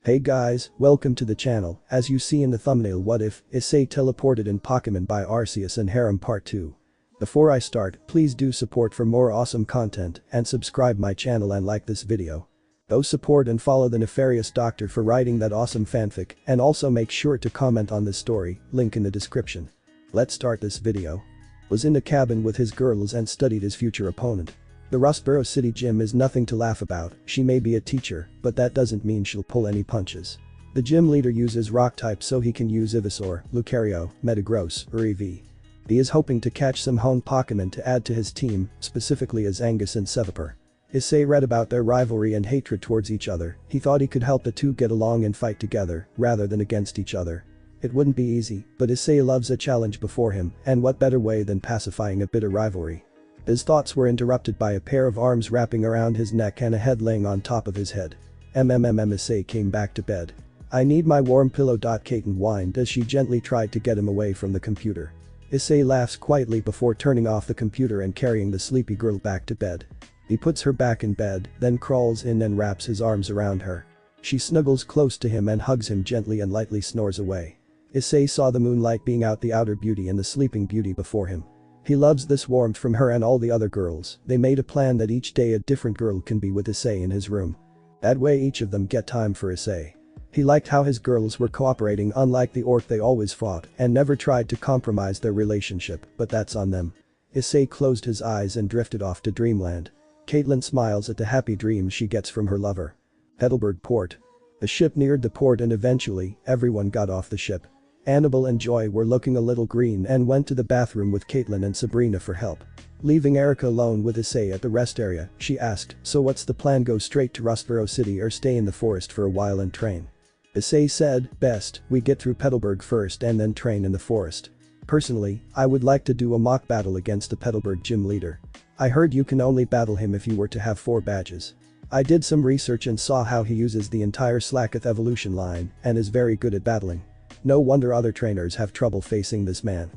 Hey guys, welcome to the channel. As you see in the thumbnail, what if Issei teleported in Pokémon by Arceus and Harem Part 2. Before I start, please do support for more awesome content and subscribe my channel and like this video. Go support and follow the Nefarious Doctor for writing that awesome fanfic, and also make sure to comment on this story, link in the description. Let's start this video. Was in the cabin with his girls and studied his future opponent. The Rustboro City Gym is nothing to laugh about. She may be a teacher, but that doesn't mean she'll pull any punches. The gym leader uses rock type so he can use Ivysaur, Lucario, Metagross, or Eevee. He is hoping to catch some honed Pokémon to add to his team, specifically Azangus and Seviper. Issei read about their rivalry and hatred towards each other. He thought he could help the two get along and fight together, rather than against each other. It wouldn't be easy, but Issei loves a challenge before him, and what better way than pacifying a bitter rivalry. His thoughts were interrupted by a pair of arms wrapping around his neck and a head laying on top of his head. Issei came back to bed. I need my warm pillow. Caitlin whined as she gently tried to get him away from the computer. Issei laughs quietly before turning off the computer and carrying the sleepy girl back to bed. He puts her back in bed, then crawls in and wraps his arms around her. She snuggles close to him and hugs him gently and lightly snores away. Issei saw the moonlight being out the outer beauty and the sleeping beauty before him. He loves this warmth from her and all the other girls. They made a plan that each day a different girl can be with Issei in his room. That way each of them get time for Issei. He liked how his girls were cooperating, unlike the orc they always fought and never tried to compromise their relationship, but that's on them. Issei closed his eyes and drifted off to dreamland. Caitlin smiles at the happy dreams she gets from her lover. Petalburg Port. The ship neared the port and eventually, everyone got off the ship. Annabelle and Joy were looking a little green and went to the bathroom with Caitlin and Sabrina for help. Leaving Erica alone with Issei at the rest area, she asked, "So what's the plan? Go straight to Rustboro City or stay in the forest for a while and train?" Issei said, "Best, we get through Petalburg first and then train in the forest. Personally, I would like to do a mock battle against the Petalburg gym leader. I heard you can only battle him if you were to have 4 badges. I did some research and saw how he uses the entire Slacketh evolution line and is very good at battling. No wonder other trainers have trouble facing this man."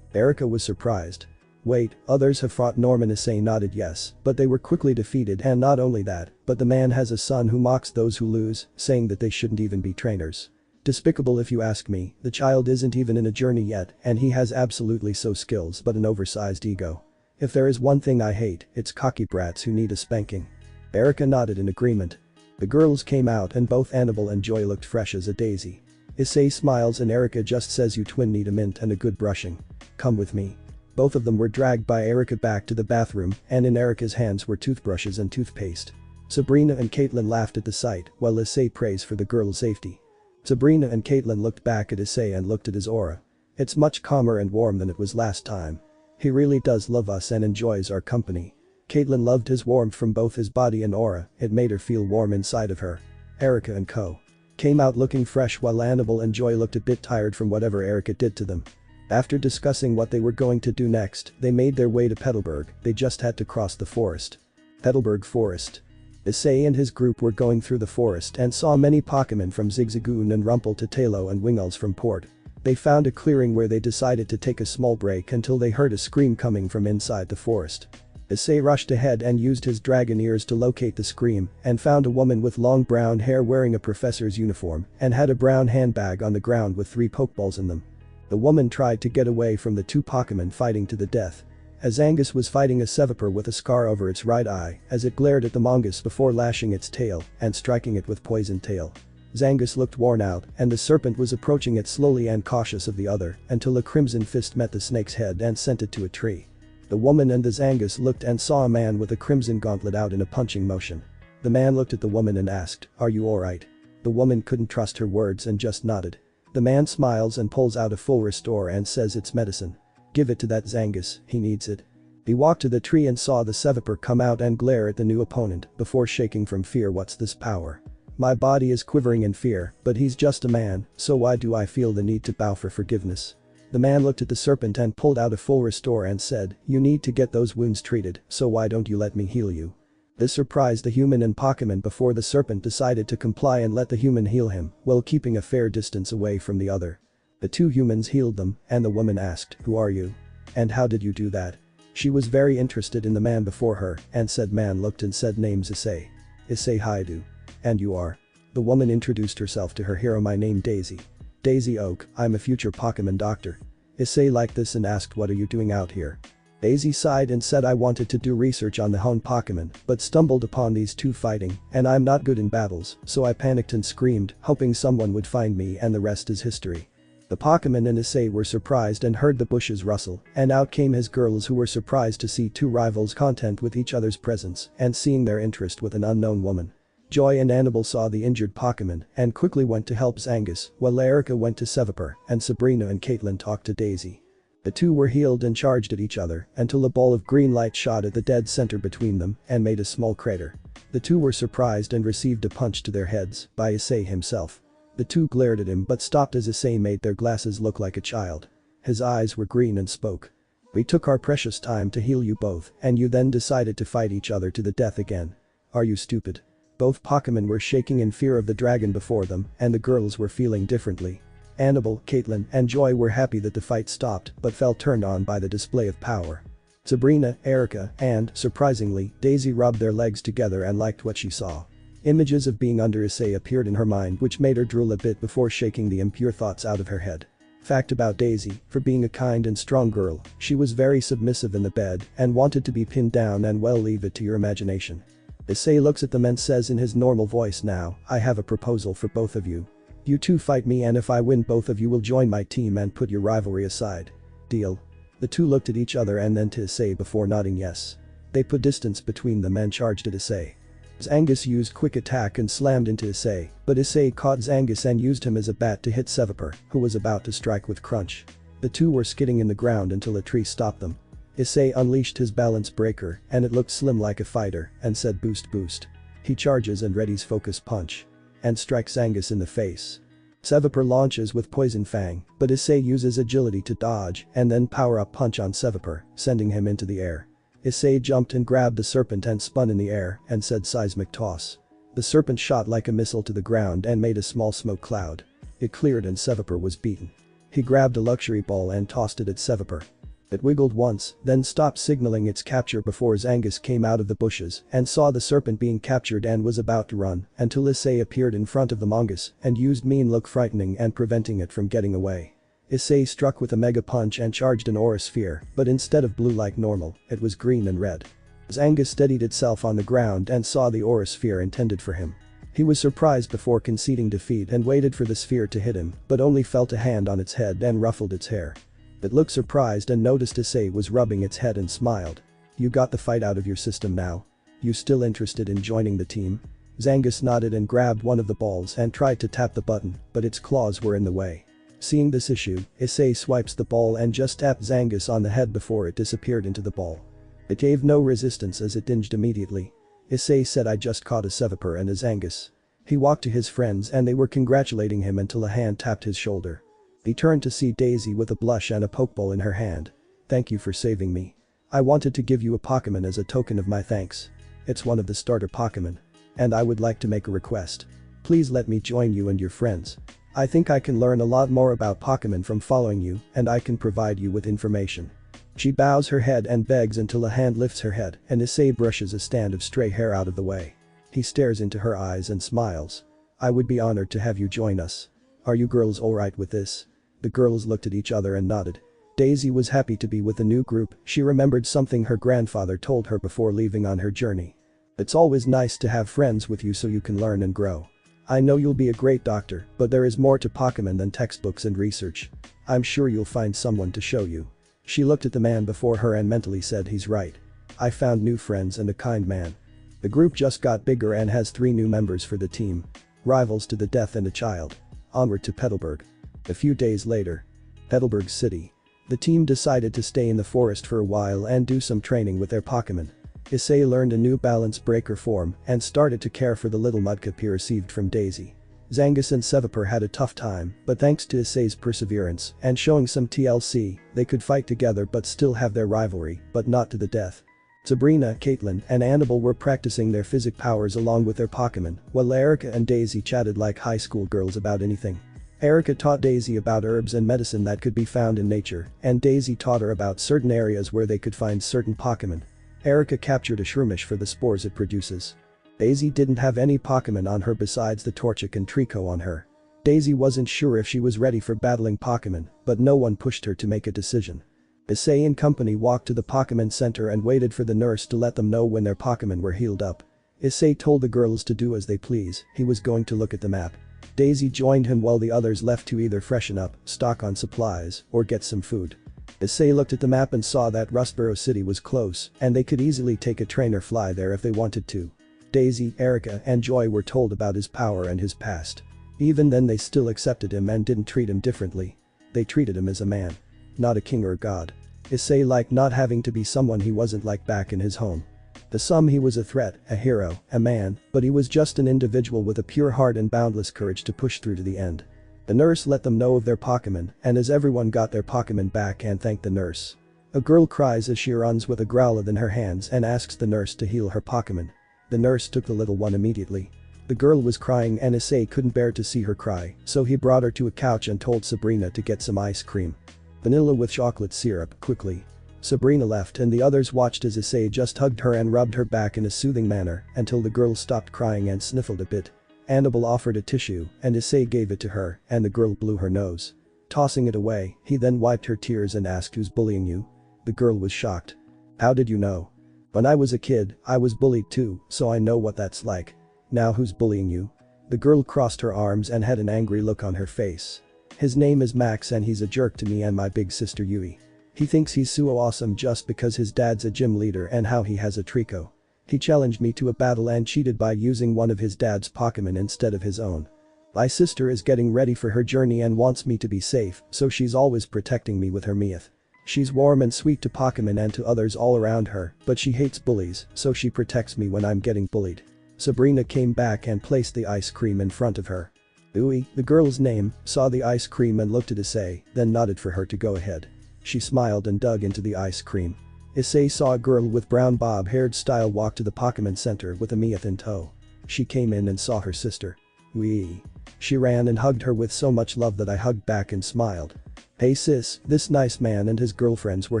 Erica was surprised. "Wait, others have fought Norman?" Issei nodded yes, but they were quickly defeated, and not only that, but the man has a son who mocks those who lose, saying that they shouldn't even be trainers. Despicable if you ask me. The child isn't even in a journey yet and he has absolutely so skills but an oversized ego. If there is one thing I hate, it's cocky brats who need a spanking." Erica nodded in agreement. The girls came out and both Annabelle and Joy looked fresh as a daisy. Issei smiles and Erica just says, "You twin need a mint and a good brushing. Come with me." Both of them were dragged by Erica back to the bathroom, and in Erica's hands were toothbrushes and toothpaste. Sabrina and Caitlin laughed at the sight while Issei prays for the girl's safety. Sabrina and Caitlin looked back at Issei and looked at his aura. It's much calmer and warm than it was last time. He really does love us and enjoys our company. Caitlin loved his warmth from both his body and aura. It made her feel warm inside of her. Erica and Co. came out looking fresh while Annabelle and Joy looked a bit tired from whatever Erica did to them. After discussing what they were going to do next, they made their way to Petalburg. They just had to cross the forest. Petalburg Forest. Issei and his group were going through the forest and saw many Pokémon from Zigzagoon and Rumple to Tailo and Wingulls from Port. They found a clearing where they decided to take a small break until they heard a scream coming from inside the forest. Issei rushed ahead and used his dragon ears to locate the scream and found a woman with long brown hair wearing a professor's uniform and had a brown handbag on the ground with 3 Pokeballs in them. The woman tried to get away from the 2 Pokémon fighting to the death. Azangus was fighting a Seviper with a scar over its right eye as it glared at the Mongoose before lashing its tail and striking it with Poison Tail. Zangus looked worn out and the serpent was approaching it slowly and cautious of the other until a crimson fist met the snake's head and sent it to a tree. The woman and the Zangus looked and saw a man with a crimson gauntlet out in a punching motion. The man looked at the woman and asked, "Are you alright?" The woman couldn't trust her words and just nodded. The man smiles and pulls out a full restore and says, "It's medicine. Give it to that Zangus, he needs it." He walked to the tree and saw the Seviper come out and glare at the new opponent before shaking from fear. "What's this power? My body is quivering in fear, but he's just a man, so why do I feel the need to bow for forgiveness?" The man looked at the serpent and pulled out a full restore and said, "You need to get those wounds treated, so why don't you let me heal you?" This surprised the human and Pokémon before the serpent decided to comply and let the human heal him while keeping a fair distance away from the other. The 2 humans healed them and the woman asked, "Who are you? And how did you do that?" She was very interested in the man before her and said man looked and said, "Name's Issei." "Issei Haidu. And you are?" The woman introduced herself to her hero. My name Daisy. Daisy Oak, I'm a future Pokémon doctor. Issei liked this and asked what are you doing out here? Daisy sighed and said I wanted to do research on the Hone Pokémon, but stumbled upon these two fighting, and I'm not good in battles, so I panicked and screamed, hoping someone would find me and the rest is history. The Pokémon and Issei were surprised and heard the bushes rustle, and out came his girls who were surprised to see two rivals content with each other's presence and seeing their interest with an unknown woman. Joy and Annabelle saw the injured Pokémon and quickly went to help Zangus, while Erica went to Sevapur and Sabrina and Caitlin talked to Daisy. The two were healed and charged at each other until a ball of green light shot at the dead center between them and made a small crater. The two were surprised and received a punch to their heads by Issei himself. The two glared at him but stopped as Issei made their glasses look like a child. His eyes were green and spoke. We took our precious time to heal you both and you then decided to fight each other to the death again. Are you stupid? Both Pokémon were shaking in fear of the dragon before them and the girls were feeling differently. Annabelle, Caitlin, and Joy were happy that the fight stopped but felt turned on by the display of power. Sabrina, Erica, and, surprisingly, Daisy rubbed their legs together and liked what she saw. Images of being under Issei appeared in her mind which made her drool a bit before shaking the impure thoughts out of her head. Fact about Daisy, for being a kind and strong girl, she was very submissive in the bed and wanted to be pinned down and well leave it to your imagination. Issei looks at them and says in his normal voice now, I have a proposal for both of you. You two fight me and if I win both of you will join my team and put your rivalry aside. Deal? The two looked at each other and then to Issei before nodding yes. They put distance between them and charged at Issei. Zangus used quick attack and slammed into Issei, but Issei caught Zangus and used him as a bat to hit Sevapur, who was about to strike with Crunch. The two were skidding in the ground until a tree stopped them. Issei unleashed his balance breaker and it looked slim like a fighter and said boost boost. He charges and readies focus punch. And strikes Zangus in the face. Sevapur launches with Poison Fang, but Issei uses agility to dodge and then power up punch on Sevapur, sending him into the air. Issei jumped and grabbed the serpent and spun in the air and said seismic toss. The serpent shot like a missile to the ground and made a small smoke cloud. It cleared and Sevapur was beaten. He grabbed a luxury ball and tossed it at Sevapur. It wiggled once, then stopped signaling its capture before Zangus came out of the bushes and saw the serpent being captured and was about to run until Issei appeared in front of the mongoose and used mean look frightening and preventing it from getting away. Issei struck with a mega punch and charged an aura sphere, but instead of blue like normal, it was green and red. Zangus steadied itself on the ground and saw the aura sphere intended for him. He was surprised before conceding defeat and waited for the sphere to hit him, but only felt a hand on its head and ruffled its hair. It looked surprised and noticed Issei was rubbing its head and smiled. You got the fight out of your system now? You still interested in joining the team? Zangus nodded and grabbed one of the balls and tried to tap the button, but its claws were in the way. Seeing this issue, Issei swipes the ball and just tapped Zangus on the head before it disappeared into the ball. It gave no resistance as it dinged immediately. Issei said I just caught a Sevapur and a Zangus. He walked to his friends and they were congratulating him until a hand tapped his shoulder. He turned to see Daisy with a blush and a pokeball in her hand. Thank you for saving me. I wanted to give you a Pokémon as a token of my thanks. It's one of the starter Pokémon. And I would like to make a request. Please let me join you and your friends. I think I can learn a lot more about Pokémon from following you and I can provide you with information. She bows her head and begs until a hand lifts her head and Issei brushes a stand of stray hair out of the way. He stares into her eyes and smiles. I would be honored to have you join us. Are you girls alright with this? The girls looked at each other and nodded. Daisy was happy to be with a new group, she remembered something her grandfather told her before leaving on her journey. It's always nice to have friends with you so you can learn and grow. I know you'll be a great doctor, but there is more to Pokémon than textbooks and research. I'm sure you'll find someone to show you. She looked at the man before her and mentally said he's right. I found new friends and a kind man. The group just got bigger and has 3 new members for the team. Rivals to the death and a child. Onward to Petalburg. A few days later. Petalburg City. The team decided to stay in the forest for a while and do some training with their Pokémon. Issei learned a new balance breaker form and started to care for the little mudkip he received from Daisy. Zangus and Sevapur had a tough time, but thanks to Issei's perseverance and showing some TLC, they could fight together but still have their rivalry, but not to the death. Sabrina, Caitlin, and Annabelle were practicing their physic powers along with their Pokémon, while Erica and Daisy chatted like high school girls about anything. Erica taught Daisy about herbs and medicine that could be found in nature, and Daisy taught her about certain areas where they could find certain Pokémon. Erica captured a Shroomish for the spores it produces. Daisy didn't have any Pokémon on her besides the Torchic and Trico on her. Daisy wasn't sure if she was ready for battling Pokémon, but no one pushed her to make a decision. Issei and company walked to the Pokémon Center and waited for the nurse to let them know when their Pokémon were healed up. Issei told the girls to do as they please, he was going to look at the map. Daisy joined him while the others left to either freshen up, stock on supplies, or get some food. Issei looked at the map and saw that Rustboro City was close, and they could easily take a train or fly there if they wanted to. Daisy, Erica, and Joy were told about his power and his past. Even then they still accepted him and didn't treat him differently. They treated him as a man. Not a king or a god. Issei liked not having to be someone he wasn't like back in his home. To some he was a threat, a hero, a man, but he was just an individual with a pure heart and boundless courage to push through to the end. The nurse let them know of their Pokémon, and as everyone got their Pokémon back and thanked the nurse. A girl cries as she runs with a Growlithe in her hands and asks the nurse to heal her Pokémon. The nurse took the little one immediately. The girl was crying and Issei couldn't bear to see her cry, so he brought her to a couch and told Sabrina to get some ice cream. Vanilla with chocolate syrup, quickly. Sabrina left and the others watched as Issei just hugged her and rubbed her back in a soothing manner until the girl stopped crying and sniffled a bit. Annabelle offered a tissue and Issei gave it to her and the girl blew her nose. Tossing it away, he then wiped her tears and asked, "Who's bullying you?" The girl was shocked. "How did you know?" "When I was a kid, I was bullied too, so I know what that's like." "Now who's bullying you?" The girl crossed her arms and had an angry look on her face. "His name is Max and he's a jerk to me and my big sister Yui. He thinks he's so awesome just because his dad's a gym leader and how he has a Trico. He challenged me to a battle and cheated by using one of his dad's Pokémon instead of his own. My sister is getting ready for her journey and wants me to be safe, so she's always protecting me with her Meowth. She's warm and sweet to Pokémon and to others all around her, but she hates bullies, so she protects me when I'm getting bullied." Sabrina came back and placed the ice cream in front of her. Ui, the girl's name, saw the ice cream and looked at Issei, then nodded for her to go ahead. She smiled and dug into the ice cream. Issei saw a girl with brown bob-haired style walk to the Pokémon Center with a Meowth in tow. She came in and saw her sister. Wee. She ran and hugged her with so much love that I hugged back and smiled. "Hey sis, this nice man and his girlfriends were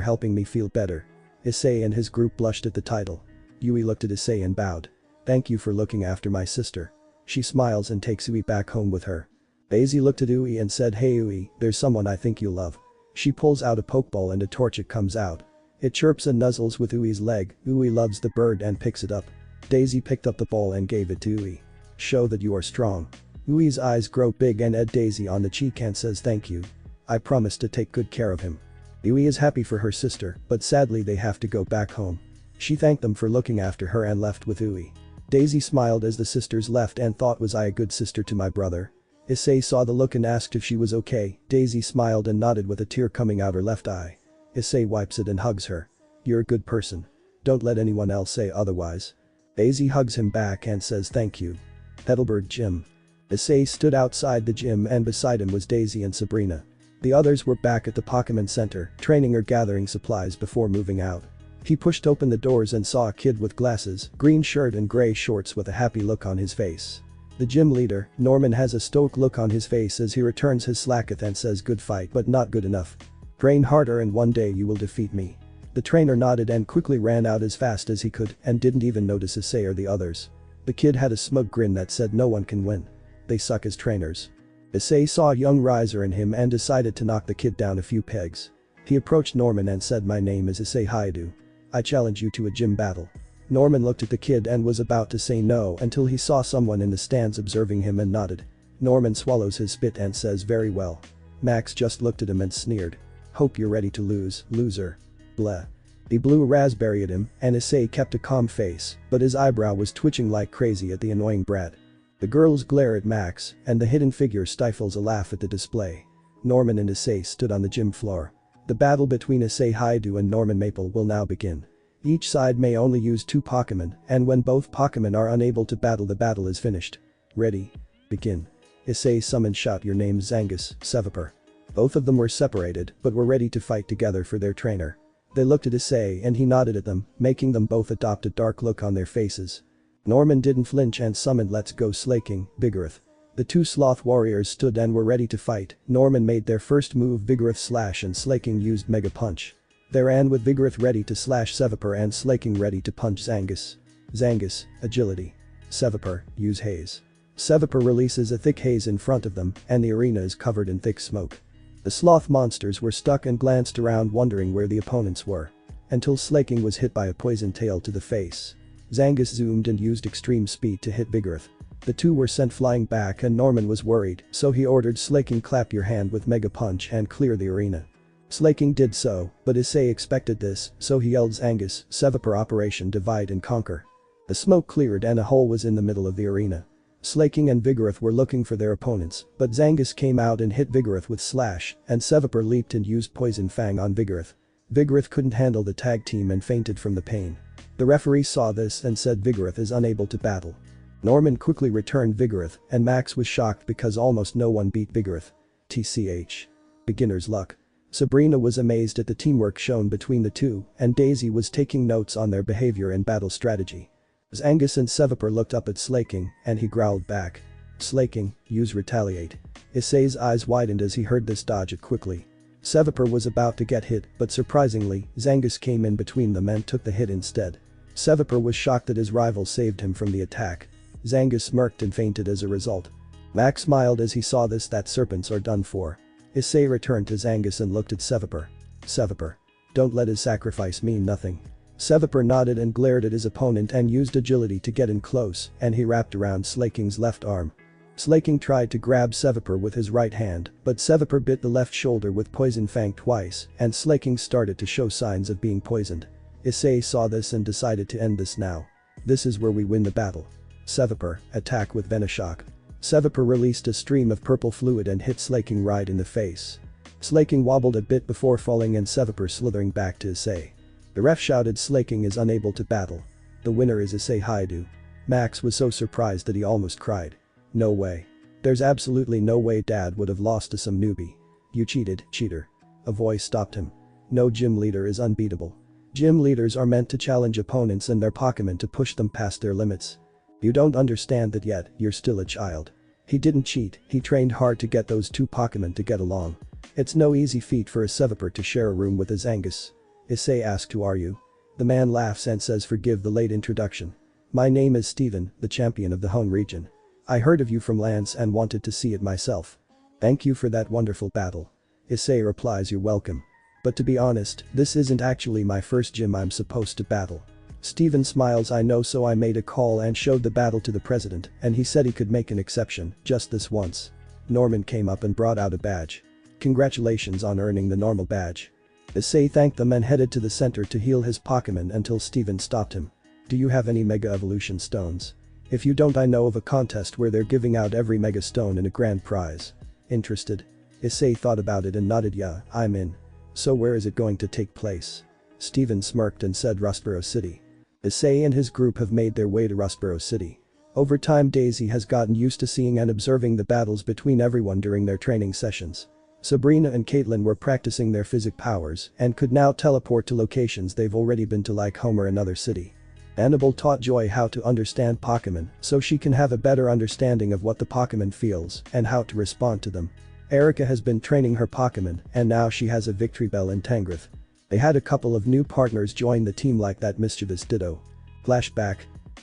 helping me feel better." Issei and his group blushed at the title. Yui looked at Issei and bowed. "Thank you for looking after my sister." She smiles and takes Ui back home with her. Daisy looked at Ui and said, "Hey Ui, there's someone I think you'll love." She pulls out a Pokeball and a Torchic comes out. It chirps and nuzzles with Ui's leg. Ui loves the bird and picks it up. Daisy picked up the ball and gave it to Ui. "Show that you are strong." Ui's eyes grow big and Ed Daisy on the cheek and says thank you. "I promise to take good care of him." Ui is happy for her sister, but sadly they have to go back home. She thanked them for looking after her and left with Ui. Daisy smiled as the sisters left and thought, was I a good sister to my brother? Issei saw the look and asked if she was okay. Daisy smiled and nodded with a tear coming out her left eye. Issei wipes it and hugs her. "You're a good person. Don't let anyone else say otherwise." Daisy hugs him back and says thank you. Petalburg Gym. Issei stood outside the gym and beside him was Daisy and Sabrina. The others were back at the Pokémon Center, training or gathering supplies before moving out. He pushed open the doors and saw a kid with glasses, green shirt and gray shorts with a happy look on his face. The gym leader, Norman, has a stoic look on his face as he returns his slacketh and says, "Good fight but not good enough. Train harder and one day you will defeat me." The trainer nodded and quickly ran out as fast as he could and didn't even notice Issei or the others. The kid had a smug grin that said no one can win. They suck as trainers. Issei saw a young riser in him and decided to knock the kid down a few pegs. He approached Norman and said, "My name is Issei Haidu. I challenge you to a gym battle." Norman looked at the kid and was about to say no until he saw someone in the stands observing him and nodded. Norman swallows his spit and says, "Very well." Max just looked at him and sneered. "Hope you're ready to lose, loser." Bleh. He blew a raspberry at him and Issei kept a calm face, but his eyebrow was twitching like crazy at the annoying brat. The girls glare at Max and the hidden figure stifles a laugh at the display. Norman and Issei stood on the gym floor. The battle between Issei Haidu and Norman Maple will now begin. Each side may only use 2 Pokémon, and when both Pokémon are unable to battle, the battle is finished. Ready? Begin. Issei summoned shout your names Zangus, Sevapur. Both of them were separated but were ready to fight together for their trainer. They looked at Issei and he nodded at them, making them both adopt a dark look on their faces. Norman didn't flinch and summoned Let's Go Slaking, Vigoroth. The 2 sloth warriors stood and were ready to fight. Norman made their first move Vigoroth slash and Slaking used Mega Punch. They ran with Vigoroth ready to slash Sevapur and Slaking ready to punch Zangus. Zangus, agility. Sevapur, use haze. Sevapur releases a thick haze in front of them and the arena is covered in thick smoke. The sloth monsters were stuck and glanced around wondering where the opponents were. Until Slaking was hit by a poison tail to the face. Zangus zoomed and used extreme speed to hit Vigoroth. The two were sent flying back and Norman was worried, so he ordered Slaking clap your hand with Mega Punch and clear the arena. Slaking did so, but Issei expected this, so he yelled Zangus, Sevapur Operation Divide and Conquer. The smoke cleared and a hole was in the middle of the arena. Slaking and Vigoroth were looking for their opponents, but Zangus came out and hit Vigoroth with Slash, and Sevapur leaped and used Poison Fang on Vigoroth. Vigoroth couldn't handle the tag team and fainted from the pain. The referee saw this and said Vigoroth is unable to battle. Norman quickly returned Vigoroth, and Max was shocked because almost no one beat Vigoroth. TCH. Beginner's luck. Sabrina was amazed at the teamwork shown between the two, and Daisy was taking notes on their behavior and battle strategy. Zangus and Sevapur looked up at Slaking, and he growled back. Slaking, use retaliate. Issei's eyes widened as he heard this, dodge it quickly. Sevapur was about to get hit, but surprisingly, Zangus came in between them and took the hit instead. Sevapur was shocked that his rival saved him from the attack. Zangus smirked and fainted as a result. Max smiled as he saw this, that serpents are done for. Issei returned to Zangus and looked at Sevapur. Sevapur. Don't let his sacrifice mean nothing. Sevapur nodded and glared at his opponent and used agility to get in close, and he wrapped around Slaking's left arm. Slaking tried to grab Sevapur with his right hand, but Sevapur bit the left shoulder with Poison Fang twice, and Slaking started to show signs of being poisoned. Issei saw this and decided to end this now. This is where we win the battle. Sevapur, attack with Venoshock. Sevapur released a stream of purple fluid and hit Slaking right in the face. Slaking wobbled a bit before falling and Sevapur slithering back to Issei. The ref shouted Slaking is unable to battle. The winner is Issei Haidu. Max was so surprised that he almost cried. No way. There's absolutely no way Dad would have lost to some newbie. You cheated, cheater. A voice stopped him. No gym leader is unbeatable. Gym leaders are meant to challenge opponents and their Pokémon to push them past their limits. You don't understand that yet, you're still a child. He didn't cheat, he trained hard to get those two Pokémon to get along. It's no easy feat for a Sevapur to share a room with a Zangus. Issei asked who are you? The man laughs and says forgive the late introduction. My name is Steven, the champion of the Hone region. I heard of you from Lance and wanted to see it myself. Thank you for that wonderful battle. Issei replies you're welcome. But to be honest, this isn't actually my first gym I'm supposed to battle. Steven smiles I know so I made a call and showed the battle to the president and he said he could make an exception, just this once. Norman came up and brought out a badge. Congratulations on earning the normal badge. Issei thanked them and headed to the center to heal his Pokémon until Steven stopped him. Do you have any Mega Evolution stones? If you don't I know of a contest where they're giving out every Mega Stone in a grand prize. Interested? Issei thought about it and nodded yeah, I'm in. So where is it going to take place? Steven smirked and said Rustboro City. Issei and his group have made their way to Rustboro City. Over time Daisy has gotten used to seeing and observing the battles between everyone during their training sessions. Sabrina and Caitlin were practicing their physic powers and could now teleport to locations they've already been to like home or another city. Annabelle taught Joy how to understand Pokémon so she can have a better understanding of what the Pokémon feels and how to respond to them. Erica has been training her Pokémon and now she has a Victory Bell in Tangrowth. They had a couple of new partners join the team like that mischievous Ditto. Flashback.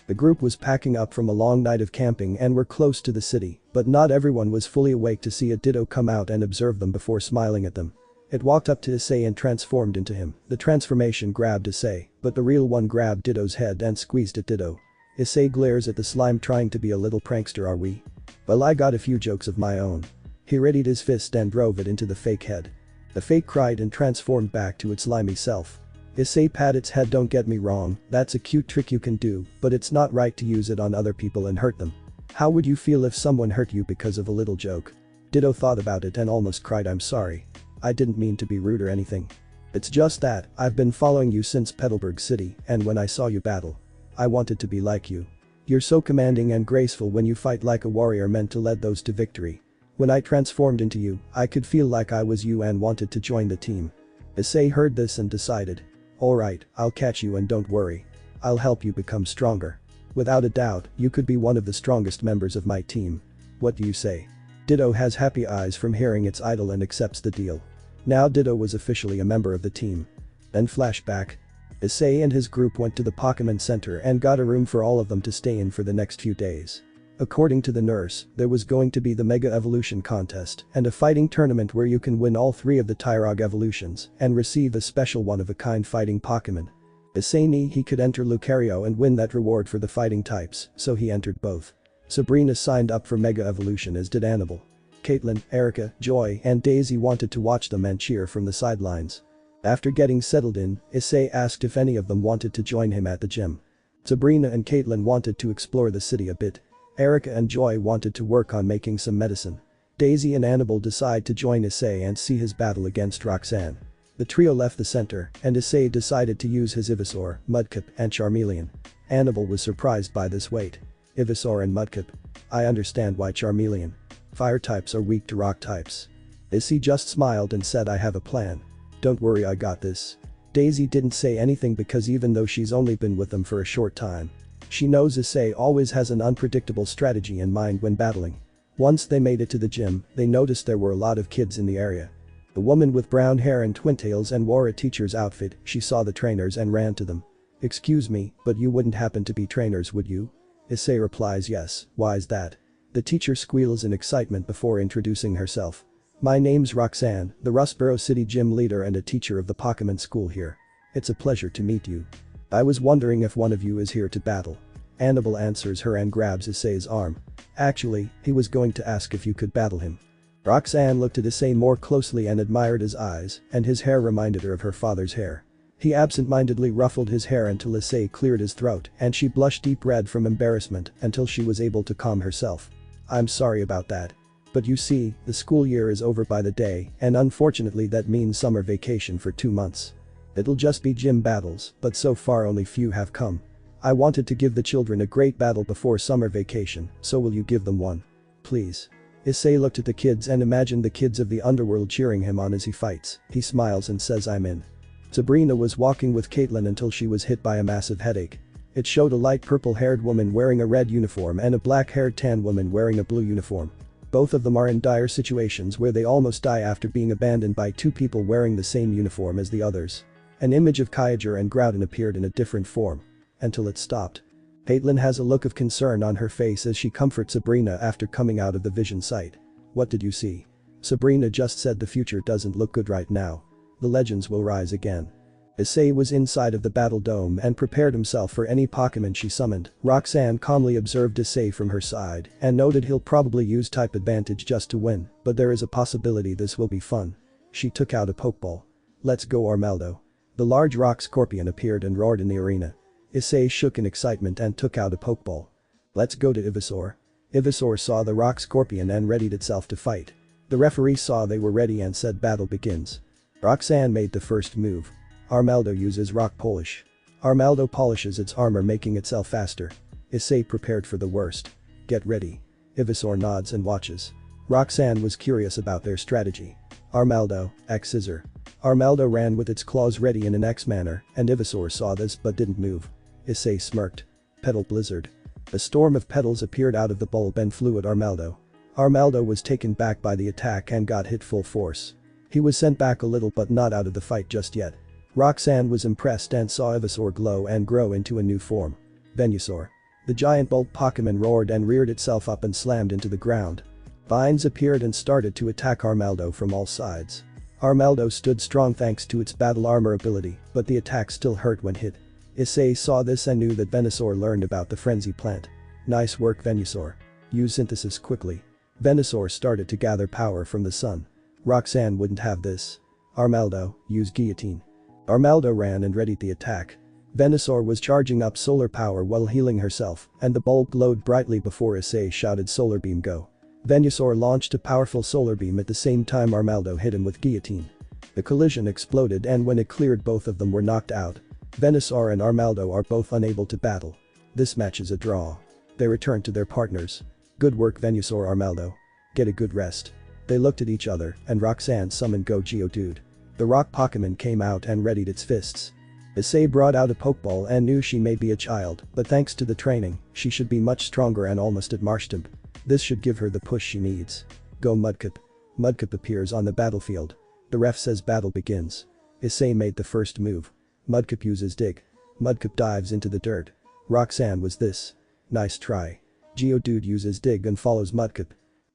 The group was packing up from a long night of camping and were close to the city, but not everyone was fully awake to see a Ditto come out and observe them before smiling at them. It walked up to Issei and transformed into him. The transformation grabbed Issei, but the real one grabbed Ditto's head and squeezed at Ditto. Issei glares at the slime trying to be a little prankster are we? Well I got a few jokes of my own. He readied his fist and drove it into the fake head. The fake cried and transformed back to its slimy self. Issei pat its head don't get me wrong, that's a cute trick you can do, but it's not right to use it on other people and hurt them. How would you feel if someone hurt you because of a little joke? Ditto thought about it and almost cried I'm sorry. I didn't mean to be rude or anything. It's just that, I've been following you since Petalburg City and when I saw you battle. I wanted to be like you. You're so commanding and graceful when you fight like a warrior meant to lead those to victory. When I transformed into you, I could feel like I was you and wanted to join the team. Issei heard this and decided. Alright, I'll catch you and don't worry. I'll help you become stronger. Without a doubt, you could be one of the strongest members of my team. What do you say? Ditto has happy eyes from hearing its idol and accepts the deal. Now Ditto was officially a member of the team. Then flashback. Issei and his group went to the Pokémon Center and got a room for all of them to stay in for the next few days. According to the nurse, there was going to be the Mega Evolution contest and a fighting tournament where you can win all 3 of the Tyrogue evolutions and receive a special one-of-a-kind fighting Pokémon. Issei knew he could enter Lucario and win that reward for the fighting types, so he entered both. Sabrina signed up for Mega Evolution, as did Annabelle. Caitlin, Erica, Joy and Daisy wanted to watch them and cheer from the sidelines. After getting settled in, Issei asked if any of them wanted to join him at the gym. Sabrina and Caitlin wanted to explore the city a bit. Erica and Joy wanted to work on making some medicine. Daisy and Annabelle decide to join Issei and see his battle against Roxanne. The trio left the center, and Issei decided to use his Ivysaur, Mudkip and Charmeleon. Annabelle was surprised by this weight. Ivysaur and Mudkip. I understand why Charmeleon. Fire types are weak to rock types. Issei just smiled and said, I have a plan. Don't worry, I got this. Daisy didn't say anything because even though she's only been with them for a short time, she knows Issei always has an unpredictable strategy in mind when battling. Once they made it to the gym, they noticed there were a lot of kids in the area. The woman with brown hair and twin tails and wore a teacher's outfit, she saw the trainers and ran to them. Excuse me, but you wouldn't happen to be trainers, would you? Issei replies, yes, why's that? The teacher squeals in excitement before introducing herself. My name's Roxanne, the Rustboro City gym leader and a teacher of the Pokémon school here. It's a pleasure to meet you. I was wondering if one of you is here to battle. Annabelle answers her and grabs Issei's arm. Actually, he was going to ask if you could battle him. Roxanne looked at Issei more closely and admired his eyes, and his hair reminded her of her father's hair. He absent-mindedly ruffled his hair until Issei cleared his throat and she blushed deep red from embarrassment until she was able to calm herself. I'm sorry about that. But you see, the school year is over by the day and unfortunately that means summer vacation for 2 months. It'll just be gym battles, but so far only few have come. I wanted to give the children a great battle before summer vacation, so will you give them one? Please. Issei looked at the kids and imagined the kids of the underworld cheering him on as he fights. He smiles and says, I'm in. Sabrina was walking with Caitlin until she was hit by a massive headache. It showed a light purple-haired woman wearing a red uniform and a black-haired tan woman wearing a blue uniform. Both of them are in dire situations where they almost die after being abandoned by 2 people wearing the same uniform as the others. An image of Kyogre and Groudon appeared in a different form. Until it stopped. Caitlin has a look of concern on her face as she comforts Sabrina after coming out of the vision sight. What did you see? Sabrina just said the future doesn't look good right now. The legends will rise again. Issei was inside of the battle dome and prepared himself for any Pokémon she summoned. Roxanne calmly observed Issei from her side and noted he'll probably use type advantage just to win, but there is a possibility this will be fun. She took out a Pokeball. Let's go, Armaldo. The large rock scorpion appeared and roared in the arena. Issei shook in excitement and took out a Pokeball. Let's go to Ivysaur. Ivysaur saw the rock scorpion and readied itself to fight. The referee saw they were ready and said battle begins. Roxanne made the first move. Armaldo uses rock polish. Armaldo polishes its armor, making itself faster. Issei prepared for the worst. Get ready. Ivysaur nods and watches. Roxanne was curious about their strategy. Armaldo, X Scissor. Armaldo ran with its claws ready in an X manner, and Ivysaur saw this but didn't move. Issei smirked. Petal Blizzard. A storm of petals appeared out of the bulb and flew at Armaldo. Armaldo was taken back by the attack and got hit full force. He was sent back a little but not out of the fight just yet. Roxanne was impressed and saw Ivysaur glow and grow into a new form. Venusaur. The giant bulb Pokémon roared and reared itself up and slammed into the ground. Vines appeared and started to attack Armaldo from all sides. Armaldo stood strong thanks to its battle armor ability, but the attack still hurt when hit. Issei saw this and knew that Venusaur learned about the frenzy plant. Nice work, Venusaur. Use synthesis quickly. Venusaur started to gather power from the sun. Roxanne wouldn't have this. Armaldo, use guillotine. Armaldo ran and readied the attack. Venusaur was charging up solar power while healing herself, and the bulb glowed brightly before Issei shouted Solar Beam go. Venusaur launched a powerful solar beam at the same time Armaldo hit him with guillotine. The collision exploded and when it cleared both of them were knocked out. Venusaur and Armaldo are both unable to battle. This match is a draw. They return to their partners. Good work, Venusaur, Armaldo. Get a good rest. They looked at each other and Roxanne summoned Go Geodude. The rock Pokémon came out and readied its fists. Issei brought out a Pokeball and knew she may be a child, but thanks to the training, she should be much stronger and almost at Marshtomp. This should give her the push she needs. Go Mudkip. Mudkip appears on the battlefield. The ref says battle begins. Issei made the first move. Mudkip uses dig. Mudkip dives into the dirt. Roxanne was this. Nice try. Geodude uses dig and follows Mudkip.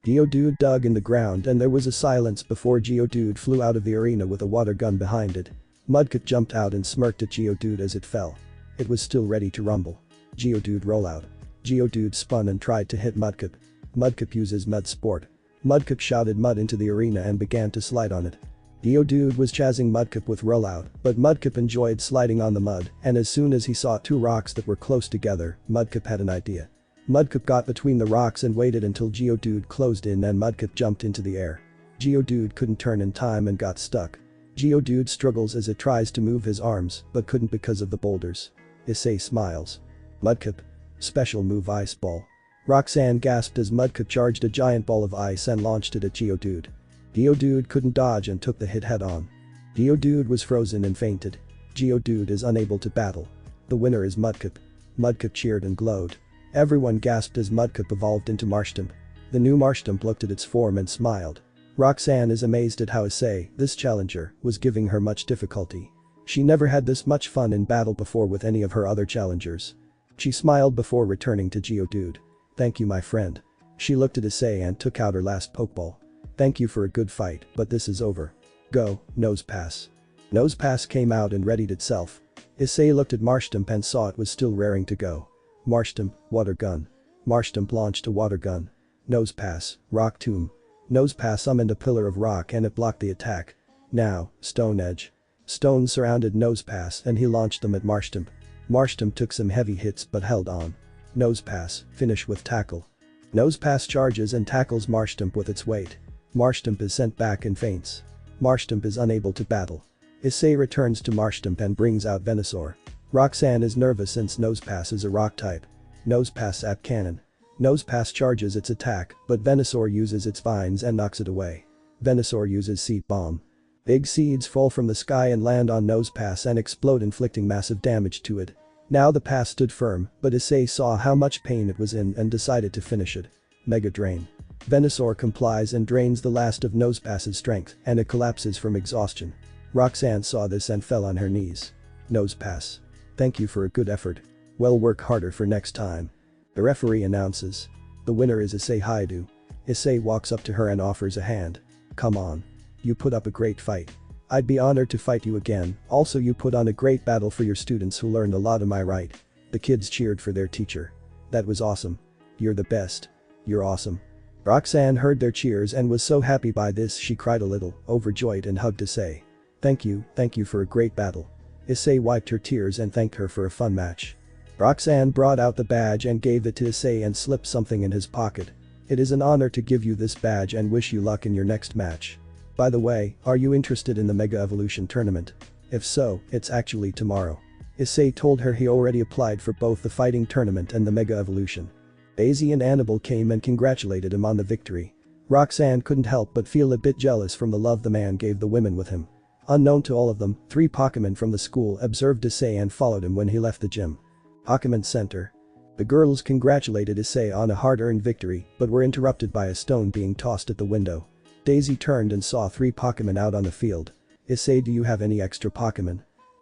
Geodude dug in the ground and there was a silence before Geodude flew out of the arena with a water gun behind it. Mudkip jumped out and smirked at Geodude as it fell. It was still ready to rumble. Geodude rollout. Geodude spun and tried to hit Mudkip. Mudkip uses Mud Sport. Mudkip shouted mud into the arena and began to slide on it. Geodude was chasing Mudkip with rollout, but Mudkip enjoyed sliding on the mud, and as soon as he saw two rocks that were close together, Mudkip had an idea. Mudkip got between the rocks and waited until Geodude closed in and Mudkip jumped into the air. Geodude couldn't turn in time and got stuck. Geodude struggles as it tries to move his arms, but couldn't because of the boulders. Issei smiles. Mudkip. Special move Ice Ball. Roxanne gasped as Mudkip charged a giant ball of ice and launched it at Geodude. Geodude couldn't dodge and took the hit head-on. Geodude was frozen and fainted. Geodude is unable to battle. The winner is Mudkip. Mudkip cheered and glowed. Everyone gasped as Mudkip evolved into Marshtomp. The new Marshtomp looked at its form and smiled. Roxanne is amazed at how Issei, this challenger, was giving her much difficulty. She never had this much fun in battle before with any of her other challengers. She smiled before returning to Geodude. Thank you my friend. She looked at Issei and took out her last Pokeball. Thank you for a good fight, but this is over. Go, Nose Pass. Nose Pass came out and readied itself. Issei looked at Marshtomp and saw it was still raring to go. Marshtomp, Water Gun. Marshtomp launched a Water Gun. Nose Pass, Rock Tomb. Nose Pass summoned a pillar of rock and it blocked the attack. Now, Stone Edge. Stones surrounded Nose Pass and he launched them at Marshtomp. Marshtomp took some heavy hits but held on. Nose Pass, finish with Tackle. Nose Pass charges and tackles Marshtomp with its weight. Marshtomp is sent back and faints. Marshtomp is unable to battle. Issei returns to Marshtomp and brings out Venusaur. Roxanne is nervous since Nose Pass is a rock type. Nose Pass Sap Cannon. Nose Pass charges its attack, but Venusaur uses its vines and knocks it away. Venusaur uses Seed Bomb. Big seeds fall from the sky and land on Nose Pass and explode, inflicting massive damage to it. Now the pass stood firm, but Issei saw how much pain it was in and decided to finish it. Mega Drain. Venusaur complies and drains the last of Nose Pass's strength and it collapses from exhaustion. Roxanne saw this and fell on her knees. Nose Pass. Thank you for a good effort. Well, work harder for next time. The referee announces. The winner is Issei Haidu. Issei walks up to her and offers a hand. Come on. You put up a great fight. I'd be honored to fight you again, also you put on a great battle for your students who learned a lot, am I right? The kids cheered for their teacher. That was awesome. You're the best. You're awesome. Roxanne heard their cheers and was so happy by this she cried a little, overjoyed, and hugged Issei. Thank you for a great battle. Issei wiped her tears and thanked her for a fun match. Roxanne brought out the badge and gave it to Issei and slipped something in his pocket. It is an honor to give you this badge and wish you luck in your next match. By the way, are you interested in the Mega Evolution tournament? If so, it's actually tomorrow. Issei told her he already applied for both the fighting tournament and the Mega Evolution. Daisy and Annabelle came and congratulated him on the victory. Roxanne couldn't help but feel a bit jealous from the love the man gave the women with him. Unknown to all of them, 3 Pokémon from the school observed Issei and followed him when he left the gym. Pokémon Center. The girls congratulated Issei on a hard-earned victory but were interrupted by a stone being tossed at the window. Daisy turned and saw 3 Pokémon out on the field. Issei, do you have any extra Pokémon?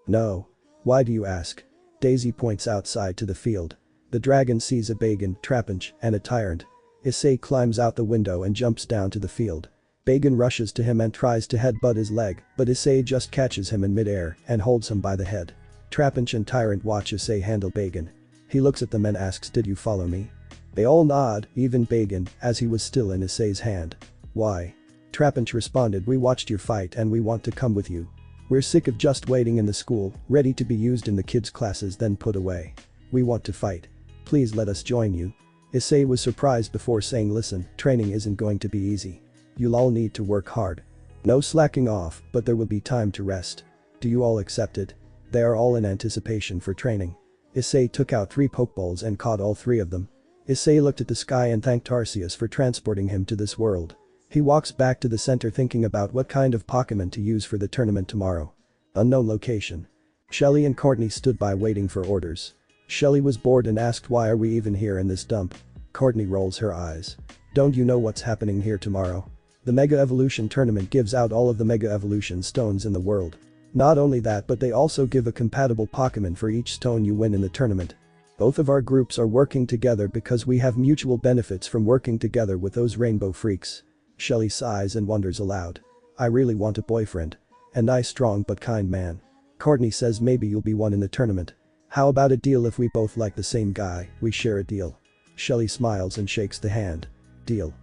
No. Why do you ask? Daisy points outside to the field. The dragon sees a Bagon, Trapinch, and a Tyrant. Issei climbs out the window and jumps down to the field. Bagon rushes to him and tries to headbutt his leg, but Issei just catches him in midair and holds him by the head. Trapinch and Tyrant watch Issei handle Bagon. He looks at them and asks, did you follow me? They all nod, even Bagon, as he was still in Issei's hand. Why? Trapinch responded, we watched your fight and we want to come with you. We're sick of just waiting in the school, ready to be used in the kids' classes then put away. We want to fight. Please let us join you. Issei was surprised before saying, listen, training isn't going to be easy. You'll all need to work hard. No slacking off, but there will be time to rest. Do you all accept it? They are all in anticipation for training. Issei took out 3 Pokeballs and caught all 3 of them. Issei looked at the sky and thanked Arceus for transporting him to this world. He walks back to the center thinking about what kind of Pokémon to use for the tournament tomorrow. Unknown location. Shelly and Courtney stood by waiting for orders. Shelly was bored and asked, why are we even here in this dump? Courtney rolls her eyes. Don't you know what's happening here tomorrow? The Mega Evolution tournament gives out all of the Mega Evolution stones in the world. Not only that, but they also give a compatible Pokémon for each stone you win in the tournament. Both of our groups are working together because we have mutual benefits from working together with those rainbow freaks. Shelly sighs and wonders aloud. I really want a boyfriend. A nice, strong but kind man. Courtney says maybe you'll be one in the tournament. How about a deal? If we both like the same guy, we share a deal. Shelly smiles and shakes the hand. Deal.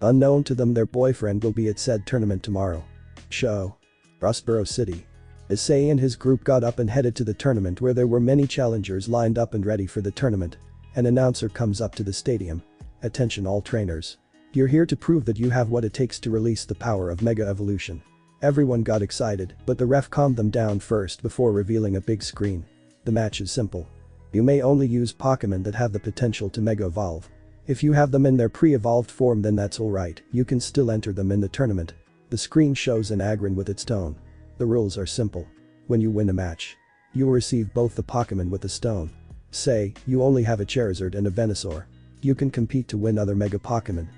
Unknown to them, their boyfriend will be at said tournament tomorrow. Show. Rustboro City. Issei and his group got up and headed to the tournament, where there were many challengers lined up and ready for the tournament. An announcer comes up to the stadium. Attention all trainers. You're here to prove that you have what it takes to release the power of Mega Evolution. Everyone got excited, but the ref calmed them down first before revealing a big screen. The match is simple. You may only use Pokémon that have the potential to Mega Evolve. If you have them in their pre-evolved form, then that's alright, you can still enter them in the tournament. The screen shows an Agron with its stone. The rules are simple. When you win a match, you will receive both the Pokémon with the stone. Say, you only have a Charizard and a Venusaur. You can compete to win other Mega Pokémon.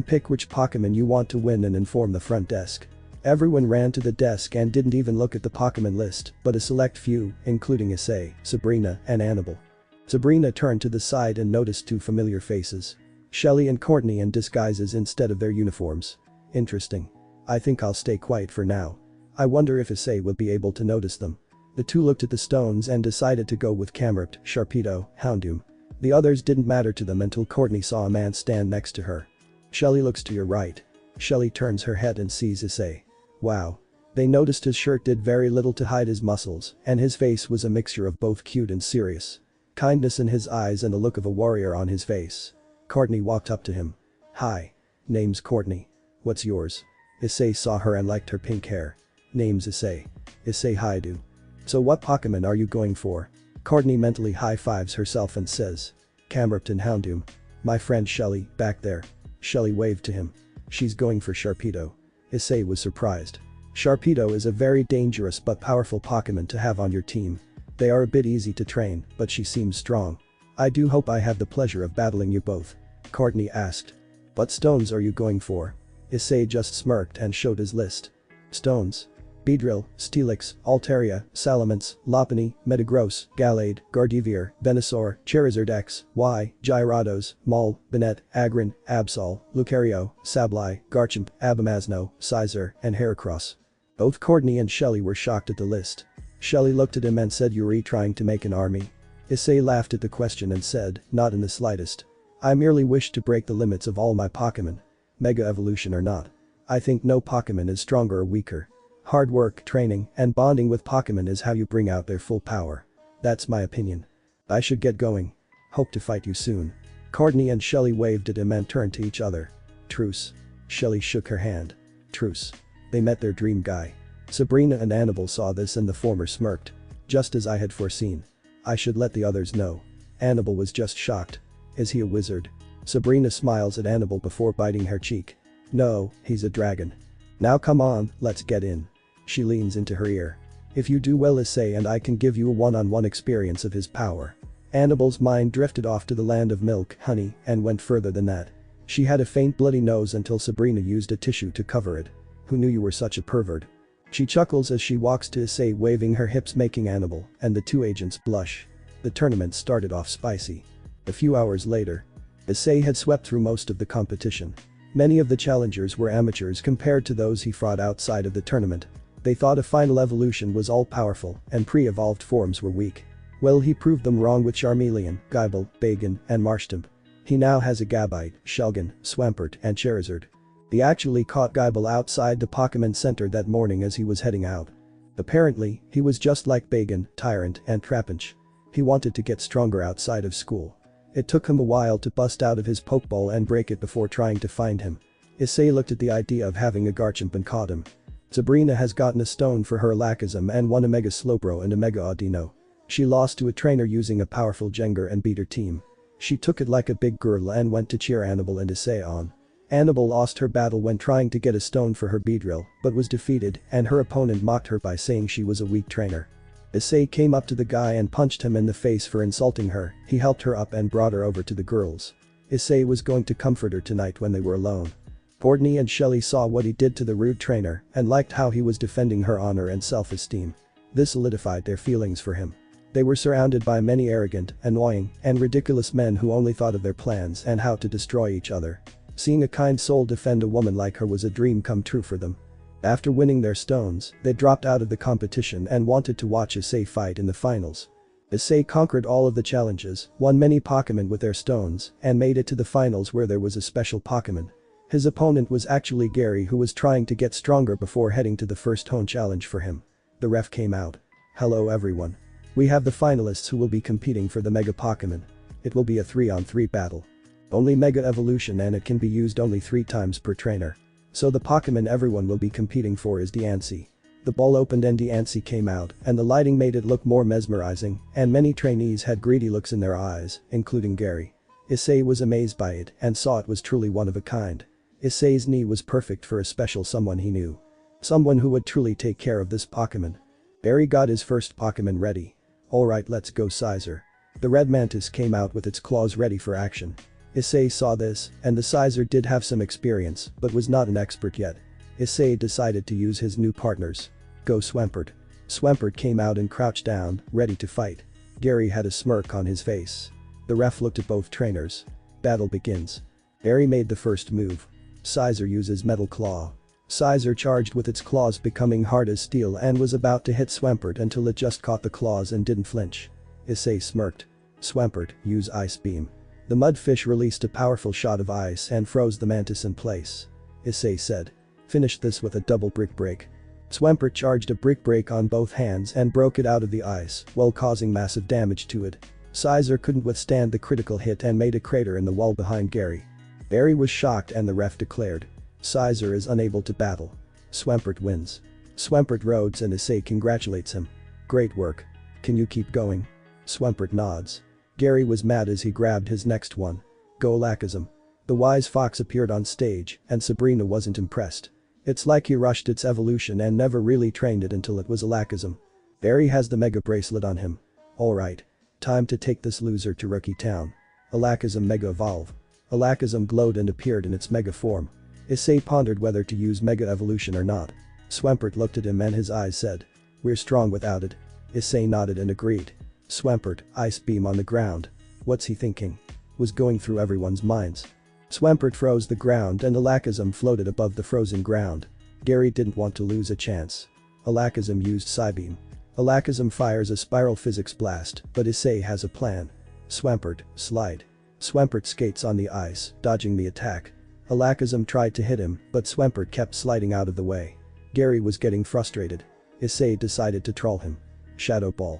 Pick which Pokémon you want to win and inform the front desk. Everyone ran to the desk and didn't even look at the Pokémon list, but a select few, including Issei, Sabrina, and Annabelle. Sabrina turned to the side and noticed two familiar faces. Shelly and Courtney in disguises instead of their uniforms. Interesting. I think I'll stay quiet for now. I wonder if Issei will be able to notice them. The two looked at the stones and decided to go with Camerupt, Sharpedo, Houndoom. The others didn't matter to them until Courtney saw a man stand next to her. Shelly looks to your right. Shelly turns her head and sees Issei. Wow. They noticed his shirt did very little to hide his muscles, and his face was a mixture of both cute and serious. Kindness in his eyes and the look of a warrior on his face. Courtney walked up to him. Hi. Name's Courtney. What's yours? Issei saw her and liked her pink hair. Name's Issei. Issei hi-do. So what Pokémon are you going for? Courtney mentally high-fives herself and says. Camerupt and Houndoom. My friend Shelly, back there. Shelly waved to him. She's going for Sharpedo. Issei was surprised. Sharpedo is a very dangerous but powerful Pokémon to have on your team. They are a bit easy to train, but she seems strong. I do hope I have the pleasure of battling you both. Courtney asked. What stones are you going for? Issei just smirked and showed his list. Stones. Beedrill, Steelix, Altaria, Salamence, Lopunny, Metagross, Gallade, Gardevoir, Venusaur, Charizard X, Y, Gyarados, Maul, Banette, Agron, Absol, Lucario, Sableye, Garchomp, Abomasnow, Scizor, and Heracross. Both Courtney and Shelly were shocked at the list. Shelly looked at him and said, "You're trying to make an army?" Issei laughed at the question and said, "Not in the slightest. I merely wish to break the limits of all my Pokémon. Mega Evolution or not. I think no Pokémon is stronger or weaker. Hard work, training, and bonding with Pokémon is how you bring out their full power. That's my opinion. I should get going. Hope to fight you soon." Courtney and Shelly waved at him and turned to each other. Truce. Shelly shook her hand. Truce. They met their dream guy. Sabrina and Annabelle saw this and the former smirked. Just as I had foreseen. I should let the others know. Annabelle was just shocked. Is he a wizard? Sabrina smiles at Annabelle before biting her cheek. No, he's a dragon. Now come on, let's get in. She leans into her ear. If you do well, Issei and I can give you a one-on-one experience of his power. Annabelle's mind drifted off to the land of milk, honey, and went further than that. She had a faint bloody nose until Sabrina used a tissue to cover it. Who knew you were such a pervert? She chuckles as she walks to Issei, waving her hips, making Annabelle and the two agents blush. The tournament started off spicy. A few hours later, Issei had swept through most of the competition. Many of the challengers were amateurs compared to those he fought outside of the tournament. They thought a final evolution was all-powerful and pre-evolved forms were weak. Well, he proved them wrong with Charmeleon, Gible, Bagon, and Marshtomp. He now has a Gabite, Shelgon, Swampert, and Charizard. He actually caught Gible outside the Pokémon Center that morning as he was heading out. Apparently, he was just like Bagon, Tyrant, and Trapinch. He wanted to get stronger outside of school. It took him a while to bust out of his Pokeball and break it before trying to find him. Issei looked at the idea of having a Garchomp and caught him. Sabrina has gotten a stone for her Alakazam and won a Mega Slowbro and a Mega Audino. She lost to a trainer using a powerful Jengar and beat her team. She took it like a big girl and went to cheer Annabelle and Issei on. Annabelle lost her battle when trying to get a stone for her Beedrill, but was defeated, and her opponent mocked her by saying she was a weak trainer. Issei came up to the guy and punched him in the face for insulting her. He helped her up and brought her over to the girls. Issei was going to comfort her tonight when they were alone. Courtney and Shelly saw what he did to the rude trainer and liked how he was defending her honor and self-esteem. This solidified their feelings for him. They were surrounded by many arrogant, annoying, and ridiculous men who only thought of their plans and how to destroy each other. Seeing a kind soul defend a woman like her was a dream come true for them. After winning their stones, they dropped out of the competition and wanted to watch Issei fight in the finals. Issei conquered all of the challenges, won many Pokémon with their stones, and made it to the finals where there was a special Pokémon. His opponent was actually Gary, who was trying to get stronger before heading to the first home challenge for him. The ref came out. "Hello everyone. We have the finalists who will be competing for the Mega Pokémon. It will be a 3-on-3 battle. Only Mega Evolution and it can be used only 3 times per trainer. So the Pokémon everyone will be competing for is Diancie." The ball opened and Diancie came out, and the lighting made it look more mesmerizing, and many trainees had greedy looks in their eyes, including Gary. Issei was amazed by it and saw it was truly one of a kind. Issei's knee was perfect for a special someone he knew. Someone who would truly take care of this Pokémon. Barry got his first Pokémon ready. "Alright, let's go Scizor." The red mantis came out with its claws ready for action. Issei saw this, and the Scizor did have some experience but was not an expert yet. Issei decided to use his new partners. "Go Swampert." Swampert came out and crouched down, ready to fight. Gary had a smirk on his face. The ref looked at both trainers. Battle begins. Barry made the first move. Scizor uses Metal Claw. Scizor charged with its claws becoming hard as steel and was about to hit Swampert until it just caught the claws and didn't flinch. Issei smirked. "Swampert, use Ice Beam." The mudfish released a powerful shot of ice and froze the mantis in place. Issei said. "Finish this with a double brick break." Swampert charged a brick break on both hands and broke it out of the ice while causing massive damage to it. Scizor couldn't withstand the critical hit and made a crater in the wall behind Gary. Barry was shocked and the ref declared. Scizor is unable to battle. Swampert wins. Swampert roads and Issei congratulates him. "Great work. Can you keep going?" Swampert nods. Gary was mad as he grabbed his next one. "Go Alakazam." The wise fox appeared on stage and Sabrina wasn't impressed. It's like he rushed its evolution and never really trained it until it was Alakazam. Barry has the Mega Bracelet on him. "Alright. Time to take this loser to Rookie Town." Alakazam Mega Evolve. Alakazam glowed and appeared in its Mega form. Issei pondered whether to use Mega Evolution or not. Swampert looked at him and his eyes said. "We're strong without it." Issei nodded and agreed. Swampert, Ice Beam on the ground. What's he thinking? Was going through everyone's minds. Swampert froze the ground and Alakazam floated above the frozen ground. Gary didn't want to lose a chance. Alakazam used Psybeam. Alakazam fires a spiral physics blast, but Issei has a plan. Swampert, slide. Swampert skates on the ice, dodging the attack. Alakazam tried to hit him, but Swampert kept sliding out of the way. Gary was getting frustrated. Issei decided to troll him. Shadow Ball.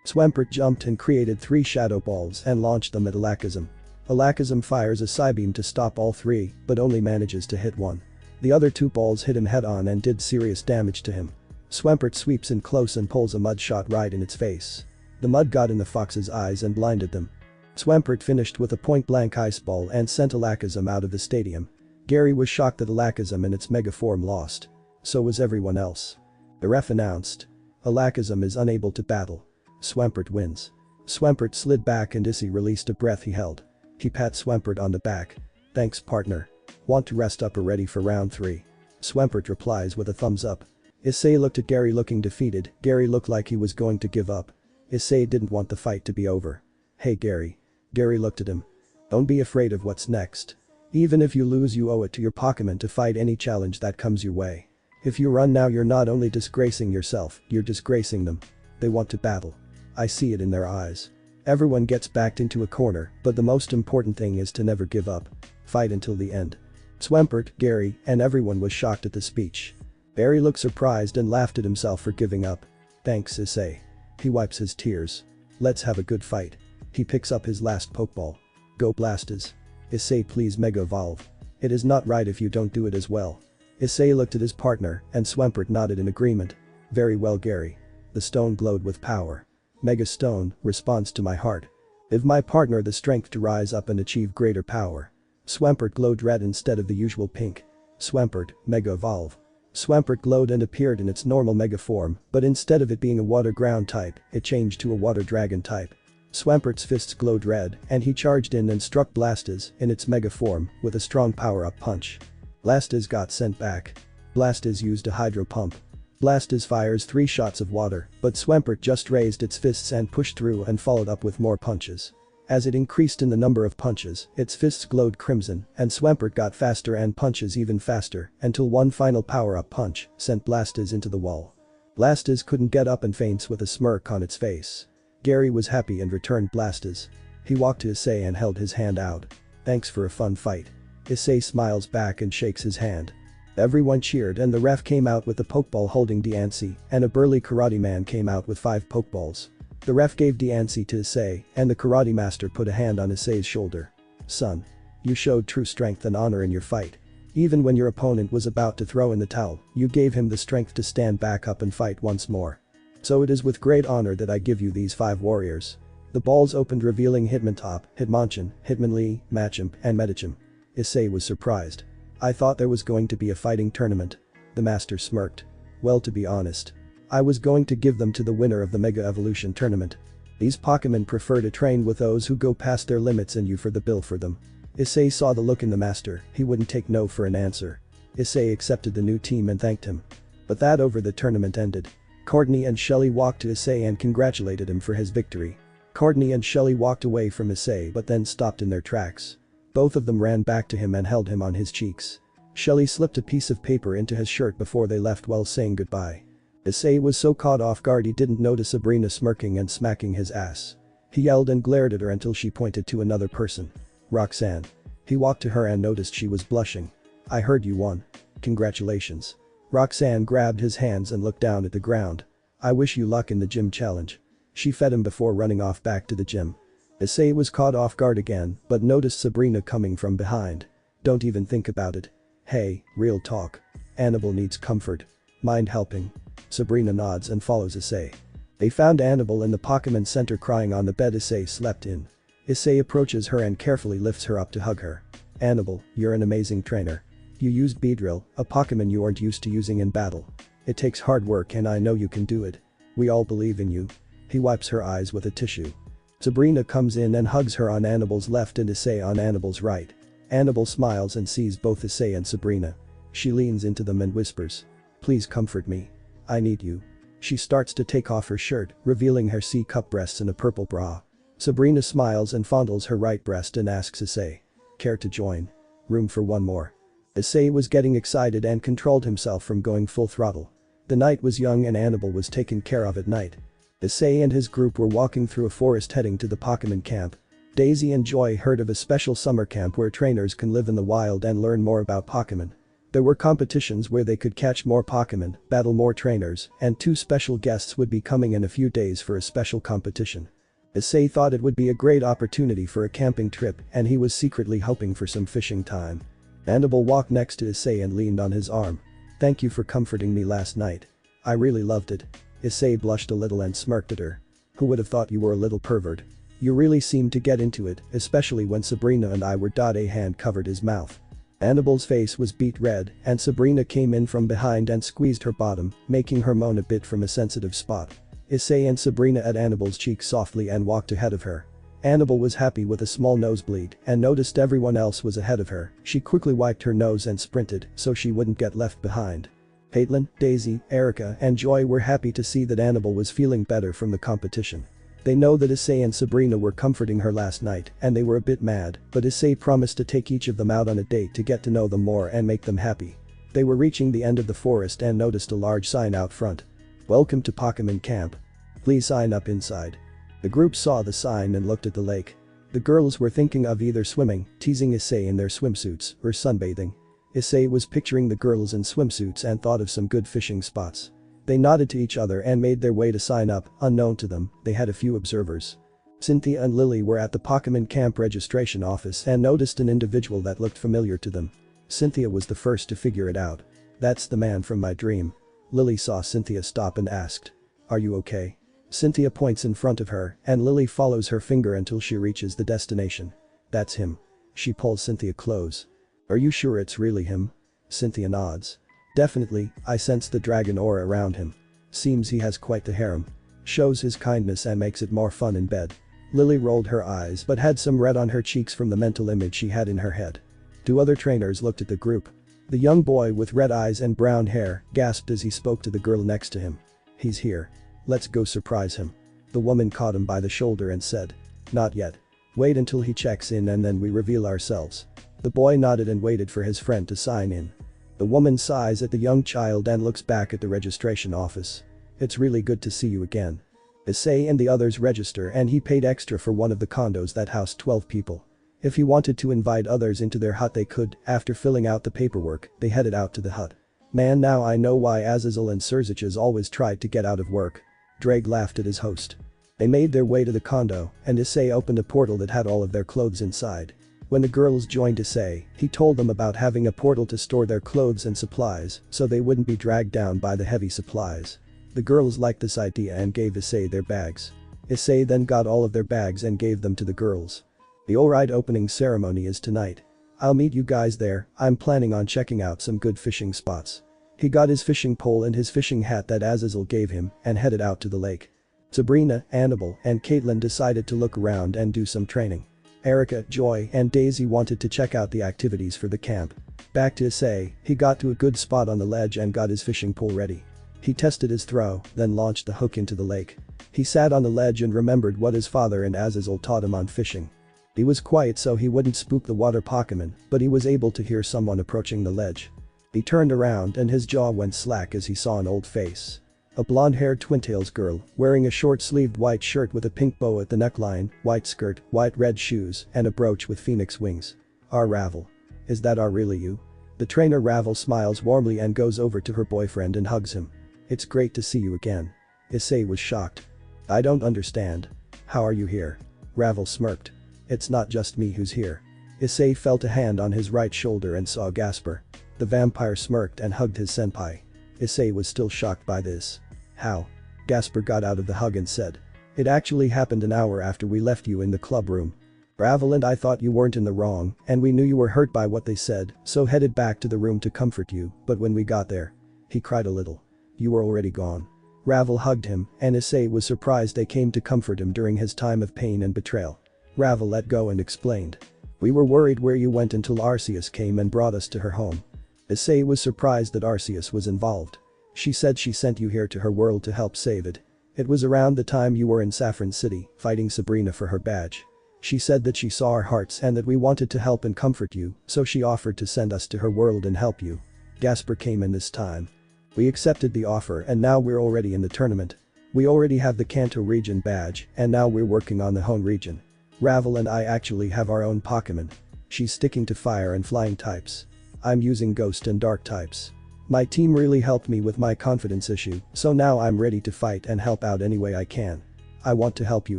Swampert jumped and created 3 Shadow Balls and launched them at Alakazam. Alakazam fires a Psybeam to stop all 3, but only manages to hit one. The other 2 balls hit him head-on and did serious damage to him. Swampert sweeps in close and pulls a mud shot right in its face. The mud got in the fox's eyes and blinded them. Swampert finished with a point-blank ice ball and sent Alakazam out of the stadium. Gary was shocked that Alakazam in its mega form lost. So was everyone else. The ref announced. Alakazam is unable to battle. Swampert wins. Swampert slid back and Issei released a breath he held. He pat Swampert on the back. "Thanks partner. Want to rest up or ready for round 3? Swampert replies with a thumbs up. Issei looked at Gary looking defeated. Gary looked like he was going to give up. Issei didn't want the fight to be over. "Hey Gary." Gary looked at him. "Don't be afraid of what's next. Even if you lose you owe it to your Pokémon to fight any challenge that comes your way. If you run now you're not only disgracing yourself, you're disgracing them. They want to battle. I see it in their eyes. Everyone gets backed into a corner, but the most important thing is to never give up. Fight until the end." Swampert, Gary, and everyone was shocked at the speech. Barry looked surprised and laughed at himself for giving up. "Thanks Issei." He wipes his tears. "Let's have a good fight." He picks up his last Pokeball. "Go Blasters." "Issei please Mega Evolve. It is not right if you don't do it as well." Issei looked at his partner and Swampert nodded in agreement. "Very well Gary." The stone glowed with power. "Mega Stone responds to my heart. Give my partner the strength to rise up and achieve greater power." Swampert glowed red instead of the usual pink. Swampert, Mega Evolve. Swampert glowed and appeared in its normal Mega form, but instead of it being a Water Ground type, it changed to a Water Dragon type. Swampert's fists glowed red and he charged in and struck Blastoise in its Mega form with a strong power-up punch. Blastoise got sent back. Blastoise used a Hydro Pump. Blasters fires 3 shots of water, but Swampert just raised its fists and pushed through and followed up with more punches. As it increased in the number of punches, its fists glowed crimson, and Swampert got faster and punches even faster, until one final power-up punch sent Blasters into the wall. Blasters couldn't get up and faints with a smirk on its face. Gary was happy and returned Blasters. He walked to Issei and held his hand out. "Thanks for a fun fight." Issei smiles back and shakes his hand. Everyone cheered and the ref came out with a pokeball holding Diancie, and a burly karate man came out with 5 pokeballs. The ref gave Diancie to Issei, and the karate master put a hand on Issei's shoulder. "Son. You showed true strength and honor in your fight. Even when your opponent was about to throw in the towel, you gave him the strength to stand back up and fight once more. So it is with great honor that I give you these 5 warriors." The balls opened revealing Hitmontop, Hitmonchan, Hitmonlee, Machamp, and Medicham. Issei was surprised. "I thought there was going to be a fighting tournament." The master smirked. "Well, to be honest, I was going to give them to the winner of the Mega Evolution tournament. These Pokémon prefer to train with those who go past their limits and you for the bill for them." Issei saw the look in the master, he wouldn't take no for an answer. Issei accepted the new team and thanked him. But that over the tournament ended. Courtney and Shelly walked to Issei and congratulated him for his victory. Courtney and Shelly walked away from Issei but then stopped in their tracks. Both of them ran back to him and held him on his cheeks. Shelly slipped a piece of paper into his shirt before they left while saying goodbye. Issei was so caught off guard he didn't notice Sabrina smirking and smacking his ass. He yelled and glared at her until she pointed to another person. "Roxanne." He walked to her and noticed she was blushing. "I heard you won. Congratulations." Roxanne grabbed his hands and looked down at the ground. "I wish you luck in the gym challenge." She fed him before running off back to the gym. Issei was caught off guard again, but noticed Sabrina coming from behind. "Don't even think about it. Hey, real talk. Annabelle needs comfort. Mind helping?" Sabrina nods and follows Issei. They found Annabelle in the Pokémon Center crying on the bed Issei slept in. Issei approaches her and carefully lifts her up to hug her. "Annabelle, you're an amazing trainer. You used Beedrill, a Pokémon you aren't used to using in battle. It takes hard work and I know you can do it. We all believe in you." He wipes her eyes with a tissue. Sabrina comes in and hugs her on Annabelle's left and Issei on Annabelle's right. Annabelle smiles and sees both Issei and Sabrina. She leans into them and whispers, "Please comfort me. I need you." She starts to take off her shirt, revealing her C-cup breasts and a purple bra. Sabrina smiles and fondles her right breast and asks Issei, "Care to join? Room for one more." Issei was getting excited and controlled himself from going full throttle. The night was young and Annabelle was taken care of at night. Issei and his group were walking through a forest heading to the Pokémon camp. Daisy and Joy heard of a special summer camp where trainers can live in the wild and learn more about Pokémon. There were competitions where they could catch more Pokémon, battle more trainers, and 2 special guests would be coming in a few days for a special competition. Issei thought it would be a great opportunity for a camping trip and he was secretly hoping for some fishing time. Annabelle walked next to Issei and leaned on his arm. "Thank you for comforting me last night. I really loved it." Issei blushed a little and smirked at her. "Who would have thought you were a little pervert? You really seemed to get into it, especially when Sabrina and I were." A hand covered his mouth. Annabelle's face was beet red and Sabrina came in from behind and squeezed her bottom, making her moan a bit from a sensitive spot. Issei and Sabrina at Annabelle's cheek softly and walked ahead of her. Annabelle was happy with a small nosebleed and noticed everyone else was ahead of her. She quickly wiped her nose and sprinted so she wouldn't get left behind. Caitlin, Daisy, Erica, and Joy were happy to see that Annabelle was feeling better from the competition. They know that Issei and Sabrina were comforting her last night and they were a bit mad, but Issei promised to take each of them out on a date to get to know them more and make them happy. They were reaching the end of the forest and noticed a large sign out front. "Welcome to Pokémon Camp. Please sign up inside." The group saw the sign and looked at the lake. The girls were thinking of either swimming, teasing Issei in their swimsuits, or sunbathing. Issei was picturing the girls in swimsuits and thought of some good fishing spots. They nodded to each other and made their way to sign up. Unknown to them, they had a few observers. Cynthia and Lily were at the Pokémon Camp registration office and noticed an individual that looked familiar to them. Cynthia was the first to figure it out. "That's the man from my dream." Lily saw Cynthia stop and asked, "Are you okay?" Cynthia points in front of her and Lily follows her finger until she reaches the destination. "That's him." She pulls Cynthia close. "Are you sure it's really him?" Cynthia nods. "Definitely, I sense the dragon aura around him. Seems he has quite the harem. Shows his kindness and makes it more fun in bed." Lily rolled her eyes but had some red on her cheeks from the mental image she had in her head. 2 other trainers looked at the group. The young boy with red eyes and brown hair gasped as he spoke to the girl next to him. "He's here. Let's go surprise him." The woman caught him by the shoulder and said. "Not yet. Wait until he checks in and then we reveal ourselves." The boy nodded and waited for his friend to sign in. The woman sighs at the young child and looks back at the registration office. "It's really good to see you again." Issei and the others register and he paid extra for one of the condos that housed 12 people. If he wanted to invite others into their hut they could. After filling out the paperwork, they headed out to the hut. "Man, now I know why Azazel and Surziches always tried to get out of work." Drake laughed at his host. They made their way to the condo and Issei opened a portal that had all of their clothes inside. When the girls joined Issei, he told them about having a portal to store their clothes and supplies so they wouldn't be dragged down by the heavy supplies. The girls liked this idea and gave Issei their bags. Issei then got all of their bags and gave them to the girls. "The alright opening ceremony is tonight. I'll meet you guys there. I'm planning on checking out some good fishing spots." He got his fishing pole and his fishing hat that Azazel gave him and headed out to the lake. Sabrina, Annabelle, and Caitlin decided to look around and do some training. Erica, Joy, and Daisy wanted to check out the activities for the camp. Back to Issei, he got to a good spot on the ledge and got his fishing pole ready. He tested his throw, then launched the hook into the lake. He sat on the ledge and remembered what his father and Azazel taught him on fishing. He was quiet so he wouldn't spook the water Pokémon, but he was able to hear someone approaching the ledge. He turned around and his jaw went slack as he saw an old face. A blonde-haired Twintails girl, wearing a short-sleeved white shirt with a pink bow at the neckline, white skirt, white-red shoes, and a brooch with phoenix wings. Ravel. Is that really you?" The trainer Ravel smiles warmly and goes over to her boyfriend and hugs him. "It's great to see you again." Issei was shocked. "I don't understand. How are you here?" Ravel smirked. "It's not just me who's here." Issei felt a hand on his right shoulder and saw Gasper. The vampire smirked and hugged his senpai. Issei was still shocked by this. "How?" Gasper got out of the hug and said. "It actually happened an hour after we left you in the club room. Ravel and I thought you weren't in the wrong and we knew you were hurt by what they said, so headed back to the room to comfort you, but when we got there." He cried a little. "You were already gone." Ravel hugged him and Issei was surprised they came to comfort him during his time of pain and betrayal. Ravel let go and explained. "We were worried where you went until Arceus came and brought us to her home." Issei was surprised that Arceus was involved. "She said she sent you here to her world to help save it. It was around the time you were in Saffron City, fighting Sabrina for her badge. She said that she saw our hearts and that we wanted to help and comfort you, so she offered to send us to her world and help you." Gasper came in this time. "We accepted the offer and now we're already in the tournament. We already have the Kanto region badge and now we're working on the Hone region. Ravel and I actually have our own Pokémon. She's sticking to fire and flying types. I'm using ghost and dark types. My team really helped me with my confidence issue, so now I'm ready to fight and help out any way I can. I want to help you,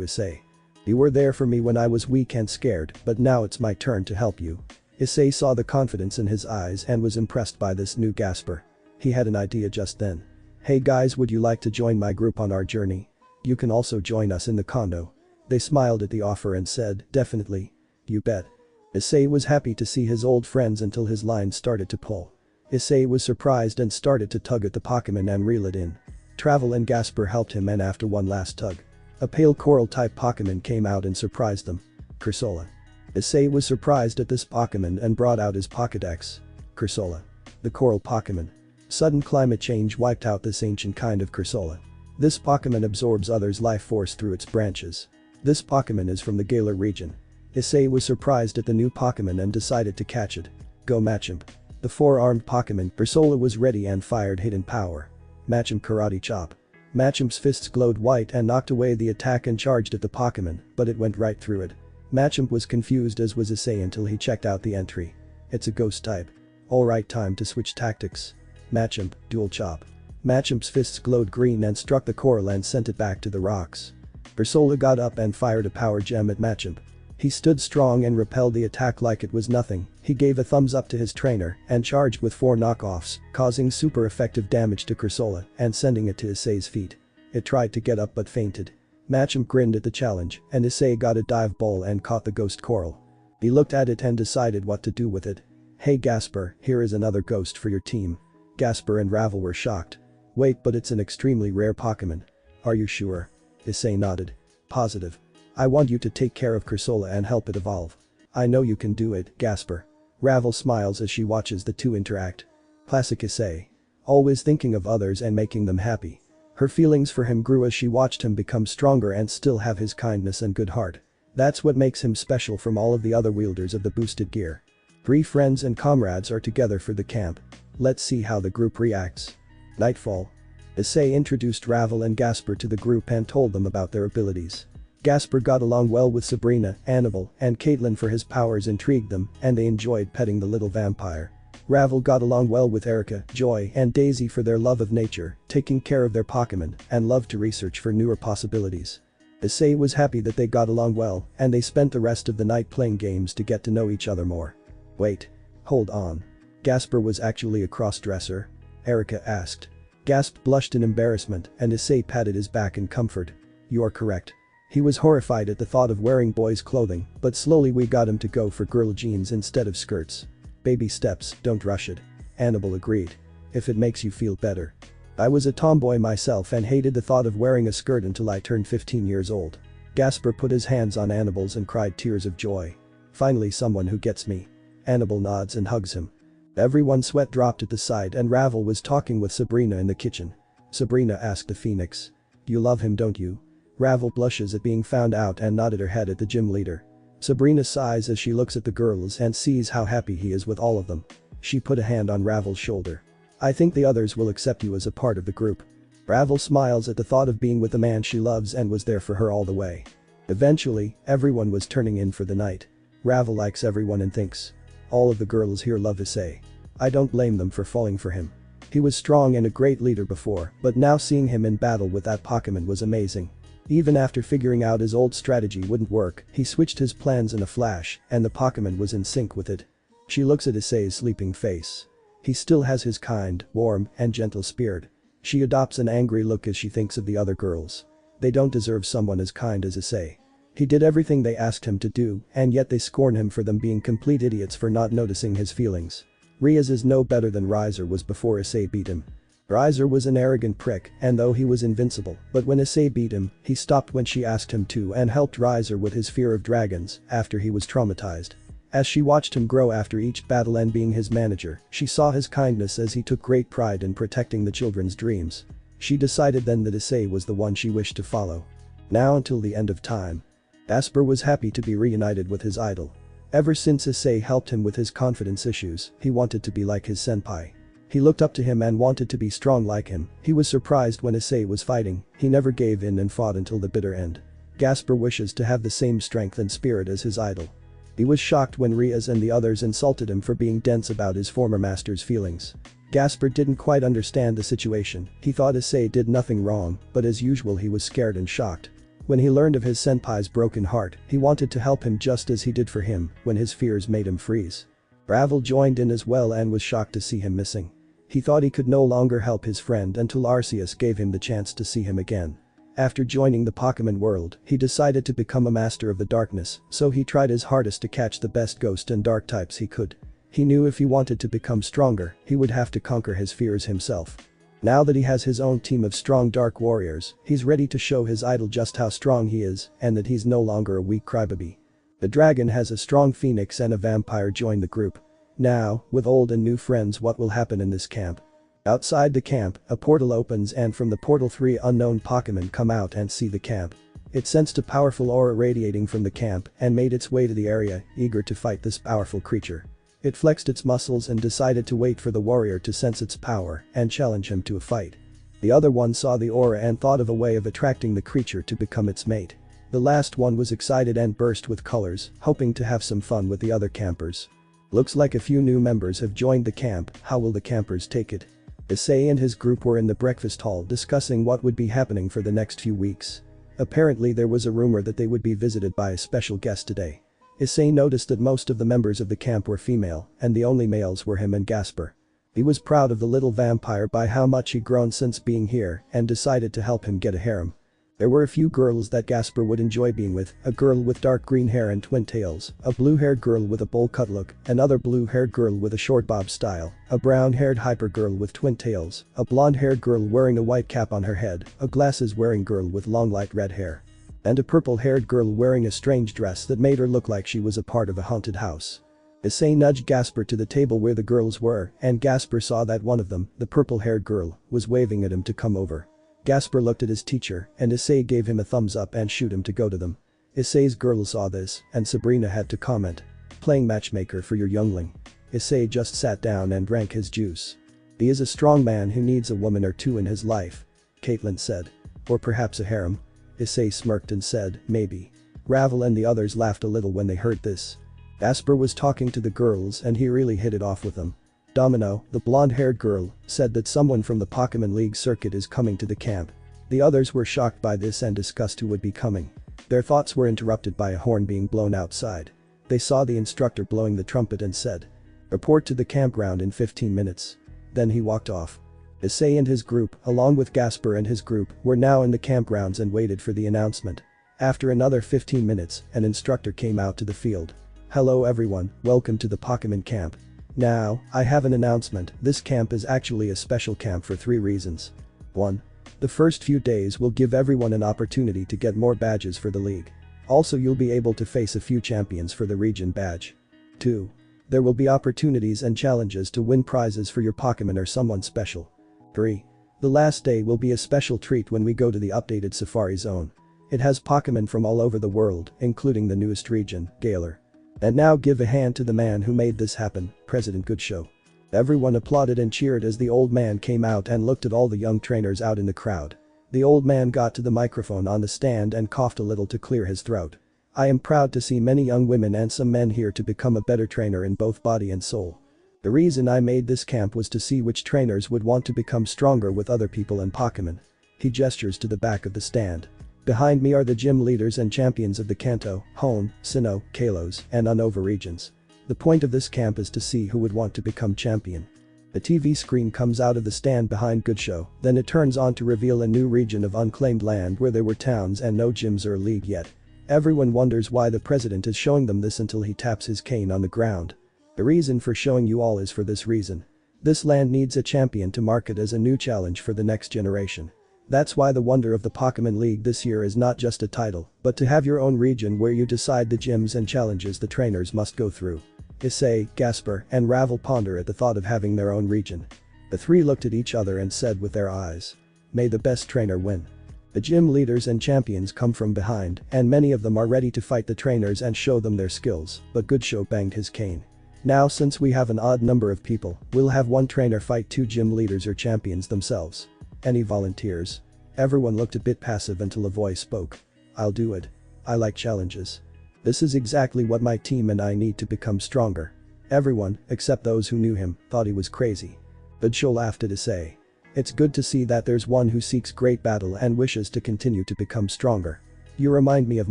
Issei. You were there for me when I was weak and scared, but now it's my turn to help you." Issei saw the confidence in his eyes and was impressed by this new Gasper. He had an idea just then. "Hey guys, would you like to join my group on our journey? You can also join us in the condo." They smiled at the offer and said, "Definitely. You bet." Issei was happy to see his old friends until his line started to pull. Issei was surprised and started to tug at the Pokémon and reel it in. Travel and Gasper helped him and after one last tug, a pale coral-type Pokémon came out and surprised them. Cursola. Issei was surprised at this Pokémon and brought out his Pokédex. Cursola. The coral Pokémon. Sudden climate change wiped out this ancient kind of Cursola. This Pokémon absorbs others' life force through its branches. This Pokémon is from the Galar region. Issei was surprised at the new Pokémon and decided to catch it. Go Machamp. The four-armed Pokémon Cursola was ready and fired hidden power. Machamp Karate Chop. Machamp's fists glowed white and knocked away the attack and charged at the Pokémon, but it went right through it. Machamp was confused as was Issei until he checked out the entry. It's a ghost type. Alright, time to switch tactics. Machamp, Dual Chop. Machamp's fists glowed green and struck the coral and sent it back to the rocks. Cursola got up and fired a power gem at Machamp. He stood strong and repelled the attack like it was nothing. He gave a thumbs up to his trainer and charged with 4 knockoffs, causing super effective damage to Cursola and sending it to Issei's feet. It tried to get up but fainted. Machamp grinned at the challenge and Issei got a dive ball and caught the ghost coral. He looked at it and decided what to do with it. "Hey Gasper, here is another ghost for your team." Gasper and Ravel were shocked. "Wait, but it's an extremely rare Pokémon. Are you sure?" Issei nodded. "Positive. I want you to take care of Cursola and help it evolve." "I know you can do it, Gasper." Ravel smiles as she watches the two interact. Classic Issei. Always thinking of others and making them happy. Her feelings for him grew as she watched him become stronger and still have his kindness and good heart. That's what makes him special from all of the other wielders of the boosted gear. 3 friends and comrades are together for the camp. Let's see how the group reacts. Nightfall. Issei introduced Ravel and Gasper to the group and told them about their abilities. Gasper got along well with Sabrina, Annabelle, and Caitlin for his powers intrigued them, and they enjoyed petting the little vampire. Ravel got along well with Erica, Joy, and Daisy for their love of nature, taking care of their Pokémon, and loved to research for newer possibilities. Issei was happy that they got along well, and they spent the rest of the night playing games to get to know each other more. Wait. Hold on. Gasper was actually a cross-dresser? Erica asked. Gasp blushed in embarrassment, and Issei patted his back in comfort. You are correct. He was horrified at the thought of wearing boys' clothing, but slowly we got him to go for girl jeans instead of skirts. Baby steps, don't rush it. Annabelle agreed. If it makes you feel better. I was a tomboy myself and hated the thought of wearing a skirt until I turned 15 years old. Gasper put his hands on Annabelle's and cried tears of joy. Finally someone who gets me. Annabelle nods and hugs him. Everyone's sweat dropped at the sight and Ravel was talking with Sabrina in the kitchen. Sabrina asked the Phoenix. You love him, don't you? Ravel blushes at being found out and nodded her head at the gym leader. Sabrina sighs as she looks at the girls and sees how happy he is with all of them. She put a hand on Ravel's shoulder. I think the others will accept you as a part of the group. Ravel smiles at the thought of being with the man she loves and was there for her all the way. Eventually, everyone was turning in for the night. Ravel likes everyone and thinks. All of the girls here love Issei. I don't blame them for falling for him. He was strong and a great leader before, but now seeing him in battle with that Pokémon was amazing. Even after figuring out his old strategy wouldn't work, he switched his plans in a flash, and the Pokémon was in sync with it. She looks at Issei's sleeping face. He still has his kind, warm, and gentle spirit. She adopts an angry look as she thinks of the other girls. They don't deserve someone as kind as Issei. He did everything they asked him to do, and yet they scorn him for them being complete idiots for not noticing his feelings. Riaz is no better than Riser was before Issei beat him. Riser was an arrogant prick, and though he was invincible, but when Issei beat him, he stopped when she asked him to and helped Riser with his fear of dragons after he was traumatized. As she watched him grow after each battle and being his manager, she saw his kindness as he took great pride in protecting the children's dreams. She decided then that Issei was the one she wished to follow. Now until the end of time. Gasper was happy to be reunited with his idol. Ever since Issei helped him with his confidence issues, he wanted to be like his senpai. He looked up to him and wanted to be strong like him. He was surprised when Issei was fighting, he never gave in and fought until the bitter end. Gasper wishes to have the same strength and spirit as his idol. He was shocked when Riaz and the others insulted him for being dense about his former master's feelings. Gasper didn't quite understand the situation, he thought Issei did nothing wrong, but as usual he was scared and shocked. When he learned of his senpai's broken heart, he wanted to help him just as he did for him when his fears made him freeze. Ravel joined in as well and was shocked to see him missing. He thought he could no longer help his friend until Arceus gave him the chance to see him again. After joining the Pokémon world, he decided to become a master of the darkness, so he tried his hardest to catch the best ghost and dark types he could. He knew if he wanted to become stronger, he would have to conquer his fears himself. Now that he has his own team of strong dark warriors, he's ready to show his idol just how strong he is and that he's no longer a weak crybaby. The dragon has a strong phoenix and a vampire join the group. Now, with old and new friends, what will happen in this camp? Outside the camp, a portal opens and from the portal 3 unknown Pokémon come out and see the camp. It sensed a powerful aura radiating from the camp and made its way to the area, eager to fight this powerful creature. It flexed its muscles and decided to wait for the warrior to sense its power and challenge him to a fight. The other one saw the aura and thought of a way of attracting the creature to become its mate. The last one was excited and burst with colors, hoping to have some fun with the other campers. Looks like a few new members have joined the camp, how will the campers take it? Issei and his group were in the breakfast hall discussing what would be happening for the next few weeks. Apparently there was a rumor that they would be visited by a special guest today. Issei noticed that most of the members of the camp were female, and the only males were him and Gasper. He was proud of the little vampire by how much he'd grown since being here and decided to help him get a harem. There were a few girls that Gasper would enjoy being with, a girl with dark green hair and twin tails, a blue-haired girl with a bowl cut look, another blue-haired girl with a short bob style, a brown-haired hyper girl with twin tails, a blonde-haired girl wearing a white cap on her head, a glasses-wearing girl with long light red hair, and a purple-haired girl wearing a strange dress that made her look like she was a part of a haunted house. Issei nudged Gasper to the table where the girls were, and Gasper saw that one of them, the purple-haired girl, was waving at him to come over. Gasper looked at his teacher, and Issei gave him a thumbs up and shoot him to go to them. Issei's girl saw this, and Sabrina had to comment. Playing matchmaker for your youngling. Issei just sat down and drank his juice. He is a strong man who needs a woman or two in his life, Caitlin said. Or perhaps a harem. Issei smirked and said, maybe. Ravel and the others laughed a little when they heard this. Gasper was talking to the girls and he really hit it off with them. Domino, the blonde-haired girl, said that someone from the Pokémon League circuit is coming to the camp. The others were shocked by this and discussed who would be coming. Their thoughts were interrupted by a horn being blown outside. They saw the instructor blowing the trumpet and said, report to the campground in 15 minutes. Then he walked off. Issei and his group, along with Gasper and his group, were now in the campgrounds and waited for the announcement. After another 15 minutes, an instructor came out to the field. Hello everyone, welcome to the Pokémon camp. Now, I have an announcement. This camp is actually a special camp for 3 reasons. 1. The first few days will give everyone an opportunity to get more badges for the league. Also you'll be able to face a few champions for the region badge. 2. There will be opportunities and challenges to win prizes for your Pokémon or someone special. 3. The last day will be a special treat when we go to the updated Safari Zone. It has Pokémon from all over the world, including the newest region, Galar. And now give a hand to the man who made this happen, President Goodshow. Everyone applauded and cheered as the old man came out and looked at all the young trainers out in the crowd. The old man got to the microphone on the stand and coughed a little to clear his throat. I am proud to see many young women and some men here to become a better trainer in both body and soul. The reason I made this camp was to see which trainers would want to become stronger with other people and Pokémon. He gestures to the back of the stand. Behind me are the gym leaders and champions of the Kanto, Hone, Sinnoh, Kalos, and Unova regions. The point of this camp is to see who would want to become champion. The TV screen comes out of the stand behind Goodshow, then it turns on to reveal a new region of unclaimed land where there were towns and no gyms or a league yet. Everyone wonders why the president is showing them this until he taps his cane on the ground. The reason for showing you all is for this reason. This land needs a champion to mark it as a new challenge for the next generation. That's why the wonder of the Pokémon League this year is not just a title, but to have your own region where you decide the gyms and challenges the trainers must go through. Issei, Gasper, and Ravel ponder at the thought of having their own region. The 3 looked at each other and said with their eyes, may the best trainer win. The gym leaders and champions come from behind, and many of them are ready to fight the trainers and show them their skills, but Goodshow banged his cane. Now since we have an odd number of people, we'll have one trainer fight 2 gym leaders or champions themselves. Any volunteers? Everyone looked a bit passive until a voice spoke. I'll do it. I like challenges. This is exactly what my team and I need to become stronger. Everyone, except those who knew him, thought he was crazy. Goodshow laughed at Issei. It's good to see that there's one who seeks great battle and wishes to continue to become stronger. You remind me of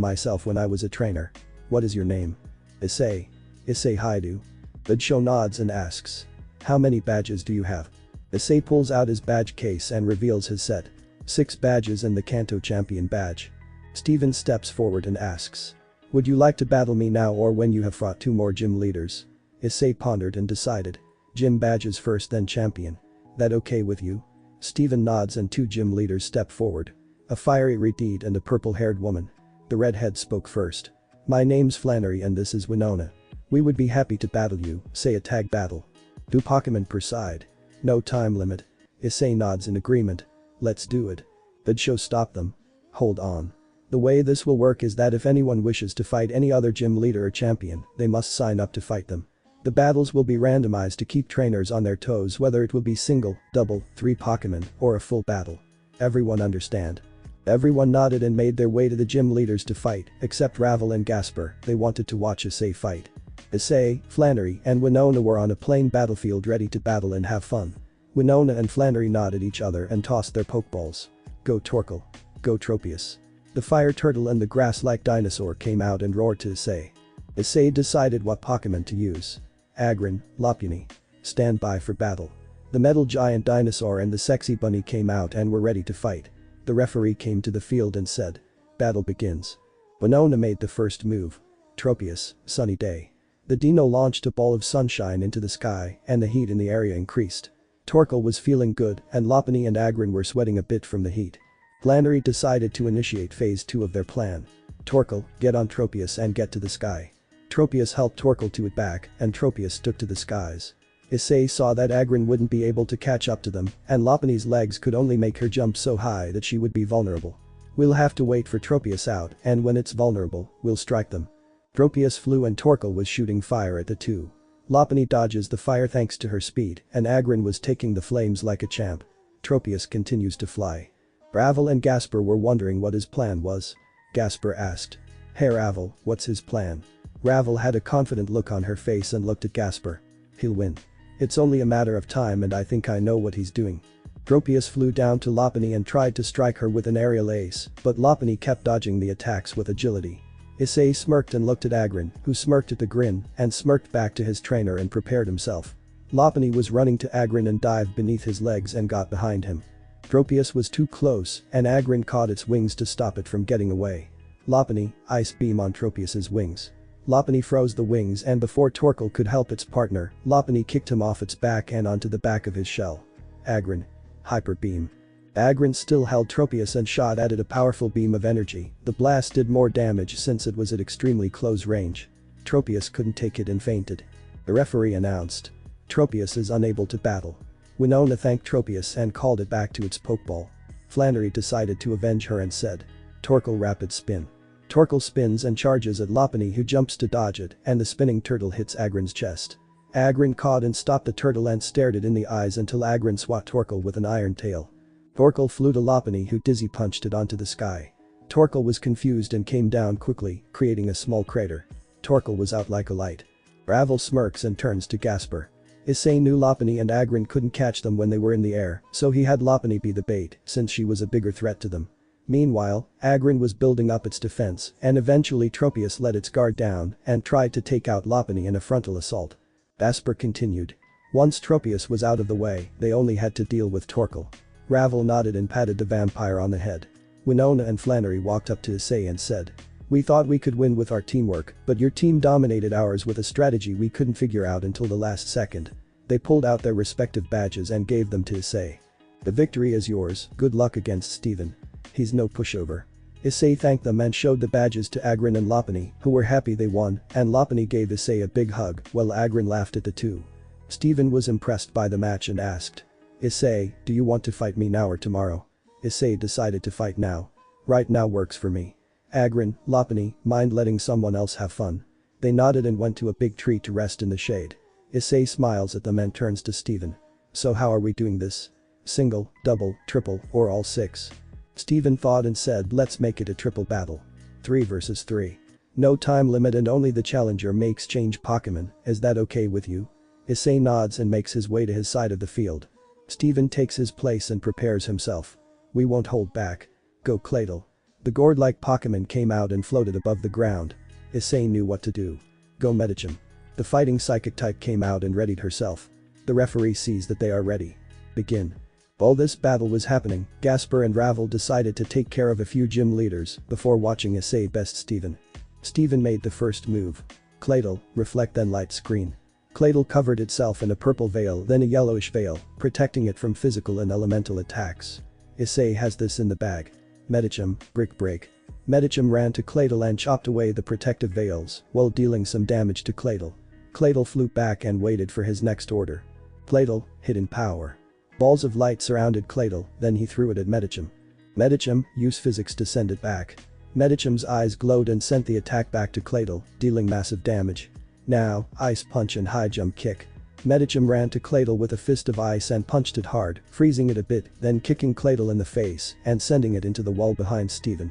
myself when I was a trainer. What is your name? Issei. Issei Haidu. Goodshow nods and asks. How many badges do you have? Issei pulls out his badge case and reveals his set. 6 badges and the Kanto champion badge. Steven steps forward and asks. Would you like to battle me now or when you have fought 2 more gym leaders? Issei pondered and decided. Gym badges first then champion. That okay with you? Steven nods and 2 gym leaders step forward. A fiery redhead and a purple-haired woman. The redhead spoke first. My name's Flannery and this is Winona. We would be happy to battle you, say a tag battle. 2 Pokémon per side. No time limit. Issei nods in agreement. Let's do it. Goodshow stopped them. Hold on. The way this will work is that if anyone wishes to fight any other gym leader or champion, they must sign up to fight them. The battles will be randomized to keep trainers on their toes whether it will be single, double, 3 Pokémon, or a full battle. Everyone understand? Everyone nodded and made their way to the gym leaders to fight, except Ravel and Gasper, they wanted to watch Issei fight. Issei, Flannery, and Winona were on a plain battlefield ready to battle and have fun. Winona and Flannery nodded each other and tossed their Pokeballs. Go Torkoal. Go Tropius. The fire turtle and the grass-like dinosaur came out and roared to Issei. Issei decided what Pokémon to use. Agron, Lopunny. Stand by for battle. The metal giant dinosaur and the sexy bunny came out and were ready to fight. The referee came to the field and said. Battle begins. Winona made the first move. Tropius, sunny day. The dino launched a ball of sunshine into the sky and the heat in the area increased. Torkoal was feeling good and Lopunny and Agron were sweating a bit from the heat. Flannery decided to initiate phase 2 of their plan. Torkoal, get on Tropius and get to the sky. Tropius helped Torkoal to it back and Tropius took to the skies. Issei saw that Agron wouldn't be able to catch up to them and Lopunny's legs could only make her jump so high that she would be vulnerable. We'll have to wait for Tropius out and when it's vulnerable, we'll strike them. Tropius flew and Torkoal was shooting fire at the two. Lopunny dodges the fire thanks to her speed and Agron was taking the flames like a champ. Tropius continues to fly. Ravel and Gasper were wondering what his plan was. Gasper asked. "Hey Ravel, what's his plan?" Ravel had a confident look on her face and looked at Gasper. "He'll win. It's only a matter of time and I think I know what he's doing." Tropius flew down to Lopunny and tried to strike her with an aerial ace, but Lopunny kept dodging the attacks with agility. Issei smirked and looked at Agron, who smirked at the grin and smirked back to his trainer and prepared himself. Lopunny was running to Agron and dived beneath his legs and got behind him. Tropius was too close and Agron caught its wings to stop it from getting away. Lopunny, ice beam on Tropius's wings. Lopunny froze the wings and before Torkoal could help its partner, Lopunny kicked him off its back and onto the back of his shell. Agron. Hyper beam. Agron still held Tropius and shot at it a powerful beam of energy. The blast did more damage since it was at extremely close range. Tropius couldn't take it and fainted. The referee announced. Tropius is unable to battle. Winona thanked Tropius and called it back to its Pokeball. Flannery decided to avenge her and said. Torkoal rapid spin. Torkoal spins and charges at Lopunny who jumps to dodge it and the spinning turtle hits Agron's chest. Agron caught and stopped the turtle and stared it in the eyes until Agron swat Torkoal with an iron tail. Torkoal flew to Lopunny who dizzy punched it onto the sky. Torkoal was confused and came down quickly, creating a small crater. Torkoal was out like a light. Ravel smirks and turns to Gasper. Issei knew Lopunny and Agron couldn't catch them when they were in the air, so he had Lopunny be the bait since she was a bigger threat to them. Meanwhile, Agron was building up its defense and eventually Tropius let its guard down and tried to take out Lopunny in a frontal assault. Gasper continued. Once Tropius was out of the way, they only had to deal with Torkoal. Ravel nodded and patted the vampire on the head. Winona and Flannery walked up to Issei and said. We thought we could win with our teamwork, but your team dominated ours with a strategy we couldn't figure out until the last second. They pulled out their respective badges and gave them to Issei. The victory is yours, good luck against Steven. He's no pushover. Issei thanked them and showed the badges to Agron and Lopunny, who were happy they won, and Lopunny gave Issei a big hug while Agron laughed at the two. Steven was impressed by the match and asked. Issei, do you want to fight me now or tomorrow? Issei decided to fight now. Right now works for me. Agron, Lopunny, mind letting someone else have fun? They nodded and went to a big tree to rest in the shade. Issei smiles at them and turns to Steven. So how are we doing this? Single, double, triple, or all six? Steven thought and said let's make it a triple battle. 3 versus 3. No time limit and only the challenger may exchange Pokémon, is that okay with you? Issei nods and makes his way to his side of the field. Steven takes his place and prepares himself. We won't hold back. Go Claydol. The gourd-like Pokémon came out and floated above the ground. Issei knew what to do. Go Medicham. The fighting psychic type came out and readied herself. The referee sees that they are ready. Begin. While this battle was happening, Gasper and Ravel decided to take care of a few gym leaders before watching Issei best Steven. Steven made the first move. Claydol, reflect then light screen. Claydol covered itself in a purple veil then a yellowish veil, protecting it from physical and elemental attacks. Issei has this in the bag. Medicham, brick break. Medicham ran to Claydol and chopped away the protective veils while dealing some damage to Claydol. Claydol flew back and waited for his next order. Claydol, hidden power. Balls of light surrounded Claydol, then he threw it at Medicham. Medicham, use physics to send it back. Medicham's eyes glowed and sent the attack back to Claydol, dealing massive damage. Now, ice punch and high jump kick. Medicham ran to Claydol with a fist of ice and punched it hard, freezing it a bit, then kicking Claydol in the face and sending it into the wall behind Steven.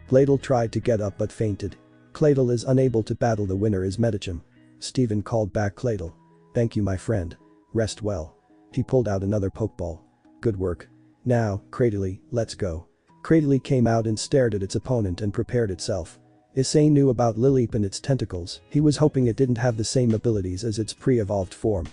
Claydol tried to get up but fainted. Claydol is unable to battle, the winner is Medicham. Steven called back Claydol. Thank you my friend. Rest well. He pulled out another Pokeball. Good work. Now, Cradily, let's go. Cradily came out and stared at its opponent and prepared itself. Issei knew about Lileep and its tentacles, he was hoping it didn't have the same abilities as its pre-evolved form.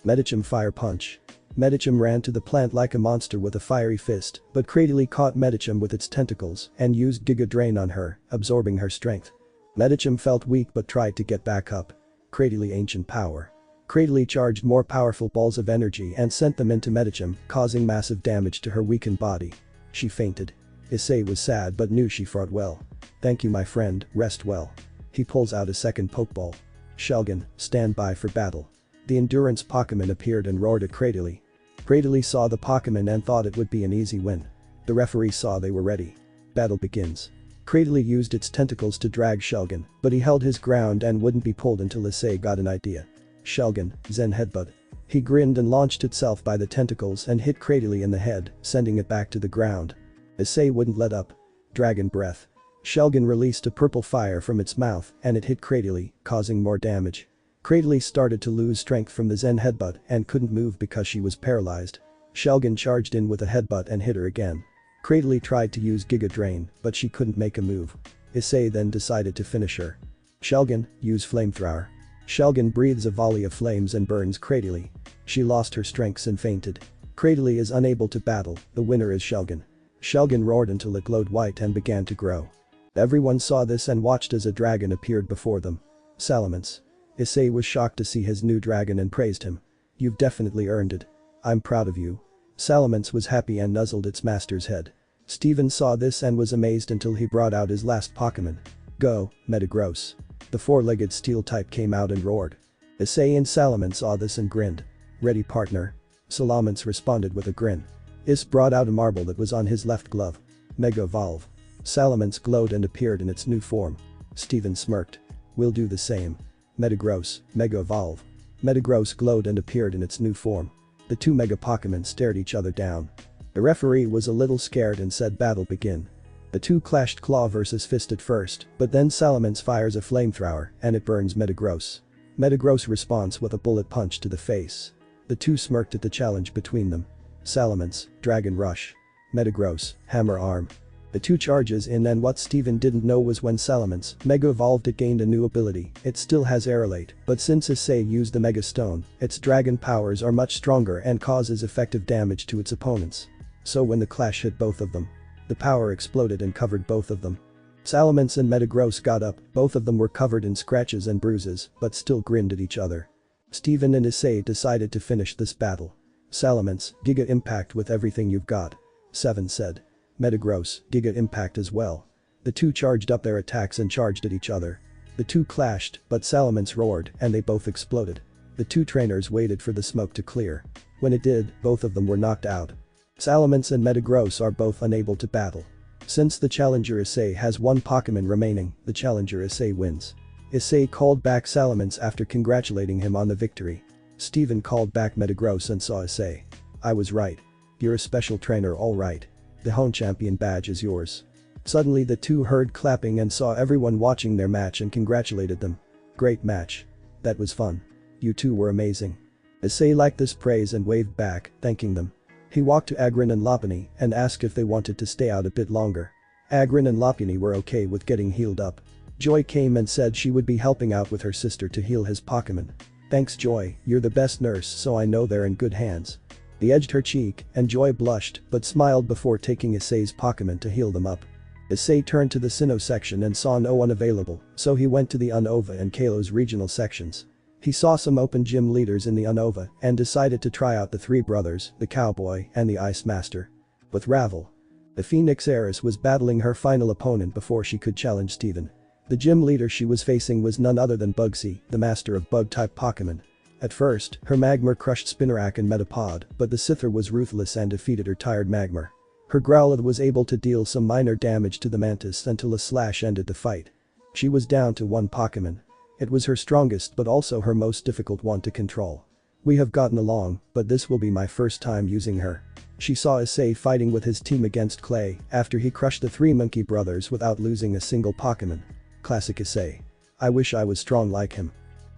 Medicham fire punch. Medicham ran to the plant like a monster with a fiery fist, but Cradily caught Medicham with its tentacles and used Giga Drain on her, absorbing her strength. Medicham felt weak but tried to get back up. Cradily ancient power. Cradily charged more powerful balls of energy and sent them into Medicham, causing massive damage to her weakened body. She fainted. Issei was sad but knew she fought well. Thank you my friend, rest well. He pulls out a second Pokeball. Shelgon, stand by for battle. The endurance Pokémon appeared and roared at Cradily. Cradily saw the Pokémon and thought it would be an easy win. The referee saw they were ready. Battle begins. Cradily used its tentacles to drag Shelgon, but he held his ground and wouldn't be pulled until Issei got an idea. Shelgon, Zen headbutt. He grinned and launched itself by the tentacles and hit Cradily in the head, sending it back to the ground. Issei wouldn't let up. Dragon breath. Shelgon released a purple fire from its mouth and it hit Cradily, causing more damage. Cradily started to lose strength from the Zen headbutt and couldn't move because she was paralyzed. Shelgon charged in with a headbutt and hit her again. Cradily tried to use Giga Drain, but she couldn't make a move. Issei then decided to finish her. Shelgon, use Flamethrower. Shelgon breathes a volley of flames and burns Cradily. She lost her strengths and fainted. Cradily is unable to battle, the winner is Shelgon. Shelgon roared until it glowed white and began to grow. Everyone saw this and watched as a dragon appeared before them. Salamence. Issei was shocked to see his new dragon and praised him. You've definitely earned it. I'm proud of you. Salamence was happy and nuzzled its master's head. Steven saw this and was amazed until he brought out his last Pokémon. Go, Metagross. The four-legged steel type came out and roared. Issei and Salamence saw this and grinned. Ready, partner. Salamence responded with a grin. Is brought out a marble that was on his left glove. Mega Evolve. Salamence glowed and appeared in its new form. Steven smirked. We'll do the same. Metagross, Mega Evolve. Metagross glowed and appeared in its new form. The two Mega Pokémon stared each other down. The referee was a little scared and said battle begin. The two clashed claw versus fist at first, but then Salamence fires a flamethrower and it burns Metagross. Metagross responds with a bullet punch to the face. The two smirked at the challenge between them. Salamence, Dragon Rush. Metagross, Hammer Arm. The two charges in and what Steven didn't know was when Salamence Mega Evolved it gained a new ability. It still has Aerolate, but since Issei used the Mega Stone, its dragon powers are much stronger and causes effective damage to its opponents. So when the clash hit both of them, the power exploded and covered both of them. Salamence and Metagross got up, both of them were covered in scratches and bruises, but still grinned at each other. Steven and Issei decided to finish this battle. Salamence, Giga Impact with everything you've got. 7 said. Metagross, Giga Impact as well. The two charged up their attacks and charged at each other. The two clashed, but Salamence roared and they both exploded. The two trainers waited for the smoke to clear. When it did, both of them were knocked out. Salamence and Metagross are both unable to battle. Since the challenger Issei has one Pokémon remaining, the challenger Issei wins. Issei called back Salamence after congratulating him on the victory. Steven called back Metagross and saw Issei. I was right. You're a special trainer, all right. The Hone Champion badge is yours. Suddenly the two heard clapping and saw everyone watching their match and congratulated them. Great match. That was fun. You two were amazing. Issei liked this praise and waved back, thanking them. He walked to Agrin and Lopunny and asked if they wanted to stay out a bit longer. Agrin and Lopunny were okay with getting healed up. Joy came and said she would be helping out with her sister to heal his Pokémon. Thanks Joy, you're the best nurse so I know they're in good hands. He edged her cheek and Joy blushed but smiled before taking Issei's Pokémon to heal them up. Issei turned to the Sinnoh section and saw no one available, so he went to the Unova and Kalo's regional sections. He saw some open gym leaders in the Unova and decided to try out the three brothers, the Cowboy and the Ice Master. With Ravel. The Phoenix Heiress was battling her final opponent before she could challenge Steven. The gym leader she was facing was none other than Bugsy, the master of bug-type Pokémon. At first, her Magma crushed Spinarak and Metapod, but the Scyther was ruthless and defeated her tired Magma. Her Growlithe was able to deal some minor damage to the Mantis until a slash ended the fight. She was down to one Pokémon. It was her strongest but also her most difficult one to control. We have gotten along, but this will be my first time using her. She saw Issei fighting with his team against Clay after he crushed the three Monkey Brothers without losing a single Pokémon. Classic Issei. I wish I was strong like him.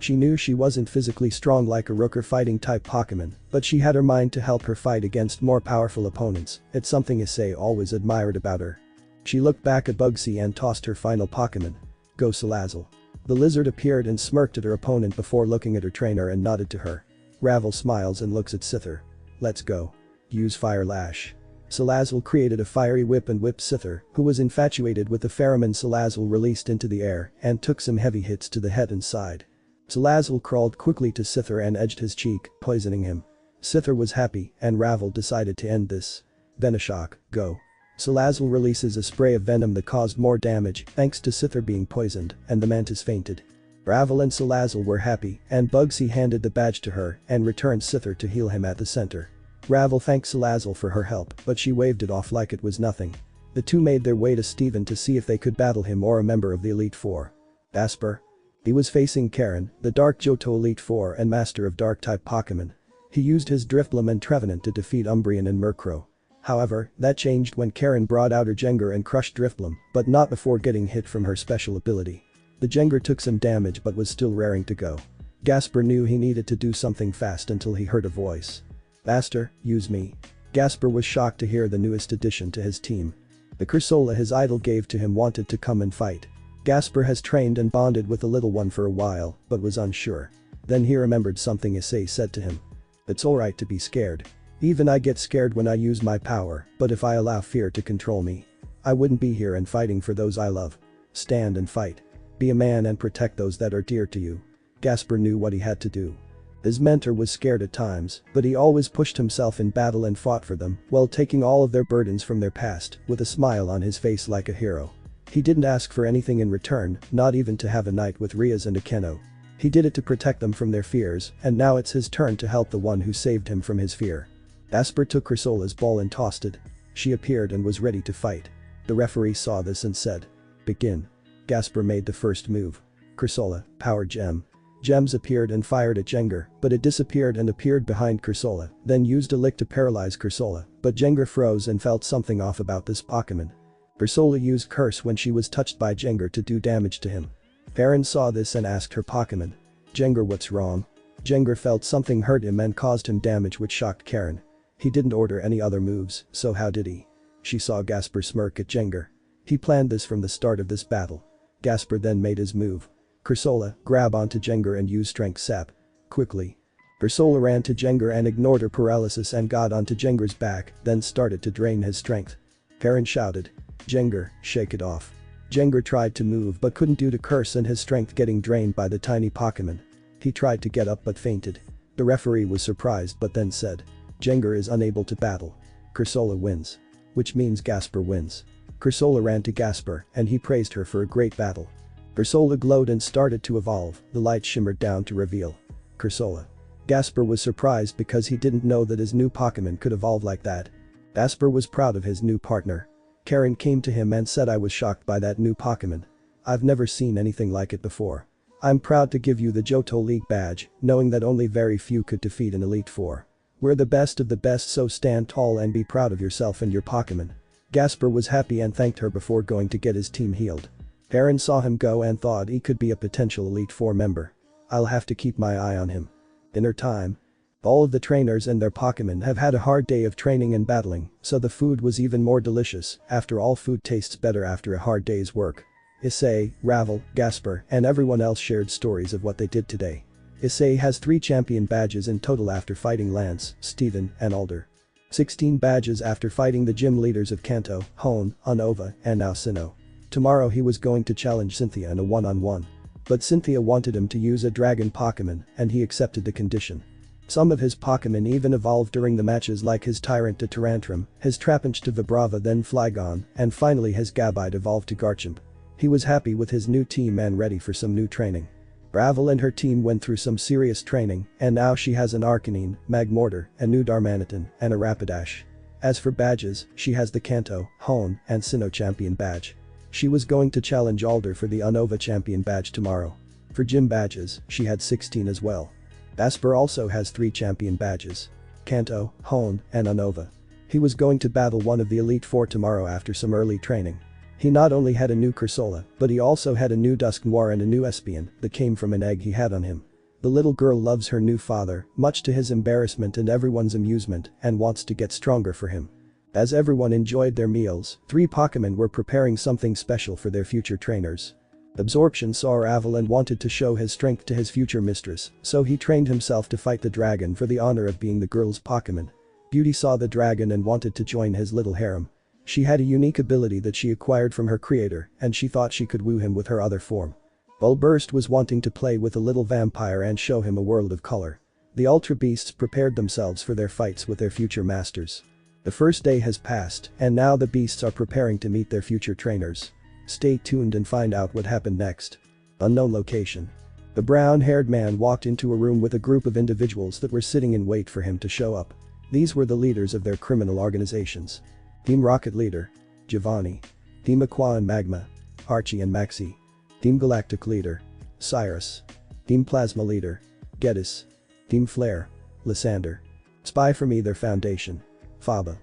She knew she wasn't physically strong like a Rooker fighting type Pokémon, but she had her mind to help her fight against more powerful opponents. It's something Issei always admired about her. She looked back at Bugsy and tossed her final Pokémon. Go Salazzle. The lizard appeared and smirked at her opponent before looking at her trainer and nodded to her. Ravel smiles and looks at Scyther. Let's go. Use Fire Lash. Salazzle created a fiery whip and whipped Scyther, who was infatuated with the pheromone Salazzle released into the air and took some heavy hits to the head and side. Salazzle crawled quickly to Scyther and edged his cheek, poisoning him. Scyther was happy and Ravel decided to end this. Venoshock, go. Salazzle releases a spray of venom that caused more damage thanks to Scyther being poisoned and the Mantis fainted. Ravel and Salazzle were happy, and Bugsy handed the badge to her and returned Scyther to heal him at the center. Ravel thanked Salazzle for her help, but she waved it off like it was nothing. The two made their way to Steven to see if they could battle him or a member of the Elite Four. Gasper? He was facing Karen, the Dark Johto Elite Four and master of Dark-type Pokémon. He used his Drifblim and Trevenant to defeat Umbreon and Murkrow. However, that changed when Karen brought out her Jengar and crushed Drifblim, but not before getting hit from her special ability. The Jengar took some damage but was still raring to go. Gasper knew he needed to do something fast until he heard a voice. "Master, use me." Gasper was shocked to hear the newest addition to his team. The Cursola his idol gave to him wanted to come and fight. Gasper has trained and bonded with the little one for a while, but was unsure. Then he remembered something Issei said to him. "It's alright to be scared. Even I get scared when I use my power, but if I allow fear to control me, I wouldn't be here and fighting for those I love. Stand and fight. Be a man and protect those that are dear to you." Gasper knew what he had to do. His mentor was scared at times, but he always pushed himself in battle and fought for them, while taking all of their burdens from their past, with a smile on his face like a hero. He didn't ask for anything in return, not even to have a night with Riaz and Akeno. He did it to protect them from their fears, and now it's his turn to help the one who saved him from his fear. Gasper took Cursola's ball and tossed it. She appeared and was ready to fight. The referee saw this and said, "Begin." Gasper made the first move. Cursola, Power Gem. Gems appeared and fired at Jengar, but it disappeared and appeared behind Cursola, then used a lick to paralyze Cursola, but Jengar froze and felt something off about this Pokémon. Cursola used Curse when she was touched by Jengar to do damage to him. Karen saw this and asked her Pokémon, "Jengar, what's wrong?" Jengar felt something hurt him and caused him damage which shocked Karen. He didn't order any other moves, so how did he? She saw Gasper smirk at Jengar. He planned this from the start of this battle. Gasper then made his move. Cursola, grab onto Jengar and use Strength Sap. Quickly. Cursola ran to Jengar and ignored her paralysis and got onto Jengar's back, then started to drain his strength. Karen shouted, "Jengar, shake it off." Jengar tried to move but couldn't due to Curse and his strength getting drained by the tiny Pokémon. He tried to get up but fainted. The referee was surprised but then said, "Jengar is unable to battle. Cursola wins." Which means Gasper wins. Cursola ran to Gasper and he praised her for a great battle. Cursola glowed and started to evolve, the light shimmered down to reveal Cursola. Gasper was surprised because he didn't know that his new Pokémon could evolve like that. Gasper was proud of his new partner. Karen came to him and said, "I was shocked by that new Pokémon. I've never seen anything like it before. I'm proud to give you the Johto League badge, knowing that only very few could defeat an Elite Four. We're the best of the best, so stand tall and be proud of yourself and your Pokémon." Gasper was happy and thanked her before going to get his team healed. Karen saw him go and thought he could be a potential Elite Four member. "I'll have to keep my eye on him." In her time, all of the trainers and their Pokémon have had a hard day of training and battling, so the food was even more delicious. After all, food tastes better after a hard day's work. Issei, Ravel, Gasper, and everyone else shared stories of what they did today. Issei has 3 champion badges in total after fighting Lance, Steven, and Alder. 16 badges after fighting the gym leaders of Kanto, Hone, Unova, and now Sinnoh. Tomorrow he was going to challenge Cynthia in a one-on-one. But Cynthia wanted him to use a dragon Pokémon and he accepted the condition. Some of his Pokémon even evolved during the matches, like his Tyrant to Tyrantrum, his Trapinch to Vibrava, then Flygon, and finally his Gabite evolved to Garchomp. He was happy with his new team and ready for some new training. Ravel and her team went through some serious training and now she has an Arcanine, Magmortar, a new Darmanitan, and a Rapidash. As for badges, she has the Kanto, Hone, and Sinnoh champion badge. She was going to challenge Alder for the Unova champion badge tomorrow. For gym badges, she had 16 as well. Gasper also has 3 champion badges. Kanto, Hone, and Unova. He was going to battle one of the Elite Four tomorrow after some early training. He not only had a new Cursola, but he also had a new Dusknoir and a new Espeon that came from an egg he had on him. The little girl loves her new father, much to his embarrassment and everyone's amusement, and wants to get stronger for him. As everyone enjoyed their meals, 3 Pokémon were preparing something special for their future trainers. Absorption saw Ravel and wanted to show his strength to his future mistress, so he trained himself to fight the dragon for the honor of being the girl's Pokémon. Beauty saw the dragon and wanted to join his little harem. She had a unique ability that she acquired from her creator and she thought she could woo him with her other form. Bulburst was wanting to play with a little vampire and show him a world of color. The Ultra Beasts prepared themselves for their fights with their future masters. The first day has passed and now the beasts are preparing to meet their future trainers. Stay tuned and find out what happened next. Unknown location. The brown-haired man walked into a room with a group of individuals that were sitting in wait for him to show up. These were the leaders of their criminal organizations. Team Rocket leader, Giovanni. Team Aqua and Magma, Archie and Maxi. Team Galactic leader, Cyrus. Team Plasma leader, Geddes. Team Flair, Lysander. Spy for me their foundation, Faba.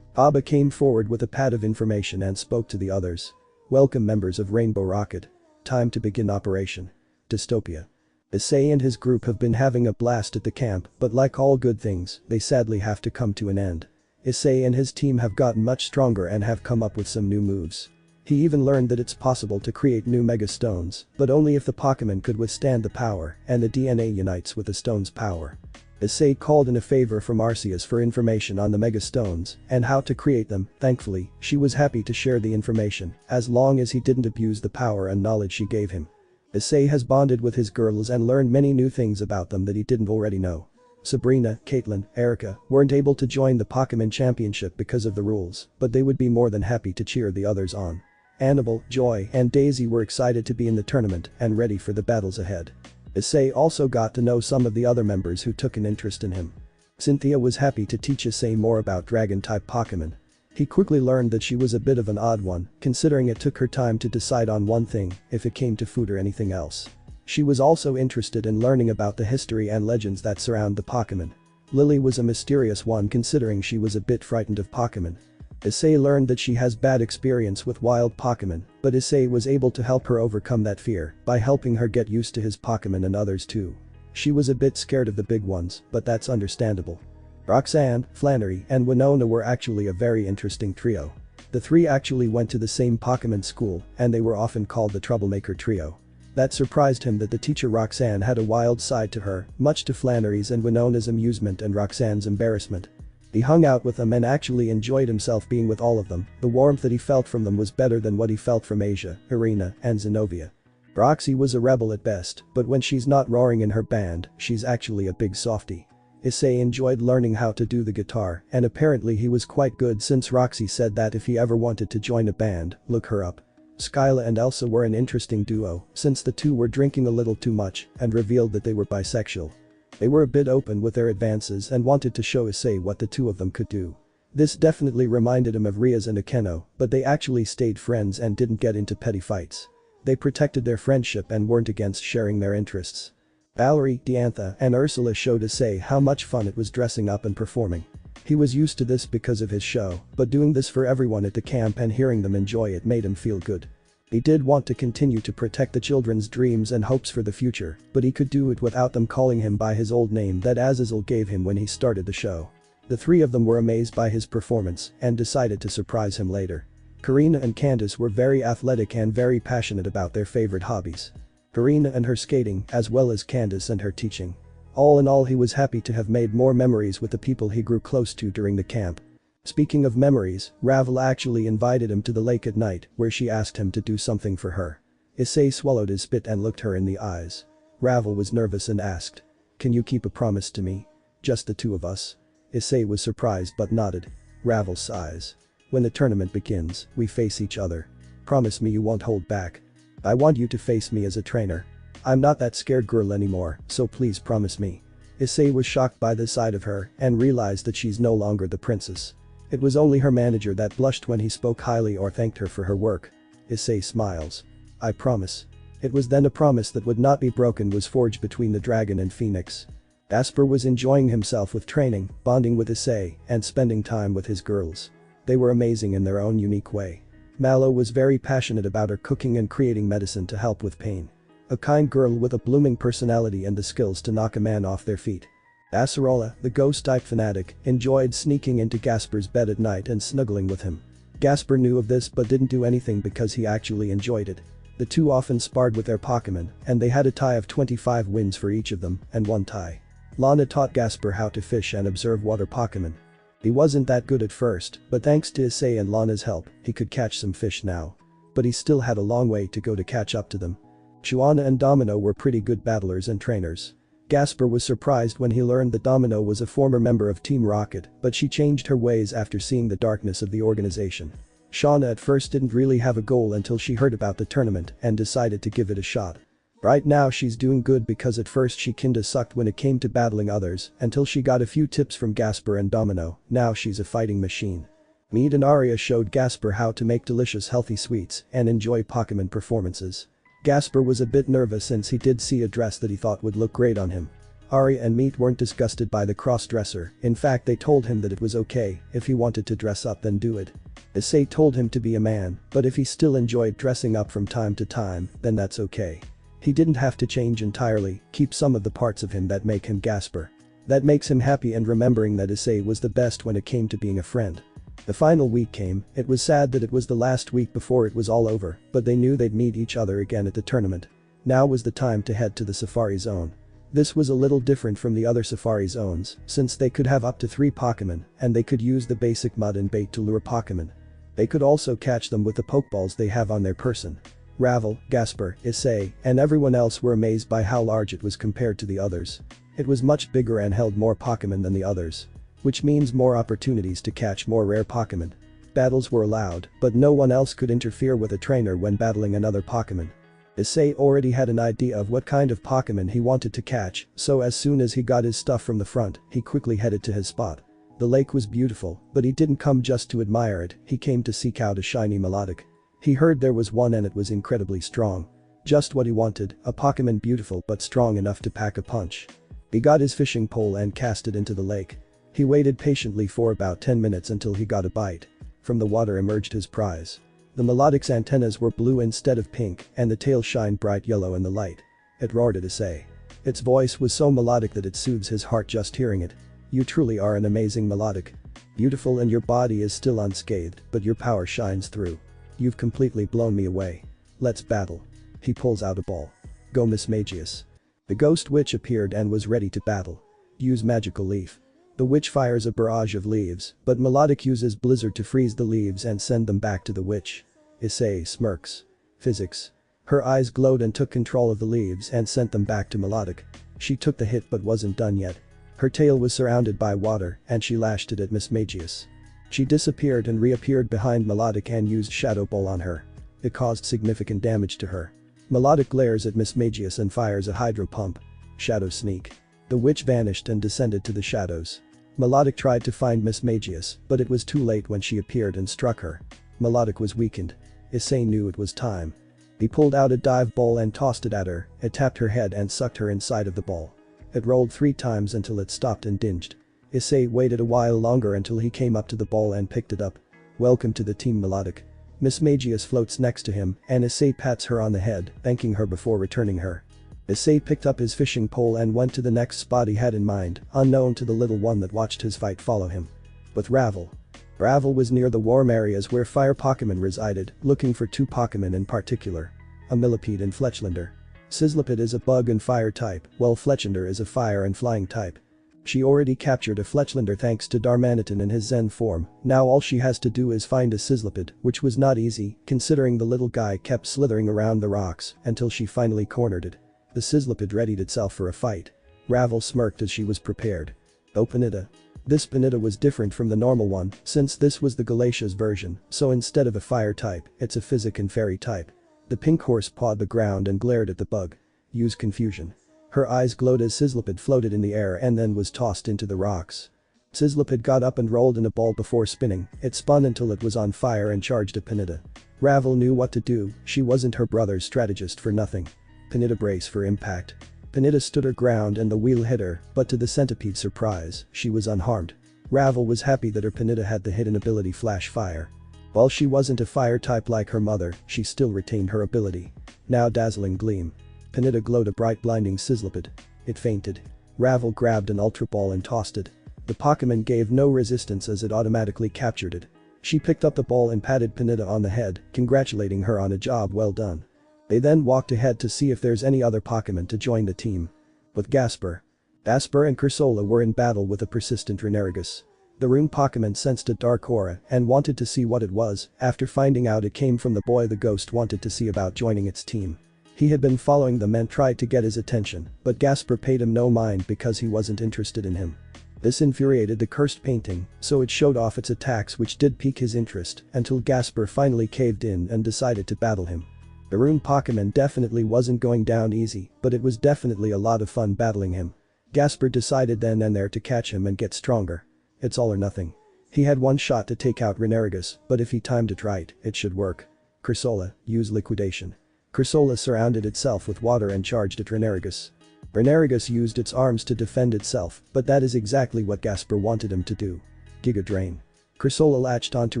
Faba came forward with a pad of information and spoke to the others. Welcome members of Rainbow Rocket. Time to begin operation. Dystopia. Issei and his group have been having a blast at the camp, but like all good things, they sadly have to come to an end. Issei and his team have gotten much stronger and have come up with some new moves. He even learned that it's possible to create new Mega Stones, but only if the Pokémon could withstand the power and the DNA unites with the stone's power. Issei called in a favor from Arceus for information on the Mega Stones and how to create them. Thankfully, she was happy to share the information, as long as he didn't abuse the power and knowledge she gave him. Issei has bonded with his girls and learned many new things about them that he didn't already know. Sabrina, Caitlin, Erica weren't able to join the Pokémon Championship because of the rules, but they would be more than happy to cheer the others on. Annabelle, Joy, and Daisy were excited to be in the tournament and ready for the battles ahead. Issei also got to know some of the other members who took an interest in him. Cynthia was happy to teach Issei more about Dragon-type Pokémon. He quickly learned that she was a bit of an odd one, considering it took her time to decide on one thing if it came to food or anything else. She was also interested in learning about the history and legends that surround the Pokémon. Lily was a mysterious one considering she was a bit frightened of Pokémon. Issei learned that she has bad experience with wild Pokémon, but Issei was able to help her overcome that fear by helping her get used to his Pokémon and others too. She was a bit scared of the big ones, but that's understandable. Roxanne, Flannery, and Winona were actually a very interesting trio. The three actually went to the same Pokémon school, and they were often called the Troublemaker Trio. That surprised him that the teacher Roxanne had a wild side to her, much to Flannery's and Winona's amusement and Roxanne's embarrassment. He hung out with them and actually enjoyed himself being with all of them. The warmth that he felt from them was better than what he felt from Asia, Irina, and Zenobia. Roxy was a rebel at best, but when she's not roaring in her band, she's actually a big softie. Issei enjoyed learning how to do the guitar, and apparently he was quite good since Roxy said that if he ever wanted to join a band, look her up. Skyla and Elsa were an interesting duo, since the two were drinking a little too much and revealed that they were bisexual. They were a bit open with their advances and wanted to show Issei what the two of them could do. This definitely reminded him of Riaz and Akeno, but they actually stayed friends and didn't get into petty fights. They protected their friendship and weren't against sharing their interests. Valerie, Diantha, and Ursula showed Issei how much fun it was dressing up and performing. He was used to this because of his show, but doing this for everyone at the camp and hearing them enjoy it made him feel good. He did want to continue to protect the children's dreams and hopes for the future, but he could do it without them calling him by his old name that Azazel gave him when he started the show. The three of them were amazed by his performance and decided to surprise him later. Karina and Candace were very athletic and very passionate about their favorite hobbies. Karina and her skating, as well as Candace and her teaching. All in all, he was happy to have made more memories with the people he grew close to during the camp. Speaking of memories, Ravel actually invited him to the lake at night where she asked him to do something for her. Issei swallowed his spit and looked her in the eyes. Ravel was nervous and asked, "Can you keep a promise to me? Just the two of us?" Issei was surprised but nodded. Ravel sighs. "When the tournament begins, we face each other. Promise me you won't hold back. I want you to face me as a trainer. I'm not that scared girl anymore, so please promise me." Issei was shocked by the sight of her and realized that she's no longer the princess. It was only her manager that blushed when he spoke highly or thanked her for her work. Issei smiles. "I promise." It was then a promise that would not be broken was forged between the dragon and Phoenix. Gasper was enjoying himself with training, bonding with Issei, and spending time with his girls. They were amazing in their own unique way. Mallow was very passionate about her cooking and creating medicine to help with pain. A kind girl with a blooming personality and the skills to knock a man off their feet. Acerola, the ghost-type fanatic, enjoyed sneaking into Gasper's bed at night and snuggling with him. Gasper knew of this but didn't do anything because he actually enjoyed it. The two often sparred with their Pokémon, and they had a tie of 25 wins for each of them and one tie. Lana taught Gasper how to fish and observe water Pokémon. He wasn't that good at first, but thanks to Issei and Lana's help, he could catch some fish now. But he still had a long way to go to catch up to them. Shuana and Domino were pretty good battlers and trainers. Gasper was surprised when he learned that Domino was a former member of Team Rocket, but she changed her ways after seeing the darkness of the organization. Shauna at first didn't really have a goal until she heard about the tournament and decided to give it a shot. Right now she's doing good because at first she kinda sucked when it came to battling others until she got a few tips from Gasper and Domino, now she's a fighting machine. Mead and Arya showed Gasper how to make delicious healthy sweets and enjoy Pokémon performances. Gasper was a bit nervous since he did see a dress that he thought would look great on him. Arya and Meat weren't disgusted by the cross-dresser, in fact they told him that it was okay, if he wanted to dress up then do it. Issei told him to be a man, but if he still enjoyed dressing up from time to time, then that's okay. He didn't have to change entirely, keep some of the parts of him that make him Gasper. That makes him happy and remembering that Issei was the best when it came to being a friend. The final week came, it was sad that it was the last week before it was all over, but they knew they'd meet each other again at the tournament. Now was the time to head to the Safari Zone. This was a little different from the other Safari Zones, since they could have up to 3 Pokémon, and they could use the basic mud and bait to lure Pokémon. They could also catch them with the Pokeballs they have on their person. Ravel, Gasper, Issei, and everyone else were amazed by how large it was compared to the others. It was much bigger and held more Pokémon than the others. Which means more opportunities to catch more rare Pokémon. Battles were allowed, but no one else could interfere with a trainer when battling another Pokémon. Issei already had an idea of what kind of Pokémon he wanted to catch, so as soon as he got his stuff from the front, he quickly headed to his spot. The lake was beautiful, but he didn't come just to admire it, he came to seek out a shiny Melodic. He heard there was one and it was incredibly strong. Just what he wanted, a Pokémon beautiful but strong enough to pack a punch. He got his fishing pole and cast it into the lake. He waited patiently for about 10 minutes until he got a bite. From the water emerged his prize. The Melodic's antennas were blue instead of pink and the tail shined bright yellow in the light. It roared at Issei. Its voice was so melodic that it soothes his heart just hearing it. You truly are an amazing Melodic. Beautiful and your body is still unscathed, but your power shines through. You've completely blown me away. Let's battle. He pulls out a ball. Go Mismagius. The ghost witch appeared and was ready to battle. Use magical leaf. The witch fires a barrage of leaves, but Melodic uses blizzard to freeze the leaves and send them back to the witch. Issei smirks. Physics. Her eyes glowed and took control of the leaves and sent them back to Melodic. She took the hit but wasn't done yet. Her tail was surrounded by water and she lashed it at Mismagius. She disappeared and reappeared behind Melodic and used Shadow Ball on her. It caused significant damage to her. Melodic glares at Mismagius and fires a Hydro Pump. Shadow Sneak. The witch vanished and descended to the shadows. Melodic tried to find Mismagius, but it was too late when she appeared and struck her. Melodic was weakened. Issei knew it was time. He pulled out a dive ball and tossed it at her, it tapped her head and sucked her inside of the ball. It rolled 3 times until it stopped and dinged. Issei waited a while longer until he came up to the ball and picked it up. Welcome to the team Melodic. Mismagius floats next to him and Issei pats her on the head, thanking her before returning her. Issei picked up his fishing pole and went to the next spot he had in mind, unknown to the little one that watched his fight follow him. With Ravel. Ravel was near the warm areas where fire Pokémon resided, looking for 2 Pokémon in particular. A Millipede and Fletchlander. Sizzlipede is a bug and fire type, while Fletchlander is a fire and flying type. She already captured a Fletchlander thanks to Darmanitan in his Zen form, now all she has to do is find a Sizzlipede, which was not easy, considering the little guy kept slithering around the rocks until she finally cornered it. The Sizzlipede readied itself for a fight. Ravel smirked as she was prepared. Oh Pinita. This Pinita was different from the normal one, since this was the Galatia's version, so instead of a fire type, it's a physic and fairy type. The pink horse pawed the ground and glared at the bug. Use confusion. Her eyes glowed as Sizzlipede floated in the air and then was tossed into the rocks. Sizzlipede got up and rolled in a ball before spinning, it spun until it was on fire and charged at Pinita. Ravel knew what to do, she wasn't her brother's strategist for nothing. Pinita brace for impact. Pinita stood her ground and the wheel hit her, but to the centipede's surprise, she was unharmed. Ravel was happy that her Pinita had the hidden ability Flash Fire. While she wasn't a fire type like her mother, she still retained her ability. Now Dazzling Gleam. Pinita glowed a bright blinding Sizzlipede. It fainted. Ravel grabbed an Ultra Ball and tossed it. The Pokémon gave no resistance as it automatically captured it. She picked up the ball and patted Pinita on the head, congratulating her on a job well done. They then walked ahead to see if there's any other Pokémon to join the team. With Gasper. Gasper and Cursola were in battle with a persistent Reneragus. The rune Pokémon sensed a dark aura and wanted to see what it was, after finding out it came from the boy the ghost wanted to see about joining its team. He had been following them and tried to get his attention, but Gasper paid him no mind because he wasn't interested in him. This infuriated the cursed painting, so it showed off its attacks which did pique his interest until Gasper finally caved in and decided to battle him. The rune Pokémon definitely wasn't going down easy, but it was definitely a lot of fun battling him. Gasper decided then and there to catch him and get stronger. It's all or nothing. He had one shot to take out Reneragus, but if he timed it right, it should work. Cursola, use liquidation. Cursola surrounded itself with water and charged at Reneragus. Reneragus used its arms to defend itself, but that is exactly what Gasper wanted him to do. Giga Drain. Cursola latched onto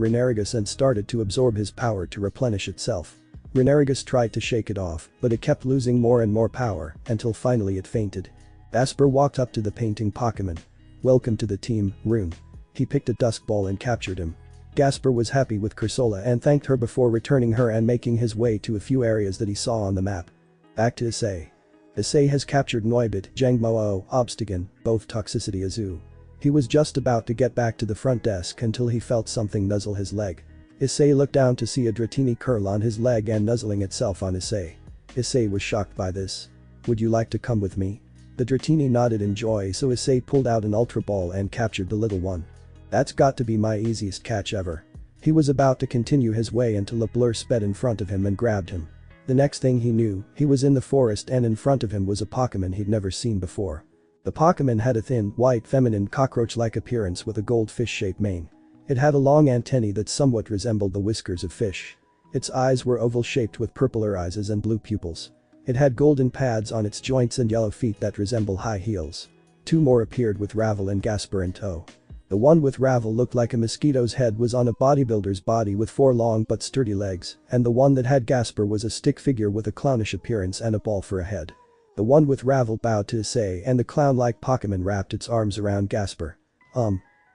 Reneragus and started to absorb his power to replenish itself. Reneragus tried to shake it off, but it kept losing more and more power, until finally it fainted. Gasper walked up to the painting Pokémon. Welcome to the team, Rune. He picked a dusk ball and captured him. Gasper was happy with Cursola and thanked her before returning her and making his way to a few areas that he saw on the map. Back to Issei. Issei has captured Noibit, Jangmo-o, Obstagon, both Toxicity Azu. He was just about to get back to the front desk until he felt something nuzzle his leg. Issei looked down to see a Dratini curl on his leg and nuzzling itself on Issei. Issei was shocked by this. Would you like to come with me? The Dratini nodded in joy, so Issei pulled out an Ultra Ball and captured the little one. That's got to be my easiest catch ever. He was about to continue his way until a blur sped in front of him and grabbed him. The next thing he knew, he was in the forest and in front of him was a Pokémon he'd never seen before. The Pokémon had a thin, white, feminine, cockroach-like appearance with a gold fish-shaped mane. It had a long antennae that somewhat resembled the whiskers of fish. Its eyes were oval-shaped with purple irises and blue pupils. It had golden pads on its joints and yellow feet that resemble high heels. Two more appeared with Ravel and Gasper in tow. The one with Ravel looked like a mosquito's head was on a bodybuilder's body with 4 long but sturdy legs, and the one that had Gasper was a stick figure with a clownish appearance and a ball for a head. The one with Ravel bowed to Issei and the clown-like Pokémon wrapped its arms around Gasper.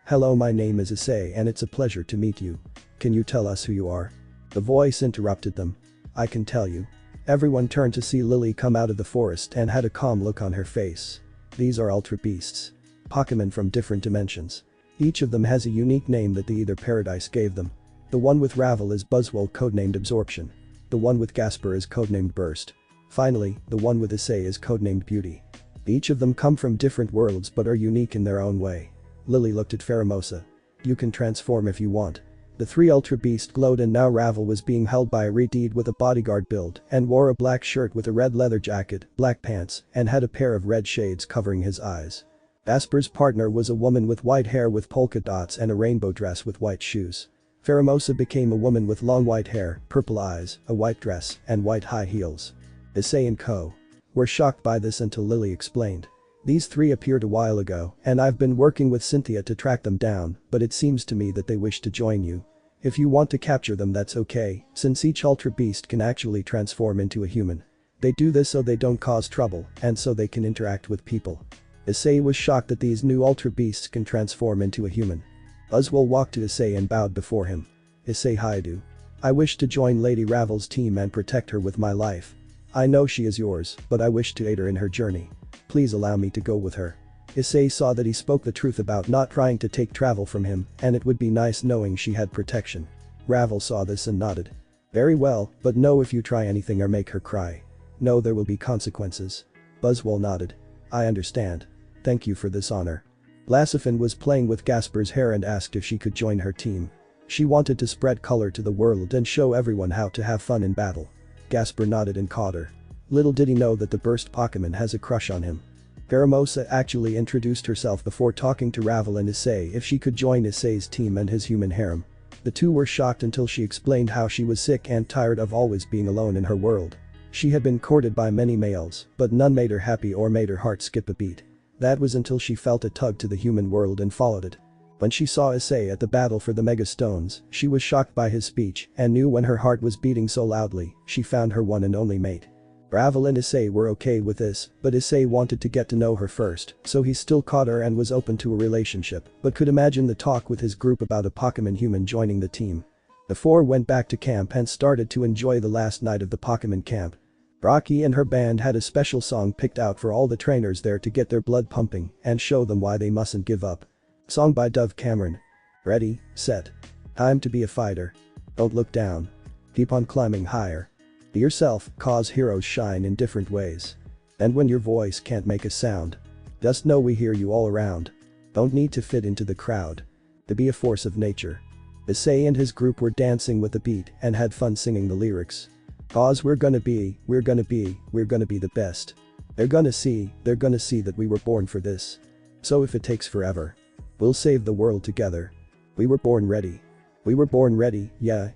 Hello, my name is Issei and it's a pleasure to meet you. Can you tell us who you are? The voice interrupted them. I can tell you. Everyone turned to see Lily come out of the forest and had a calm look on her face. These are Ultra Beasts. Pokémon from different dimensions. Each of them has a unique name that the Ether Paradise gave them. The one with Ravel is Buzzwole codenamed Absorption. The one with Gasper is codenamed Burst. Finally, the one with Issei is codenamed Beauty. Each of them come from different worlds but are unique in their own way. Lily looked at Pheromosa. You can transform if you want. The 3 Ultra Beasts glowed and now Ravel was being held by a Redeed with a bodyguard build and wore a black shirt with a red leather jacket, black pants, and had a pair of red shades covering his eyes. Gasper's partner was a woman with white hair with polka dots and a rainbow dress with white shoes. Pheromosa became a woman with long white hair, purple eyes, a white dress, and white high heels. Issei and Co. were shocked by this until Lily explained. These 3 appeared a while ago, and I've been working with Cynthia to track them down, but it seems to me that they wish to join you. If you want to capture them, that's okay, since each Ultra Beast can actually transform into a human. They do this so they don't cause trouble, and so they can interact with people. Issei was shocked that these new Ultra Beasts can transform into a human. Buzzwole walked to Issei and bowed before him. Issei Haidu. I wish to join Lady Ravel's team and protect her with my life. I know she is yours, but I wish to aid her in her journey. Please allow me to go with her. Issei saw that he spoke the truth about not trying to take travel from him, and it would be nice knowing she had protection. Ravel saw this and nodded. Very well, but no, if you try anything or make her cry. No, there will be consequences. Buzzwole nodded. I understand. Thank you for this honor. Blassifin was playing with Gasper's hair and asked if she could join her team. She wanted to spread color to the world and show everyone how to have fun in battle. Gasper nodded and caught her. Little did he know that the burst Pokémon has a crush on him. Pheromosa actually introduced herself before talking to Ravel and Issei if she could join Issei's team and his human harem. The two were shocked until she explained how she was sick and tired of always being alone in her world. She had been courted by many males, but none made her happy or made her heart skip a beat. That was until she felt a tug to the human world and followed it. When she saw Issei at the battle for the Mega Stones, she was shocked by his speech and knew when her heart was beating so loudly, she found her one and only mate. Ravel and Issei were okay with this, but Issei wanted to get to know her first, so he still caught her and was open to a relationship, but could imagine the talk with his group about a Pokémon human joining the team. The 4 went back to camp and started to enjoy the last night of the Pokémon camp. Rocky and her band had a special song picked out for all the trainers there to get their blood pumping and show them why they mustn't give up. Song by Dove Cameron. Ready, set. Time to be a fighter. Don't look down. Keep on climbing higher. Be yourself, cause heroes shine in different ways. And when your voice can't make a sound, just know we hear you all around. Don't need to fit into the crowd. To be a force of nature. Issei and his group were dancing with the beat and had fun singing the lyrics. Cause we're gonna be the best. They're gonna see that we were born for this. So if it takes forever, we'll save the world together. We were born ready. We were born ready, yeah.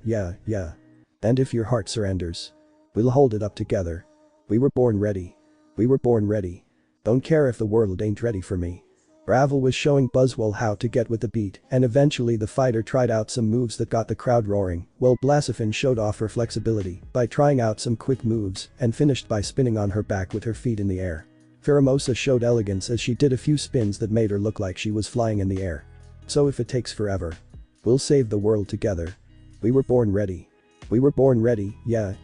And if your heart surrenders, we'll hold it up together. We were born ready. We were born ready. Don't care if the world ain't ready for me. Ravel was showing Buzzwole how to get with the beat, and eventually the fighter tried out some moves that got the crowd roaring, while Blazifen showed off her flexibility by trying out some quick moves and finished by spinning on her back with her feet in the air. Pheromosa showed elegance as she did a few spins that made her look like she was flying in the air. So if it takes forever, we'll save the world together. We were born ready. We were born ready, yeah.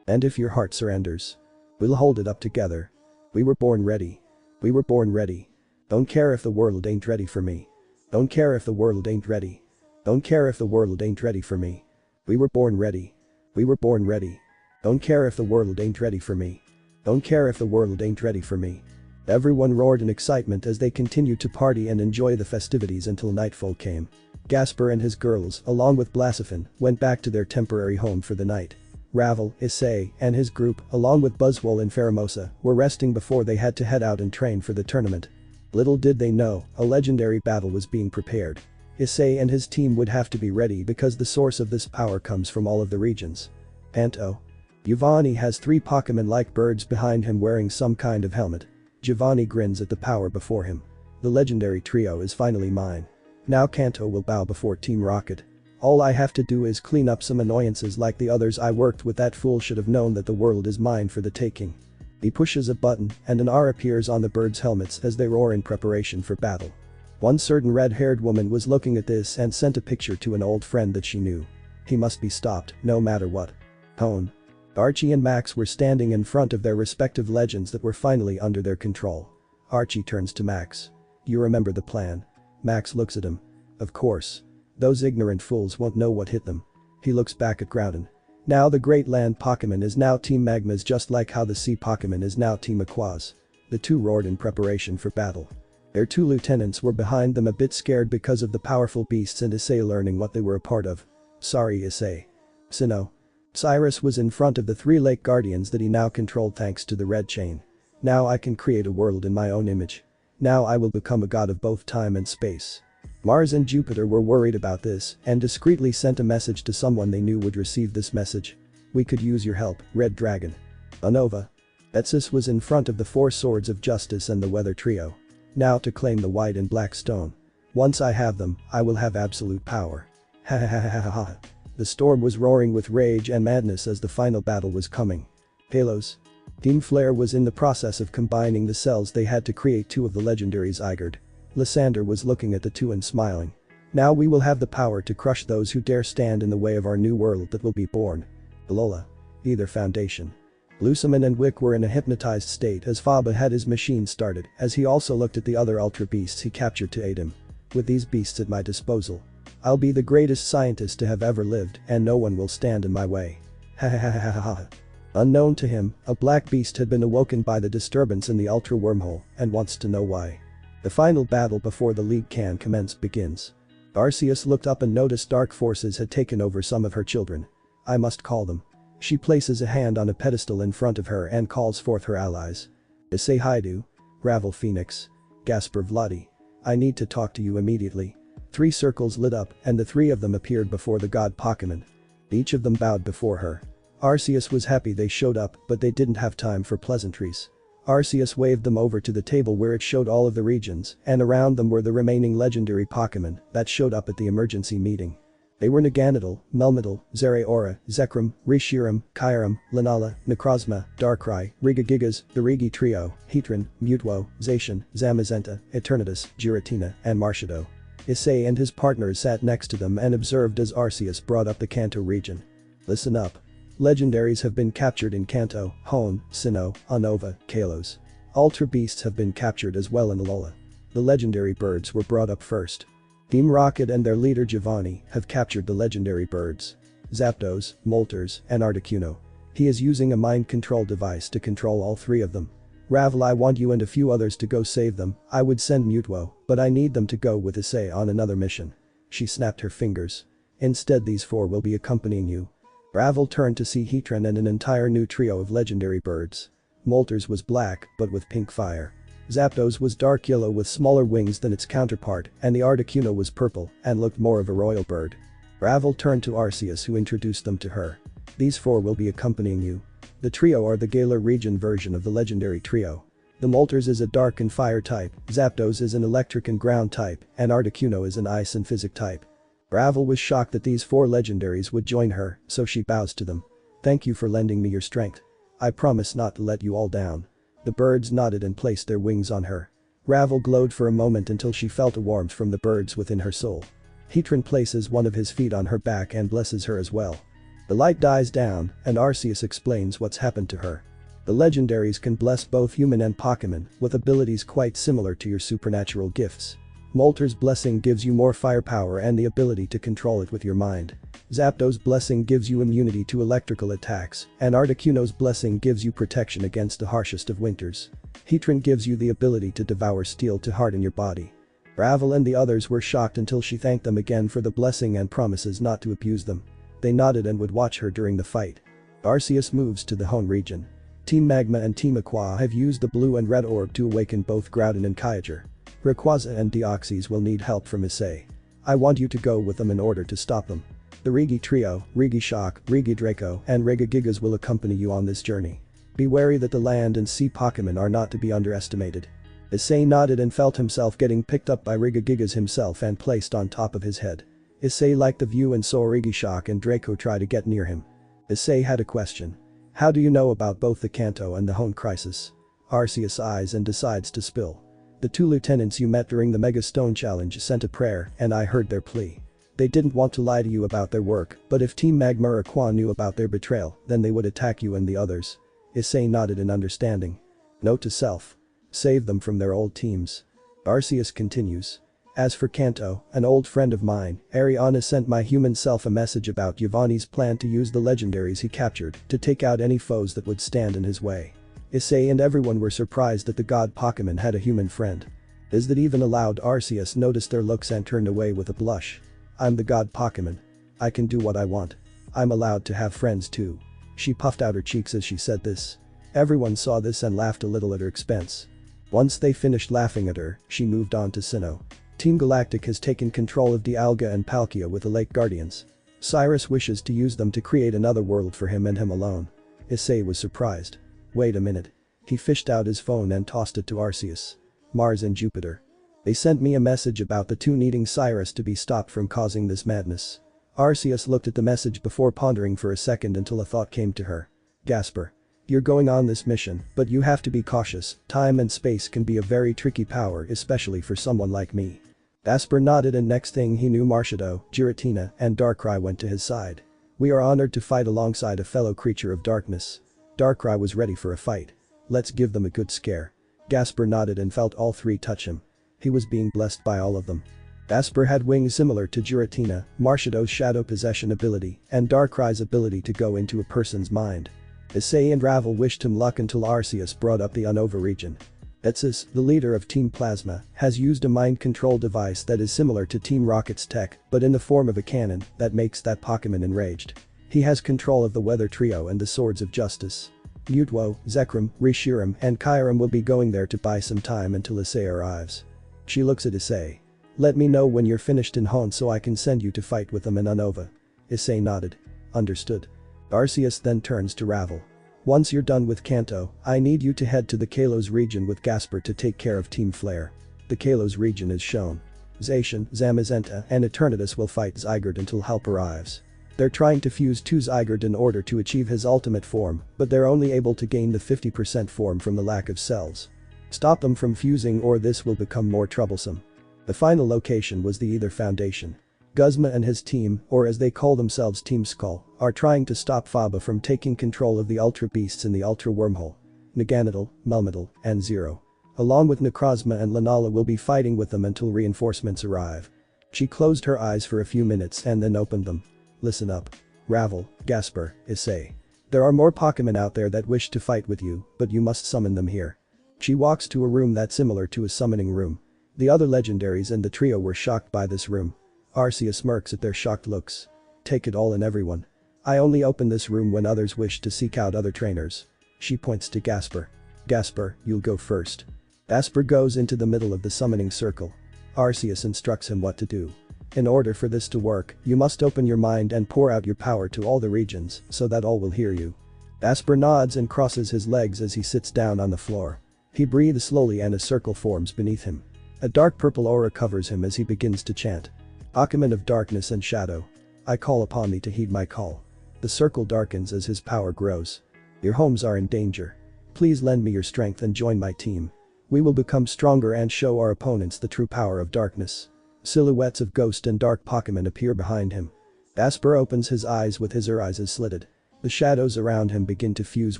And if your heart surrenders, we'll hold it up together. We were born ready. We were born ready. Don't care if the world ain't ready for me. Don't care if the world ain't ready. Don't care if the world ain't ready for me. We were born ready. We were born ready. Don't care if the world ain't ready for me. Don't care if the world ain't ready for me. Everyone roared in excitement as they continued to party and enjoy the festivities until nightfall came. Gasper and his girls, along with Blazifen, went back to their temporary home for the night. Ravel, Issei, and his group, along with Buzzwole and Pheromosa, were resting before they had to head out and train for the tournament. Little did they know, a legendary battle was being prepared. Issei and his team would have to be ready because the source of this power comes from all of the regions. Panto. Giovanni has 3 Pokémon-like birds behind him wearing some kind of helmet. Giovanni grins at the power before him. The legendary trio is finally mine. Now Kanto will bow before Team Rocket. All I have to do is clean up some annoyances like the others I worked with. That fool should have known that the world is mine for the taking. He pushes a button and an R appears on the birds' helmets as they roar in preparation for battle. One certain red-haired woman was looking at this and sent a picture to an old friend that she knew. He must be stopped, no matter what. Hone. Archie and Max were standing in front of their respective legends that were finally under their control. Archie turns to Max. You remember the plan? Max looks at him. Of course. Those ignorant fools won't know what hit them. He looks back at Groudon. Now the Great Land Pokémon is now Team Magma's, just like how the Sea Pokémon is now Team Aqua's. The two roared in preparation for battle. Their 2 lieutenants were behind them, a bit scared because of the powerful beasts and Issei learning what they were a part of. Sorry Issei. Sinnoh. Cyrus was in front of the 3 Lake Guardians that he now controlled thanks to the red chain. Now I can create a world in my own image. Now I will become a god of both time and space. Mars and Jupiter were worried about this and discreetly sent a message to someone they knew would receive this message. We could use your help, Red Dragon. Unova. Arceus was in front of the 4 Swords of Justice and the Weather Trio. Now to claim the White and Black Stone. Once I have them, I will have absolute power. Ha ha ha ha ha. The storm was roaring with rage and madness as the final battle was coming. Halos. Team Flair was in the process of combining the cells they had to create 2 of the legendaries. Igard. Lysander was looking at the 2 and smiling. Now we will have the power to crush those who dare stand in the way of our new world that will be born. Alola. Either Foundation. Luciman and Wick were in a hypnotized state as Faba had his machine started, as he also looked at the other Ultra Beasts he captured to aid him. With these beasts at my disposal, I'll be the greatest scientist to have ever lived and no one will stand in my way. Ha ha ha ha ha ha. Unknown to him, a black beast had been awoken by the disturbance in the Ultra Wormhole and wants to know why. The final battle before the league can commence begins. Arceus looked up and noticed dark forces had taken over some of her children. I must call them. She places a hand on a pedestal in front of her and calls forth her allies. Issei Haidu. Ravel Phoenix. Gasper Vladi. I need to talk to you immediately. 3 circles lit up and the 3 of them appeared before the god Pokémon. Each of them bowed before her. Arceus was happy they showed up, but they didn't have time for pleasantries. Arceus waved them over to the table where it showed all of the regions, and around them were the remaining legendary Pokémon that showed up at the emergency meeting. They were Naganadel, Melmetal, Zeraora, Zekrom, Reshiram, Kyurem, Lunala, Necrozma, Darkrai, Rigagigas, the Rigi Trio, Heatran, Mutwo, Zacian, Zamazenta, Eternatus, Giratina, and Marshadow. Issei and his partners sat next to them and observed as Arceus brought up the Kanto region. Listen up. Legendaries have been captured in Kanto, Hone, Sinnoh, Unova, Kalos. Ultra Beasts have been captured as well in Alola. The legendary birds were brought up first. Team Rocket and their leader Giovanni have captured the legendary birds. Zapdos, Moltres, and Articuno. He is using a mind control device to control all 3 of them. Ravel, I want you and a few others to go save them. I would send Mutwo, but I need them to go with Issei on another mission. She snapped her fingers. Instead these 4 will be accompanying you. Ravel turned to see Heatran and an entire new trio of legendary birds. Moltres was black, but with pink fire. Zapdos was dark yellow with smaller wings than its counterpart, and the Articuno was purple and looked more of a royal bird. Ravel turned to Arceus, who introduced them to her. These four will be accompanying you. The trio are the Galar region version of the legendary trio. The Moltres is a dark and fire type, Zapdos is an electric and ground type, and Articuno is an ice and physic type. Ravel was shocked that these four legendaries would join her, so she bows to them. Thank you for lending me your strength. I promise not to let you all down. The birds nodded and placed their wings on her. Ravel glowed for a moment until she felt a warmth from the birds within her soul. Heatran places one of his feet on her back and blesses her as well. The light dies down, and Arceus explains what's happened to her. The legendaries can bless both human and Pokémon, with abilities quite similar to your supernatural gifts. Moltres' blessing gives you more firepower and the ability to control it with your mind. Zapdos' blessing gives you immunity to electrical attacks, and Articuno's blessing gives you protection against the harshest of winters. Heatran gives you the ability to devour steel to harden your body. Ravel and the others were shocked until she thanked them again for the blessing and promises not to abuse them. They nodded and would watch her during the fight. Arceus moves to the Hone region. Team Magma and Team Aqua have used the blue and red orb to awaken both Groudon and Kyogre. Rayquaza and Deoxys will need help from Issei. I want you to go with them in order to stop them. The Regi Trio, Regishock, Regidraco, and Regigigas will accompany you on this journey. Be wary that the land and sea Pokémon are not to be underestimated. Issei nodded and felt himself getting picked up by Regigigas himself and placed on top of his head. Issei liked the view and saw Regishock and Draco try to get near him. Issei had a question. How do you know about both the Kanto and the Hone crisis? Arceus eyes and decides to spill. The two lieutenants you met during the Mega Stone Challenge sent a prayer, and I heard their plea. They didn't want to lie to you about their work, but if Team Magma or Aqua knew about their betrayal, then they would attack you and the others. Issei nodded in understanding. Note to self. Save them from their old teams. Arceus continues. As for Kanto, an old friend of mine, Ariana sent my human self a message about Giovanni's plan to use the legendaries he captured to take out any foes that would stand in his way. Issei and everyone were surprised that the god Pokémon had a human friend. Is that even allowed? Arceus noticed their looks and turned away with a blush. I'm the god Pokémon. I can do what I want. I'm allowed to have friends too. She puffed out her cheeks as she said this. Everyone saw this and laughed a little at her expense. Once they finished laughing at her, she moved on to Sinnoh. Team Galactic has taken control of Dialga and Palkia with the Lake Guardians. Cyrus wishes to use them to create another world for him and him alone. Issei was surprised. Wait a minute. He fished out his phone and tossed it to Arceus. Mars and Jupiter. They sent me a message about the two needing Cyrus to be stopped from causing this madness. Arceus looked at the message before pondering for a second until a thought came to her. Gasper. You're going on this mission, but you have to be cautious. Time and space can be a very tricky power, especially for someone like me. Gasper nodded, and next thing he knew Marshadow, Giratina, and Darkrai went to his side. We are honored to fight alongside a fellow creature of darkness. Darkrai was ready for a fight. Let's give them a good scare. Gasper nodded and felt all three touch him. He was being blessed by all of them. Gasper had wings similar to Giratina, Marshadow's shadow possession ability, and Darkrai's ability to go into a person's mind. Issei and Ravel wished him luck until Arceus brought up the Unova region. Etsus, the leader of Team Plasma, has used a mind control device that is similar to Team Rocket's tech, but in the form of a cannon that makes that Pokémon enraged. He has control of the Weather Trio and the Swords of Justice. Mutwo, Zekrom, Reshiram, and Kyurem will be going there to buy some time until Issei arrives. She looks at Issei. Let me know when you're finished in Hone so I can send you to fight with them in Unova. Issei nodded. Understood. Arceus then turns to Ravel. Once you're done with Kanto, I need you to head to the Kalos region with Gasper to take care of Team Flair. The Kalos region is shown. Zacian, Zamazenta, and Eternatus will fight Zygarde until help arrives. They're trying to fuse to Zygarde in order to achieve his ultimate form, but they're only able to gain the 50% form from the lack of cells. Stop them from fusing or this will become more troublesome. The final location was the Aether Foundation. Guzma and his team, or as they call themselves Team Skull, are trying to stop Faba from taking control of the Ultra Beasts in the Ultra Wormhole. Naganadel, Melmetal, and Zero. Along with Necrozma and Lunala will be fighting with them until reinforcements arrive. She closed her eyes for a few minutes and then opened them. Listen up. Ravel, Gasper, Issei. There are more Pokémon out there that wish to fight with you, but you must summon them here. She walks to a room that's similar to a summoning room. The other legendaries and the trio were shocked by this room. Arceus smirks at their shocked looks. Take it all in everyone. I only open this room when others wish to seek out other trainers. She points to Gasper. Gasper, you'll go first. Gasper goes into the middle of the summoning circle. Arceus instructs him what to do. In order for this to work, you must open your mind and pour out your power to all the regions so that all will hear you. Gasper nods and crosses his legs as he sits down on the floor. He breathes slowly and a circle forms beneath him. A dark purple aura covers him as he begins to chant. Occupant of darkness and shadow. I call upon thee to heed my call. The circle darkens as his power grows. Your homes are in danger. Please lend me your strength and join my team. We will become stronger and show our opponents the true power of darkness. Silhouettes of ghost and dark Pokémon appear behind him. Gasper opens his eyes with his eyes slitted. The shadows around him begin to fuse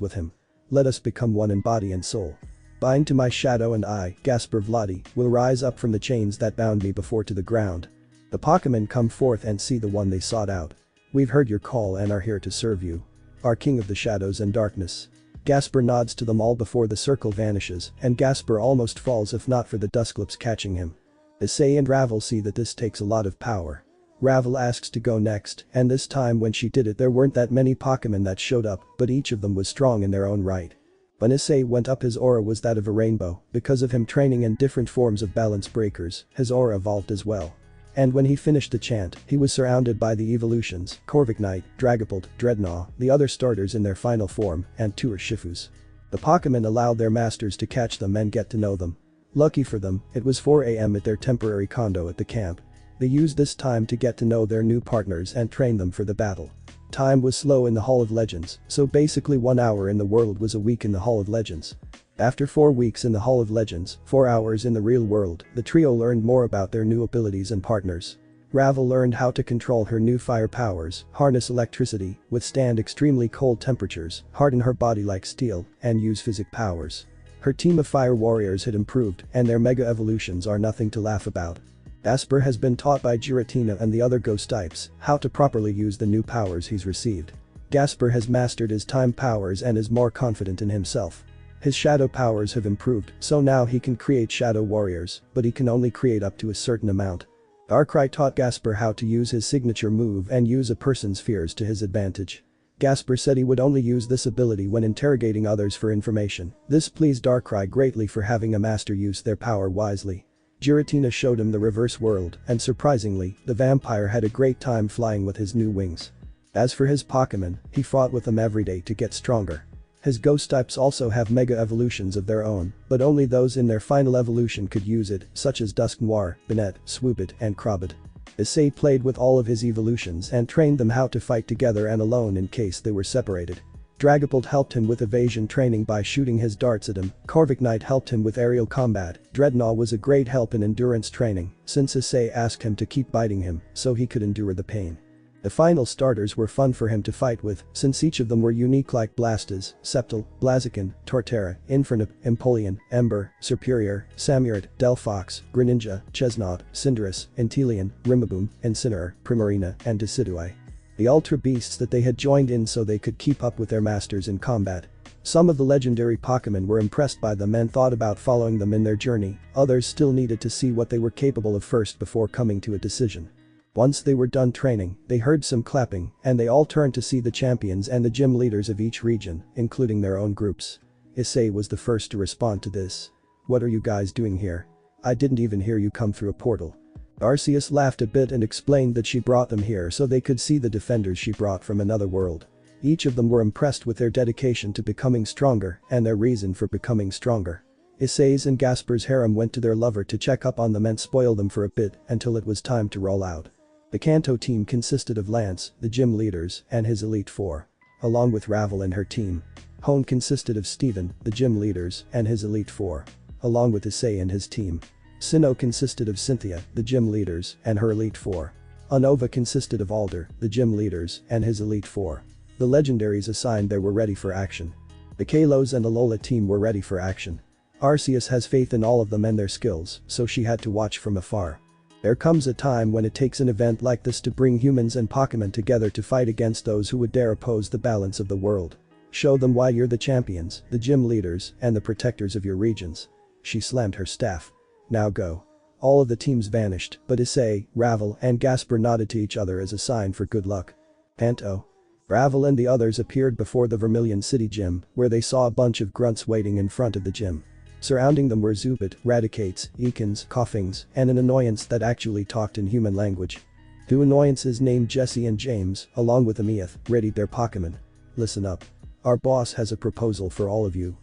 with him. Let us become one in body and soul. Bind to my shadow and I, Gasper Vladi, will rise up from the chains that bound me before to the ground. The Pokémon come forth and see the one they sought out. We've heard your call and are here to serve you. Our king of the shadows and darkness. Gasper nods to them all before the circle vanishes and Gasper almost falls if not for the Dusclops catching him. Issei and Ravel see that this takes a lot of power. Ravel asks to go next and this time when she did it there weren't that many Pokémon that showed up but each of them was strong in their own right. When Issei went up his aura was that of a rainbow because of him training in different forms of balance breakers, his aura evolved as well. And when he finished the chant, he was surrounded by the evolutions, Corviknight, Dragapult, Dreadnought, the other starters in their final form, and two Urshifus. The Pokémon allowed their masters to catch them and get to know them. Lucky for them, it was 4 AM at their temporary condo at the camp. They used this time to get to know their new partners and train them for the battle. Time was slow in the Hall of Legends, so basically 1 hour in the world was a week in the Hall of Legends. After 4 weeks in the Hall of Legends, 4 hours in the real world, the trio learned more about their new abilities and partners. Ravel learned how to control her new fire powers, harness electricity, withstand extremely cold temperatures, harden her body like steel, and use physic powers. Her team of fire warriors had improved and their mega evolutions are nothing to laugh about. Gasper has been taught by Giratina and the other ghost types how to properly use the new powers he's received. Gasper has mastered his time powers and is more confident in himself. His shadow powers have improved, so now he can create shadow warriors, but he can only create up to a certain amount. Darkrai taught Gasper how to use his signature move and use a person's fears to his advantage. Gasper said he would only use this ability when interrogating others for information. This pleased Darkrai greatly for having a master use their power wisely. Giratina showed him the reverse world, and surprisingly, the vampire had a great time flying with his new wings. As for his Pokémon, he fought with them every day to get stronger. His ghost types also have mega evolutions of their own, but only those in their final evolution could use it, such as Dusknoir, Banette, Swoopit, and Crobat. Issei played with all of his evolutions and trained them how to fight together and alone in case they were separated. Dragapult helped him with evasion training by shooting his darts at him, Corviknight helped him with aerial combat, Dreadnought was a great help in endurance training, since Issei asked him to keep biting him so he could endure the pain. The final starters were fun for him to fight with, since each of them were unique like Blastus, Sceptile, Blaziken, Torterra, Infernape, Empoleon, Ember, Serperior, Samurott, Delphox, Greninja, Chesnaught, Cinderace, Inteleon, Rimaboom, Incineroar, Primarina, and Decidueye. The ultra beasts that they had joined in so they could keep up with their masters in combat. Some of the legendary Pokémon were impressed by them and thought about following them in their journey, others still needed to see what they were capable of first before coming to a decision. Once they were done training, they heard some clapping, and they all turned to see the champions and the gym leaders of each region, including their own groups. Issei was the first to respond to this. What are you guys doing here? I didn't even hear you come through a portal. Arceus laughed a bit and explained that she brought them here so they could see the defenders she brought from another world. Each of them were impressed with their dedication to becoming stronger and their reason for becoming stronger. Issei's and Gasper's harem went to their lover to check up on them and spoil them for a bit until it was time to roll out. The Kanto team consisted of Lance, the gym leaders, and his Elite Four. Along with Ravel and her team. Hone consisted of Steven, the gym leaders, and his Elite Four. Along with Issei and his team. Sinnoh consisted of Cynthia, the gym leaders, and her Elite Four. Unova consisted of Alder, the gym leaders, and his Elite Four. The legendaries assigned there were ready for action. The Kalos and Alola team were ready for action. Arceus has faith in all of them and their skills, so she had to watch from afar. There comes a time when it takes an event like this to bring humans and Pokémon together to fight against those who would dare oppose the balance of the world. Show them why you're the champions, the gym leaders, and the protectors of your regions. She slammed her staff. Now go. All of the teams vanished, but Issei, Ravel, and Gasper nodded to each other as a sign for good luck. Panto. Ravel and the others appeared before the Vermilion City gym, where they saw a bunch of grunts waiting in front of the gym. Surrounding them were Zubit, Radicates, Eakins, Coughings, and an annoyance that actually talked in human language. Two annoyances named Jesse and James, along with Amiath, readied their Pokémon. Listen up. Our boss has a proposal for all of you.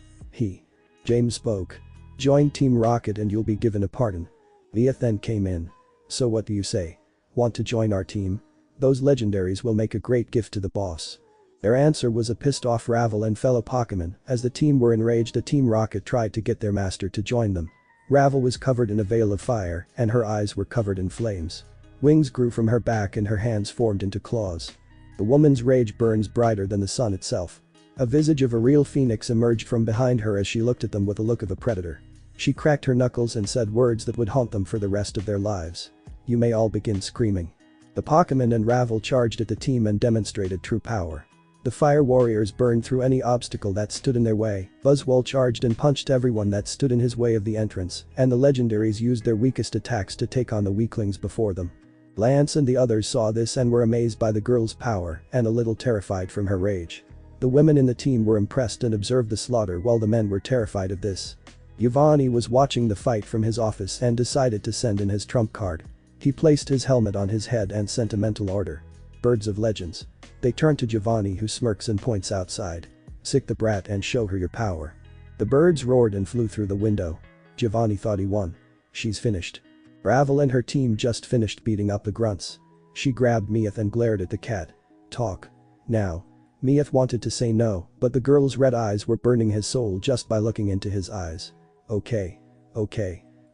James spoke. Join Team Rocket and you'll be given a pardon. Amiath then came in. So what do you say? Want to join our team? Those legendaries will make a great gift to the boss. Their answer was a pissed off Ravel and fellow Pokémon. As the team were enraged, Team Rocket tried to get their master to join them. Ravel was covered in a veil of fire and her eyes were covered in flames. Wings grew from her back and her hands formed into claws. The woman's rage burns brighter than the sun itself. A visage of a real phoenix emerged from behind her as she looked at them with the look of a predator. She cracked her knuckles and said words that would haunt them for the rest of their lives. You may all begin screaming. The Pokémon and Ravel charged at the team and demonstrated true power. The fire warriors burned through any obstacle that stood in their way, Buzzwole charged and punched everyone that stood in his way of the entrance, and the legendaries used their weakest attacks to take on the weaklings before them. Lance and the others saw this and were amazed by the girl's power and a little terrified from her rage. The women in the team were impressed and observed the slaughter while the men were terrified of this. Giovanni was watching the fight from his office and decided to send in his trump card. He placed his helmet on his head and sent a mental order. Birds of Legends. They turn to Giovanni, who smirks and points outside. Sick the brat and show her your power. The birds roared and flew through the window. Giovanni thought he won. She's finished. Ravel and her team just finished beating up the grunts. She grabbed Miath and glared at the cat. Talk. Now. Miath wanted to say no, but the girl's red eyes were burning his soul just by looking into his eyes. Okay.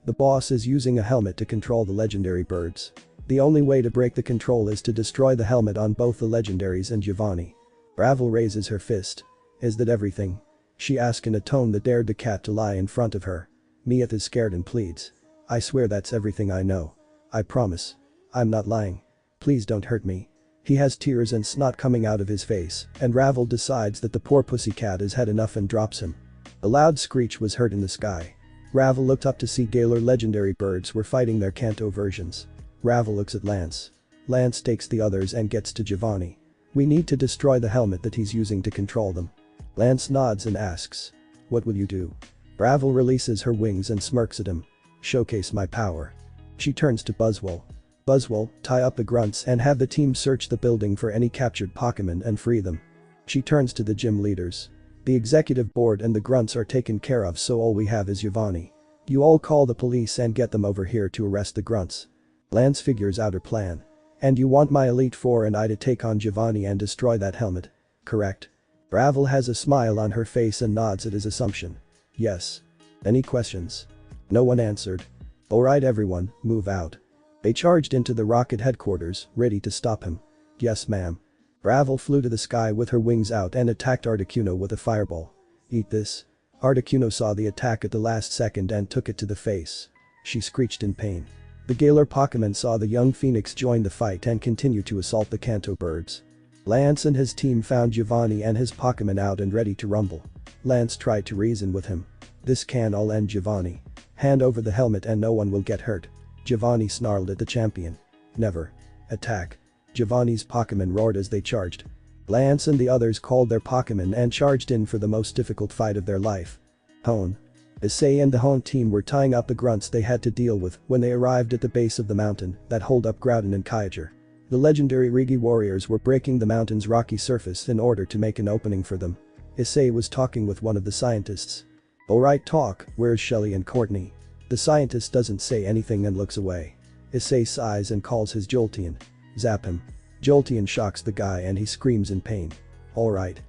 The boss is using a helmet to control the legendary birds. The only way to break the control is to destroy the helmet on both the legendaries and Giovanni. Ravel raises her fist. Is that everything? She asked in a tone that dared the cat to lie in front of her. Miath is scared and pleads. I swear that's everything I know. I promise. I'm not lying. Please don't hurt me. He has tears and snot coming out of his face, and Ravel decides that the poor pussycat has had enough and drops him. A loud screech was heard in the sky. Ravel looked up to see Galar legendary birds were fighting their Kanto versions. Ravel looks at Lance. Lance takes the others and gets to Giovanni. We need to destroy the helmet that he's using to control them. Lance nods and asks. What will you do? Ravel releases her wings and smirks at him. Showcase my power. She turns to Buzzwole. Buzzwole, tie up the grunts and have the team search the building for any captured Pokémon and free them. She turns to the gym leaders. The executive board and the grunts are taken care of, so all we have is Giovanni. You all call the police and get them over here to arrest the grunts. Lance figures out her plan. And you want my Elite Four and I to take on Giovanni and destroy that helmet, correct? Ravel has a smile on her face and nods at his assumption. Yes. Any questions? No one answered. Alright everyone, move out. They charged into the rocket headquarters, ready to stop him. Yes ma'am. Ravel flew to the sky with her wings out and attacked Articuno with a fireball. Eat this. Articuno saw the attack at the last second and took it to the face. She screeched in pain. The Galar Pokémon saw the young phoenix join the fight and continue to assault the Kanto birds. Lance and his team found Giovanni and his Pokémon out and ready to rumble. Lance tried to reason with him. This can all end, Giovanni. Hand over the helmet and no one will get hurt. Giovanni snarled at the champion. Never. Attack. Giovanni's Pokémon roared as they charged. Lance and the others called their Pokémon and charged in for the most difficult fight of their life. Hone. Issei and the Hone team were tying up the grunts they had to deal with when they arrived at the base of the mountain that hold up Groudon and Kyogre. The legendary Rigi warriors were breaking the mountain's rocky surface in order to make an opening for them. Issei was talking with one of the scientists. Alright, talk, where's Shelly and Courtney? The scientist doesn't say anything and looks away. Issei sighs and calls his Jolteon. Zap him. Jolteon shocks the guy and he screams in pain. Alright.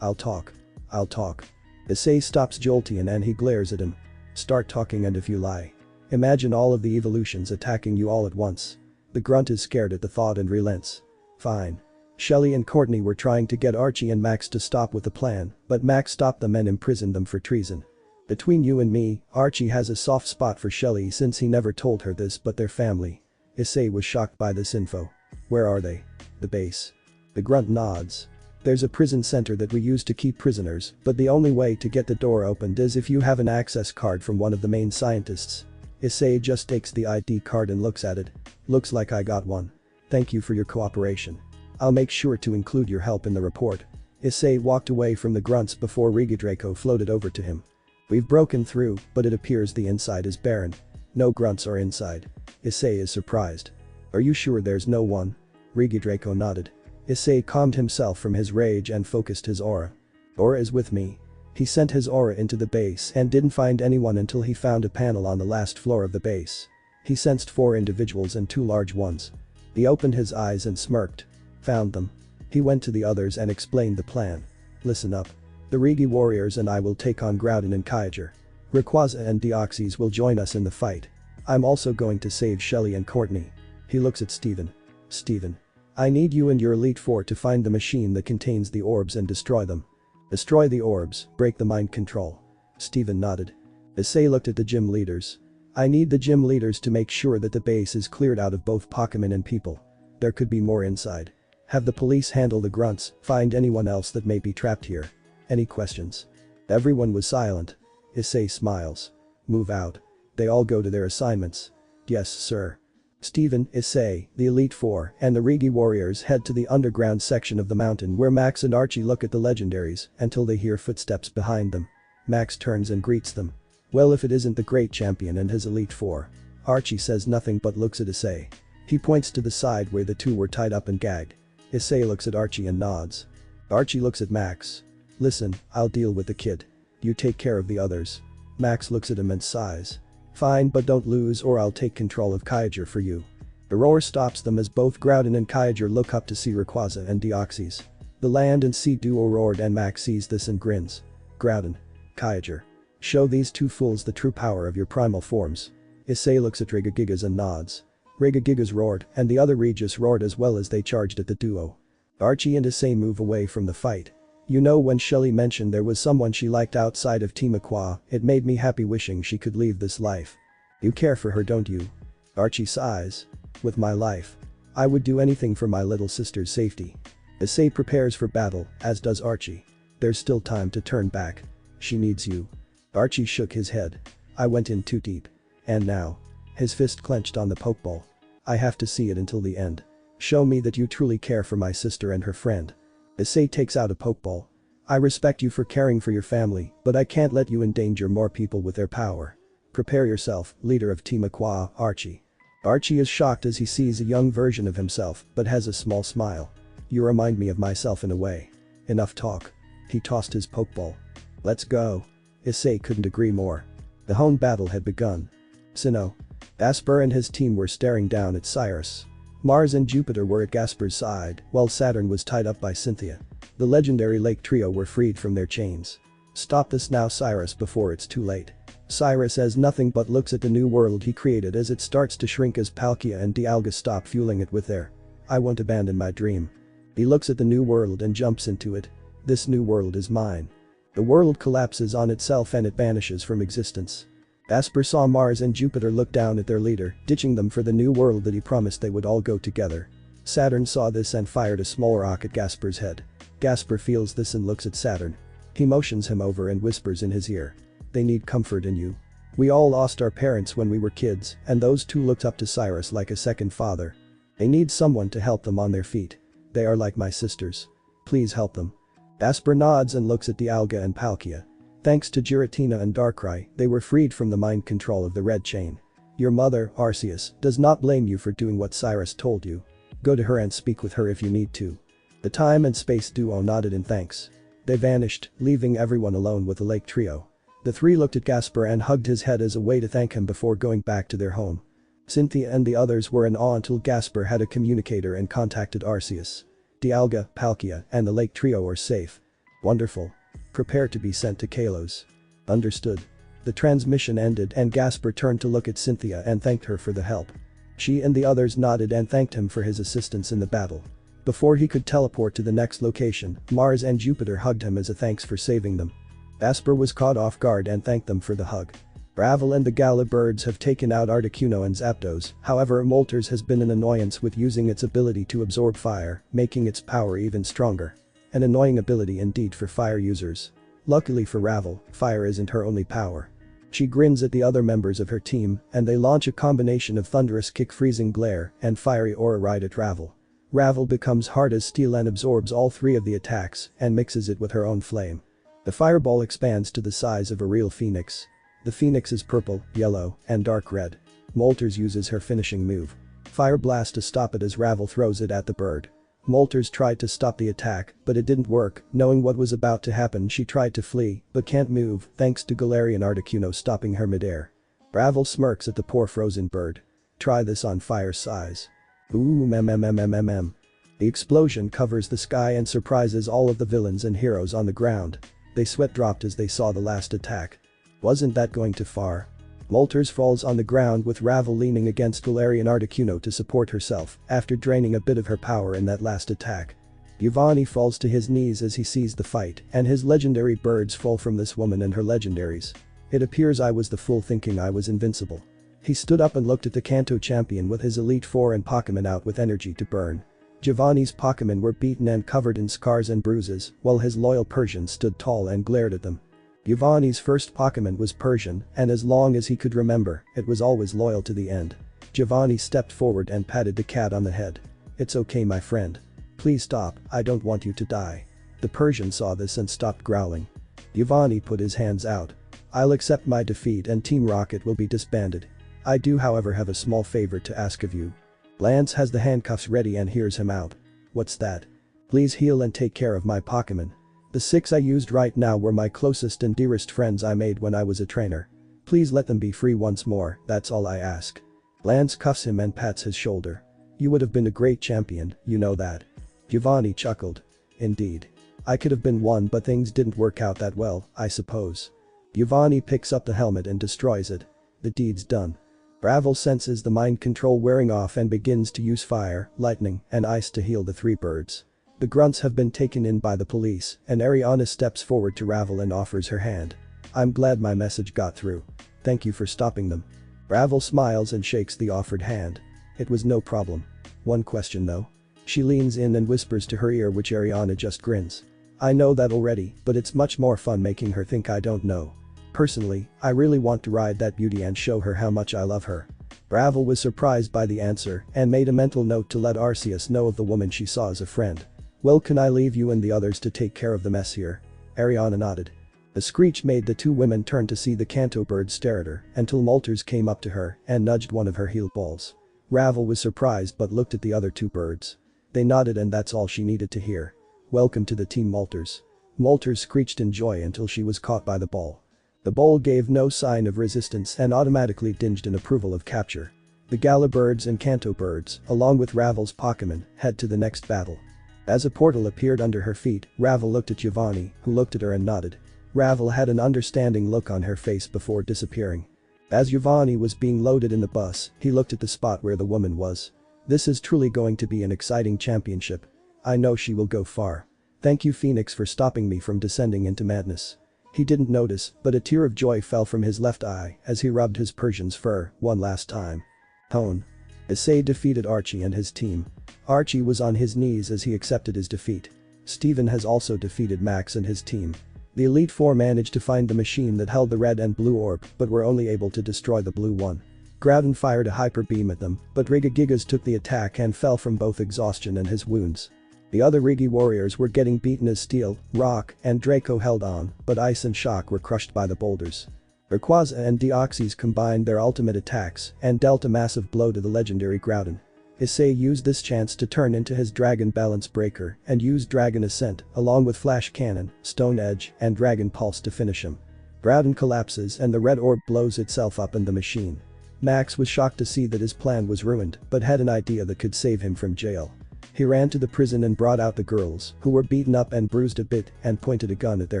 I'll talk. Issei stops Jolteon and he glares at him. Start talking, and if you lie. Imagine all of the evolutions attacking you all at once. The grunt is scared at the thought and relents. Fine. Shelly and Courtney were trying to get Archie and Max to stop with the plan, but Max stopped them and imprisoned them for treason. Between you and me, Archie has a soft spot for Shelly since he never told her this, but their family. Issei was shocked by this info. Where are they? The base. The grunt nods. There's a prison center that we use to keep prisoners, but the only way to get the door opened is if you have an access card from one of the main scientists. Issei just takes the ID card and looks at it. Looks like I got one. Thank you for your cooperation. I'll make sure to include your help in the report. Issei walked away from the grunts before Rigidraco floated over to him. We've broken through, but it appears the inside is barren. No grunts are inside. Issei is surprised. Are you sure there's no one? Rigidraco nodded. Issei calmed himself from his rage and focused his aura. Aura is with me. He sent his aura into the base and didn't find anyone until he found a panel on the last floor of the base. He sensed 4 individuals and 2 large ones. He opened his eyes and smirked. Found them. He went to the others and explained the plan. Listen up. The Rigi warriors and I will take on Groudon and Kyogre. Rayquaza and Deoxys will join us in the fight. I'm also going to save Shelly and Courtney. He looks at Steven. Steven. I need you and your Elite Four to find the machine that contains the orbs and destroy them. Destroy the orbs, break the mind control. Steven nodded. Issei looked at the gym leaders. I need the gym leaders to make sure that the base is cleared out of both Pokémon and people. There could be more inside. Have the police handle the grunts, find anyone else that may be trapped here. Any questions? Everyone was silent. Issei smiles. Move out. They all go to their assignments. Yes, sir. Steven, Issei, the Elite Four, and the Rigi warriors head to the underground section of the mountain where Max and Archie look at the legendaries until they hear footsteps behind them. Max turns and greets them. Well, if it isn't the great champion and his Elite Four. Archie says nothing but looks at Issei. He points to the side where the two were tied up and gagged. Issei looks at Archie and nods. Archie looks at Max. Listen, I'll deal with the kid. You take care of the others. Max looks at him and sighs. Fine, but don't lose or I'll take control of Kyogre for you. The roar stops them as both Groudon and Kyogre look up to see Rayquaza and Deoxys. The land and sea duo roared and Max sees this and grins. Groudon. Kyogre. Show these two fools the true power of your primal forms. Issei looks at Regigigas and nods. Regigigas roared and the other Regis roared as well as they charged at the duo. Archie and Issei move away from the fight. You know, when Shelly mentioned there was someone she liked outside of Team Aqua, it made me happy wishing she could leave this life. You care for her, don't you? Archie sighs. With my life. I would do anything for my little sister's safety. Issei prepares for battle, as does Archie. There's still time to turn back. She needs you. Archie shook his head. I went in too deep. And now. His fist clenched on the Pokeball. I have to see it until the end. Show me that you truly care for my sister and her friend. Issei takes out a Pokeball. I respect you for caring for your family, but I can't let you endanger more people with their power. Prepare yourself, leader of Team Aqua, Archie. Archie is shocked as he sees a young version of himself, but has a small smile. You remind me of myself in a way. Enough talk. He tossed his Pokeball. Let's go. Issei couldn't agree more. The home battle had begun. Sinnoh. Gasper and his team were staring down at Cyrus. Mars and Jupiter were at Gasper's side, while Saturn was tied up by Cynthia. The legendary Lake Trio were freed from their chains. Stop this now, Cyrus, before it's too late. Cyrus says nothing but looks at the new world he created as it starts to shrink as Palkia and Dialga stop fueling it with air. I won't abandon my dream. He looks at the new world and jumps into it. This new world is mine. The world collapses on itself and it vanishes from existence. Gasper saw Mars and Jupiter look down at their leader, ditching them for the new world that he promised they would all go together. Saturn saw this and fired a small rock at Gasper's head. Gasper feels this and looks at Saturn. He motions him over and whispers in his ear. They need comfort in you. We all lost our parents when we were kids, and those two looked up to Cyrus like a second father. They need someone to help them on their feet. They are like my sisters. Please help them. Gasper nods and looks at Dialga and Palkia. Thanks to Giratina and Darkrai, they were freed from the mind control of the red chain. Your mother, Arceus, does not blame you for doing what Cyrus told you. Go to her and speak with her if you need to. The time and space duo nodded in thanks. They vanished, leaving everyone alone with the Lake Trio. The three looked at Gasper and hugged his head as a way to thank him before going back to their home. Cynthia and the others were in awe until Gasper had a communicator and contacted Arceus. Dialga, Palkia, and the Lake Trio are safe. Wonderful. Prepare to be sent to Kalos. Understood. The transmission ended and Gasper turned to look at Cynthia and thanked her for the help. She and the others nodded and thanked him for his assistance in the battle. Before he could teleport to the next location, Mars and Jupiter hugged him as a thanks for saving them. Gasper was caught off guard and thanked them for the hug. Gravel and the Gala birds have taken out Articuno and Zapdos, however Moltres has been an annoyance with using its ability to absorb fire, making its power even stronger. An annoying ability indeed for fire users. Luckily for Ravel, fire isn't her only power. She grins at the other members of her team and they launch a combination of Thunderous Kick, Freezing Glare, and Fiery Aura right at Ravel. Ravel becomes hard as steel and absorbs all three of the attacks and mixes it with her own flame. The fireball expands to the size of a real phoenix. The phoenix is purple, yellow, and dark red. Moltres uses her finishing move. Fire Blast to stop it as Ravel throws it at the bird. Moltres tried to stop the attack, but it didn't work. Knowing what was about to happen, she tried to flee, but can't move thanks to Galarian Articuno stopping her midair. Ravel smirks at the poor frozen bird. Try this on fire size. Ooh mm. The explosion covers the sky and surprises all of the villains and heroes on the ground. They sweat dropped as they saw the last attack. Wasn't that going too far? Moltres falls on the ground with Ravel leaning against Galarian Articuno to support herself after draining a bit of her power in that last attack. Giovanni falls to his knees as he sees the fight, and his legendary birds fall from this woman and her legendaries. It appears I was the fool thinking I was invincible. He stood up and looked at the Kanto champion with his Elite Four and Pokémon out with energy to burn. Giovanni's Pokémon were beaten and covered in scars and bruises, while his loyal Persian stood tall and glared at them. Giovanni's first Pokémon was Persian, and as long as he could remember, it was always loyal to the end. Giovanni stepped forward and patted the cat on the head. "It's okay, my friend. Please stop, I don't want you to die." The Persian saw this and stopped growling. Giovanni put his hands out. "I'll accept my defeat and Team Rocket will be disbanded. I do however have a small favor to ask of you." Lance has the handcuffs ready and hears him out. "What's that?" "Please heal and take care of my Pokémon. The 6 I used right now were my closest and dearest friends I made when I was a trainer. Please let them be free once more, that's all I ask." Lance cuffs him and pats his shoulder. "You would have been a great champion, you know that." Giovanni chuckled. "Indeed. I could have been one but things didn't work out that well, I suppose." Giovanni picks up the helmet and destroys it. The deed's done. Ravel senses the mind control wearing off and begins to use fire, lightning, and ice to heal the 3 birds. The grunts have been taken in by the police, and Ariana steps forward to Ravel and offers her hand. "I'm glad my message got through. Thank you for stopping them." Ravel smiles and shakes the offered hand. "It was no problem. One question though." She leans in and whispers to her ear, which Ariana just grins. "I know that already, but it's much more fun making her think I don't know. Personally, I really want to ride that beauty and show her how much I love her." Ravel was surprised by the answer and made a mental note to let Arceus know of the woman she saw as a friend. "Well, can I leave you and the others to take care of the mess here?" Ariana nodded. The screech made the 2 women turn to see the Kanto bird stare at her until Moltres came up to her and nudged one of her heal balls. Ravel was surprised but looked at the other 2 birds. They nodded and that's all she needed to hear. "Welcome to the team, Moltres." Moltres screeched in joy until she was caught by the ball. The ball gave no sign of resistance and automatically dinged in approval of capture. The Gala birds and Kanto birds, along with Ravel's Pokémon, head to the next battle. As a portal appeared under her feet, Ravel looked at Giovanni, who looked at her and nodded. Ravel had an understanding look on her face before disappearing. As Giovanni was being loaded in the bus, he looked at the spot where the woman was. "This is truly going to be an exciting championship. I know she will go far. Thank you, Phoenix, for stopping me from descending into madness." He didn't notice, but a tear of joy fell from his left eye as he rubbed his Persian's fur one last time. Tone. Issei defeated Archie and his team. Archie was on his knees as he accepted his defeat. Steven has also defeated Max and his team. The Elite Four managed to find the machine that held the red and blue orb but were only able to destroy the blue one. Groudon fired a hyper beam at them, but Regigigas took the attack and fell from both exhaustion and his wounds. The other Rigi warriors were getting beaten as Steel, Rock, and Draco held on, but Ice and Shock were crushed by the boulders. Rayquaza and Deoxys combined their ultimate attacks and dealt a massive blow to the legendary Groudon. Issei used this chance to turn into his Dragon Balance Breaker and used Dragon Ascent along with Flash Cannon, Stone Edge, and Dragon Pulse to finish him. Groudon collapses and the red orb blows itself up in the machine. Max was shocked to see that his plan was ruined but had an idea that could save him from jail. He ran to the prison and brought out the girls, who were beaten up and bruised a bit, and pointed a gun at their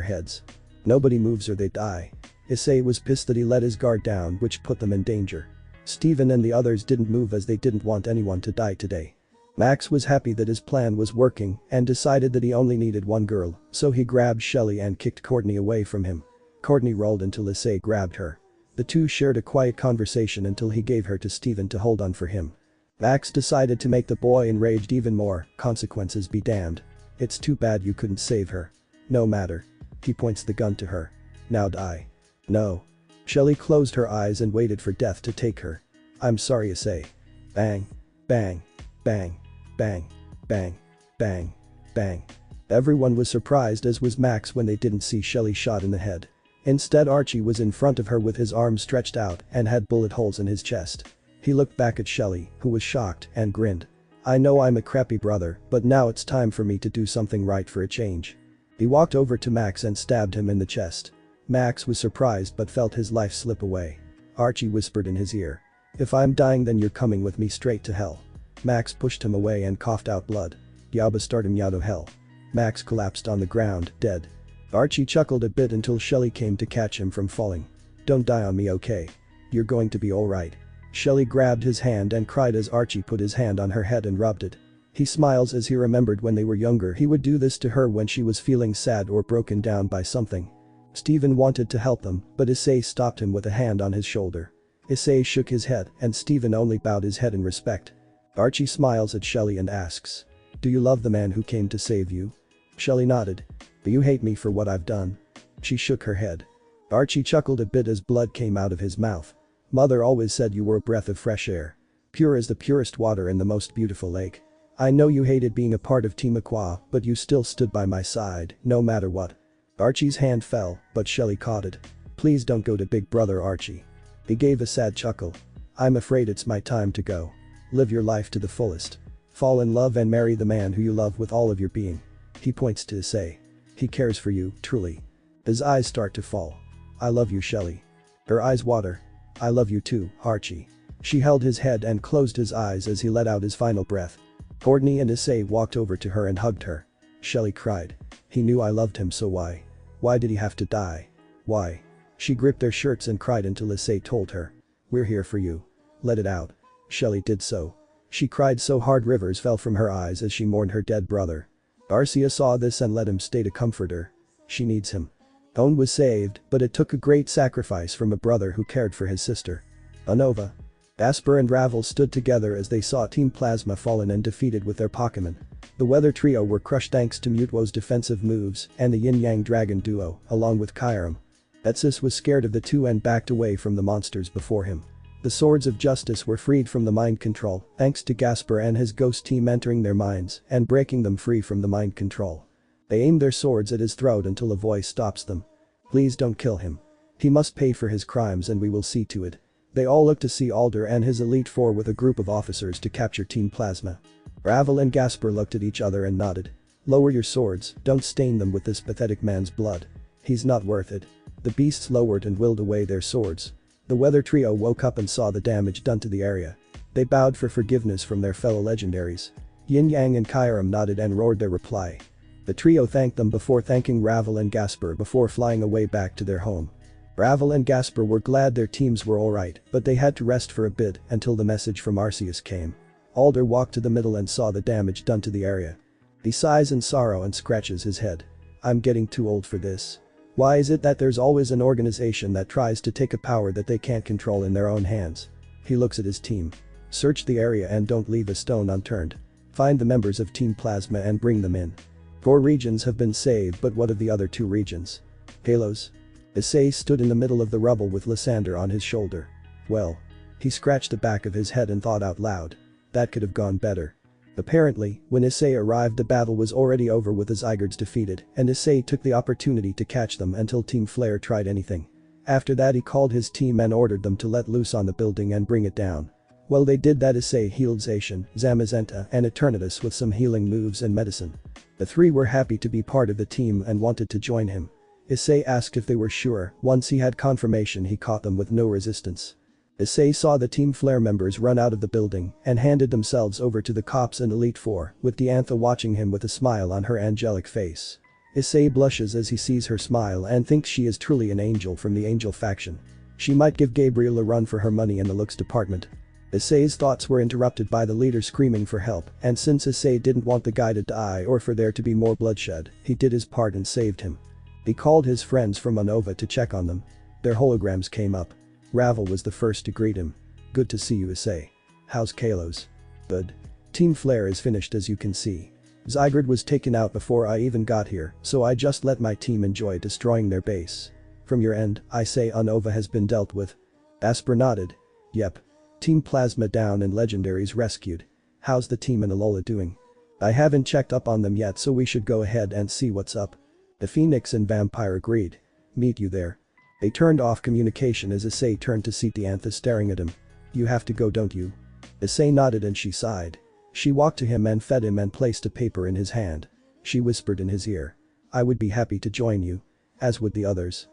heads. "Nobody moves or they die." Issei was pissed that he let his guard down, which put them in danger. Steven and the others didn't move as they didn't want anyone to die today. Max was happy that his plan was working and decided that he only needed one girl, so he grabbed Shelly and kicked Courtney away from him. Courtney rolled until Issei grabbed her. The two shared a quiet conversation until he gave her to Steven to hold on for him. Max decided to make the boy enraged even more. "Consequences be damned. It's too bad you couldn't save her." "No matter." He points the gun to her. "Now die." "No." Shelly closed her eyes and waited for death to take her. "I'm sorry, Issei." Bang. Bang. Bang. Bang. Bang. Bang. Bang. Everyone was surprised, as was Max, when they didn't see Shelly shot in the head. Instead, Archie was in front of her with his arms stretched out and had bullet holes in his chest. He looked back at Shelly, who was shocked, and grinned. "I know I'm a crappy brother, but now it's time for me to do something right for a change." He walked over to Max and stabbed him in the chest. Max was surprised but felt his life slip away. Archie whispered in his ear, "If I'm dying, then you're coming with me straight to hell." Max pushed him away and coughed out blood. "Yaba start him out of hell." Max collapsed on the ground, dead. Archie chuckled a bit until Shelly came to catch him from falling. "Don't die on me, okay? You're going to be alright." Shelly grabbed his hand and cried as Archie put his hand on her head and rubbed it. He smiles as he remembered when they were younger he would do this to her when she was feeling sad or broken down by something. Steven wanted to help them, but Issei stopped him with a hand on his shoulder. Issei shook his head and Steven only bowed his head in respect. Archie smiles at Shelly and asks, "Do you love the man who came to save you?" Shelly nodded. "Do you hate me for what I've done?" She shook her head. Archie chuckled a bit as blood came out of his mouth. "Mother always said you were a breath of fresh air. Pure as the purest water in the most beautiful lake. I know you hated being a part of Team Aqua, but you still stood by my side, no matter what." Archie's hand fell, but Shelly caught it. "Please don't go to Big Brother, Archie." He gave a sad chuckle. "I'm afraid it's my time to go. Live your life to the fullest. Fall in love and marry the man who you love with all of your being." He points to Issei. "He cares for you, truly." His eyes start to fall. "I love you, Shelly." Her eyes water. "I love you too, Archie." She held his head and closed his eyes as he let out his final breath. Courtney and Issei walked over to her and hugged her. Shelly cried. "He knew I loved him, so why? Why did he have to die? Why?" She gripped their shirts and cried until Issei told her, "We're here for you. Let it out." Shelly did so. She cried so hard rivers fell from her eyes as she mourned her dead brother. Arceus saw this and let him stay to comfort her. She needs him. Owen was saved, but it took a great sacrifice from a brother who cared for his sister. Unova. Gasper and Ravel stood together as they saw Team Plasma fallen and defeated with their Pokémon. The Weather Trio were crushed thanks to Mutuo's defensive moves and the Yin-Yang Dragon duo, along with Kyurem. Arceus was scared of the two and backed away from the monsters before him. The Swords of Justice were freed from the mind control thanks to Gasper and his ghost team entering their minds and breaking them free from the mind control. They aim their swords at his throat until a voice stops them. "Please don't kill him. He must pay for his crimes and we will see to it." They all looked to see Alder and his Elite Four with a group of officers to capture Team Plasma. Ravel and Gasper looked at each other and nodded. "Lower your swords, don't stain them with this pathetic man's blood. He's not worth it." The beasts lowered and willed away their swords. The Weather Trio woke up and saw the damage done to the area. They bowed for forgiveness from their fellow legendaries. Yin Yang and Kyurem nodded and roared their reply. The trio thanked them before thanking Ravel and Gasper before flying away back to their home. Ravel and Gasper were glad their teams were alright, but they had to rest for a bit until the message from Arceus came. Alder walked to the middle and saw the damage done to the area. He sighs in sorrow and scratches his head. "I'm getting too old for this. Why is it that there's always an organization that tries to take a power that they can't control in their own hands?" He looks at his team. "Search the area and don't leave a stone unturned. Find the members of Team Plasma and bring them in." 4 regions have been saved, but what of the other 2 regions? Halos? Issei stood in the middle of the rubble with Lysander on his shoulder. Well. He scratched the back of his head and thought out loud. That could have gone better. Apparently, when Issei arrived the battle was already over with the Zygardes defeated and Issei took the opportunity to catch them until Team Flair tried anything. After that he called his team and ordered them to let loose on the building and bring it down. Well, they did that. Issei healed Zacian, Zamazenta and Eternatus with some healing moves and medicine. The 3 were happy to be part of the team and wanted to join him. Issei asked if they were sure. Once he had confirmation he caught them with no resistance. Issei saw the Team Flair members run out of the building and handed themselves over to the cops and Elite Four, with Diantha watching him with a smile on her angelic face. Issei blushes as he sees her smile and thinks she is truly an angel from the Angel faction. She might give Gabriel a run for her money in the looks department. Issei's thoughts were interrupted by the leader screaming for help, and since Issei didn't want the guy to die or for there to be more bloodshed, he did his part and saved him. He called his friends from Unova to check on them. Their holograms came up. Ravel was the first to greet him. "Good to see you, Issei. How's Kalos?" "Good. Team Flair is finished, as you can see. Zygarde was taken out before I even got here, so I just let my team enjoy destroying their base. From your end, I say Unova has been dealt with." Gasper nodded. "Yep. Team Plasma down and Legendaries rescued. How's the team in Alola doing?" I haven't checked up on them yet, so we should go ahead and see what's up. The Phoenix and Vampire agreed. Meet you there. They turned off communication as Issei turned to see Diantha staring at him. You have to go, don't you? Issei nodded and she sighed. She walked to him and fed him and placed a paper in his hand. She whispered in his ear. I would be happy to join you. As would the others.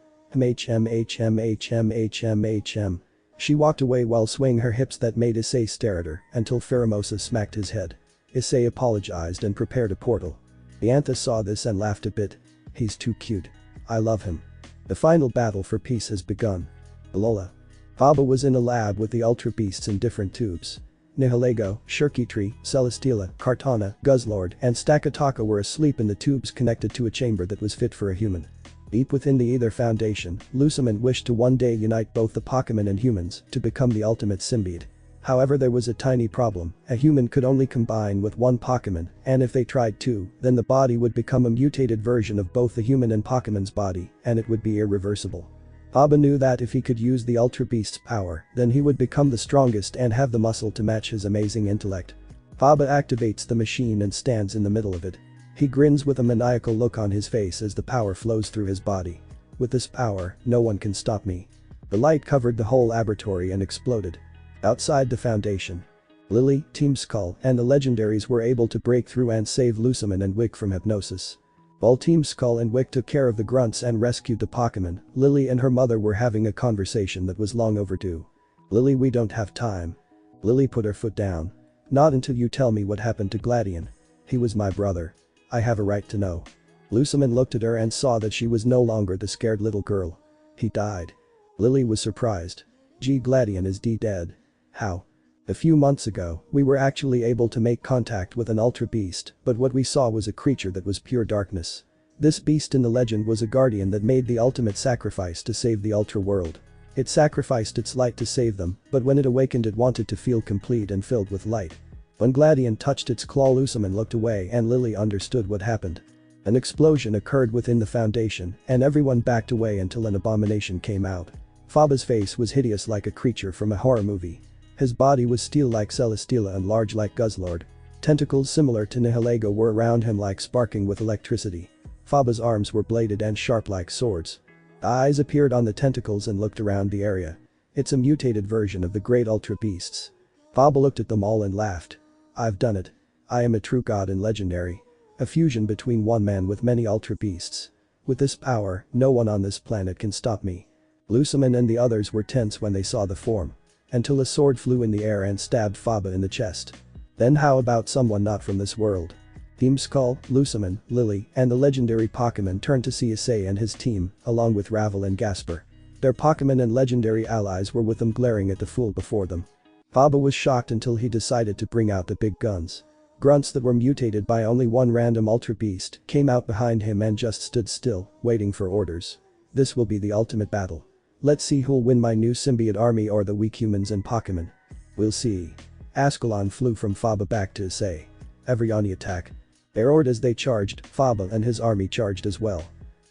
HM. She walked away while swaying her hips that made Issei stare at her until Pheromosa smacked his head. Issei apologized and prepared a portal. Diantha saw this and laughed a bit. He's too cute. I love him. The final battle for peace has begun. Lola. Baba was in a lab with the Ultra Beasts in different tubes. Nihilego, Shirkeytree, Celesteela, Kartana, Guzzlord, and Stakataka were asleep in the tubes connected to a chamber that was fit for a human. Deep within the Ether Foundation, Luciman wished to one day unite both the Pokémon and humans to become the ultimate symbiote. However, there was a tiny problem. A human could only combine with one Pokémon, and if they tried two, then the body would become a mutated version of both the human and Pokémon's body, and it would be irreversible. Baba knew that if he could use the Ultra Beast's power, then he would become the strongest and have the muscle to match his amazing intellect. Baba activates the machine and stands in the middle of it. He grins with a maniacal look on his face as the power flows through his body. With this power, no one can stop me. The light covered the whole laboratory and exploded. Outside the Foundation, Lily, Team Skull, and the Legendaries were able to break through and save Luciman and Wick from hypnosis. While Team Skull and Wick took care of the grunts and rescued the Pokémon, Lily and her mother were having a conversation that was long overdue. Lily, we don't have time. Lily put her foot down. Not until you tell me what happened to Gladion. He was my brother. I have a right to know. Luciman looked at her and saw that she was no longer the scared little girl. He died. Lily was surprised. Gladion is dead. How? A few months ago, we were actually able to make contact with an Ultra Beast, but what we saw was a creature that was pure darkness. This beast in the legend was a guardian that made the ultimate sacrifice to save the Ultra world. It sacrificed its light to save them, but when it awakened it wanted to feel complete and filled with light. When Gladion touched its claw, Luciman looked away and Lily understood what happened. An explosion occurred within the Foundation, and everyone backed away until an abomination came out. Faba's face was hideous like a creature from a horror movie. His body was steel like Celesteela and large like Guzzlord. Tentacles similar to Nihilego were around him like sparking with electricity. Faba's arms were bladed and sharp like swords. Eyes appeared on the tentacles and looked around the area. It's a mutated version of the great Ultra Beasts. Faba looked at them all and laughed. I've done it. I am a true god and legendary. A fusion between one man with many Ultra Beasts. With this power, no one on this planet can stop me. Luciman and the others were tense when they saw the form. Until a sword flew in the air and stabbed Faba in the chest. Then how about someone not from this world? Team Skull, Luciman, Lily, and the legendary Pokémon turned to see Issei and his team, along with Ravel and Gasper. Their Pokémon and legendary allies were with them, glaring at the fool before them. Faba was shocked until he decided to bring out the big guns. Grunts that were mutated by only one random Ultra Beast came out behind him and just stood still, waiting for orders. This will be the ultimate battle. Let's see who'll win, my new symbiote army or the weak humans and Pokémon. We'll see. Ascalon flew from Faba back to Issei. Everyone attack. They roared as they charged. Faba and his army charged as well.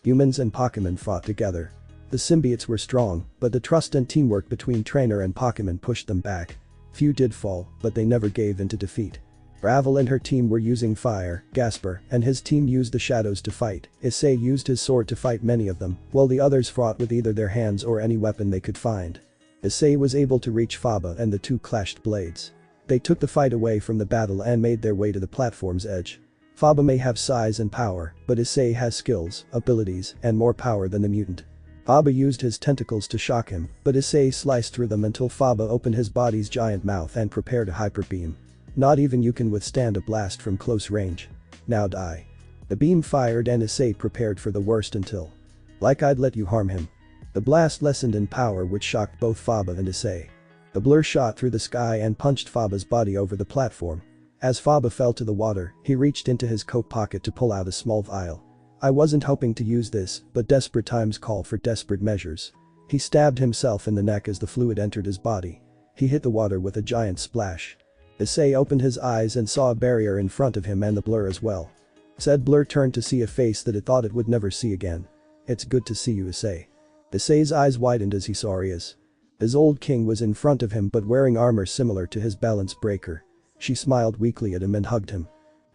Humans and Pokémon fought together. The symbiotes were strong, but the trust and teamwork between trainer and Pokémon pushed them back. Few did fall, but they never gave in to defeat. Ravel and her team were using fire, Gasper and his team used the shadows to fight. Issei used his sword to fight many of them, while the others fought with either their hands or any weapon they could find. Issei was able to reach Faba and the two clashed blades. They took the fight away from the battle and made their way to the platform's edge. Faba may have size and power, but Issei has skills, abilities, and more power than the mutant. Faba used his tentacles to shock him, but Issei sliced through them until Faba opened his body's giant mouth and prepared a hyper beam. Not even you can withstand a blast from close range. Now die. The beam fired and Issei prepared for the worst until. Like I'd let you harm him. The blast lessened in power, which shocked both Faba and Issei. The blur shot through the sky and punched Faba's body over the platform. As Faba fell to the water, he reached into his coat pocket to pull out a small vial. I wasn't hoping to use this, but desperate times call for desperate measures. He stabbed himself in the neck as the fluid entered his body. He hit the water with a giant splash. Issei opened his eyes and saw a barrier in front of him and the blur as well. Said blur turned to see a face that it thought it would never see again. It's good to see you, Issei. Issei's eyes widened as he saw Arias. His old king was in front of him but wearing armor similar to his balance breaker. She smiled weakly at him and hugged him.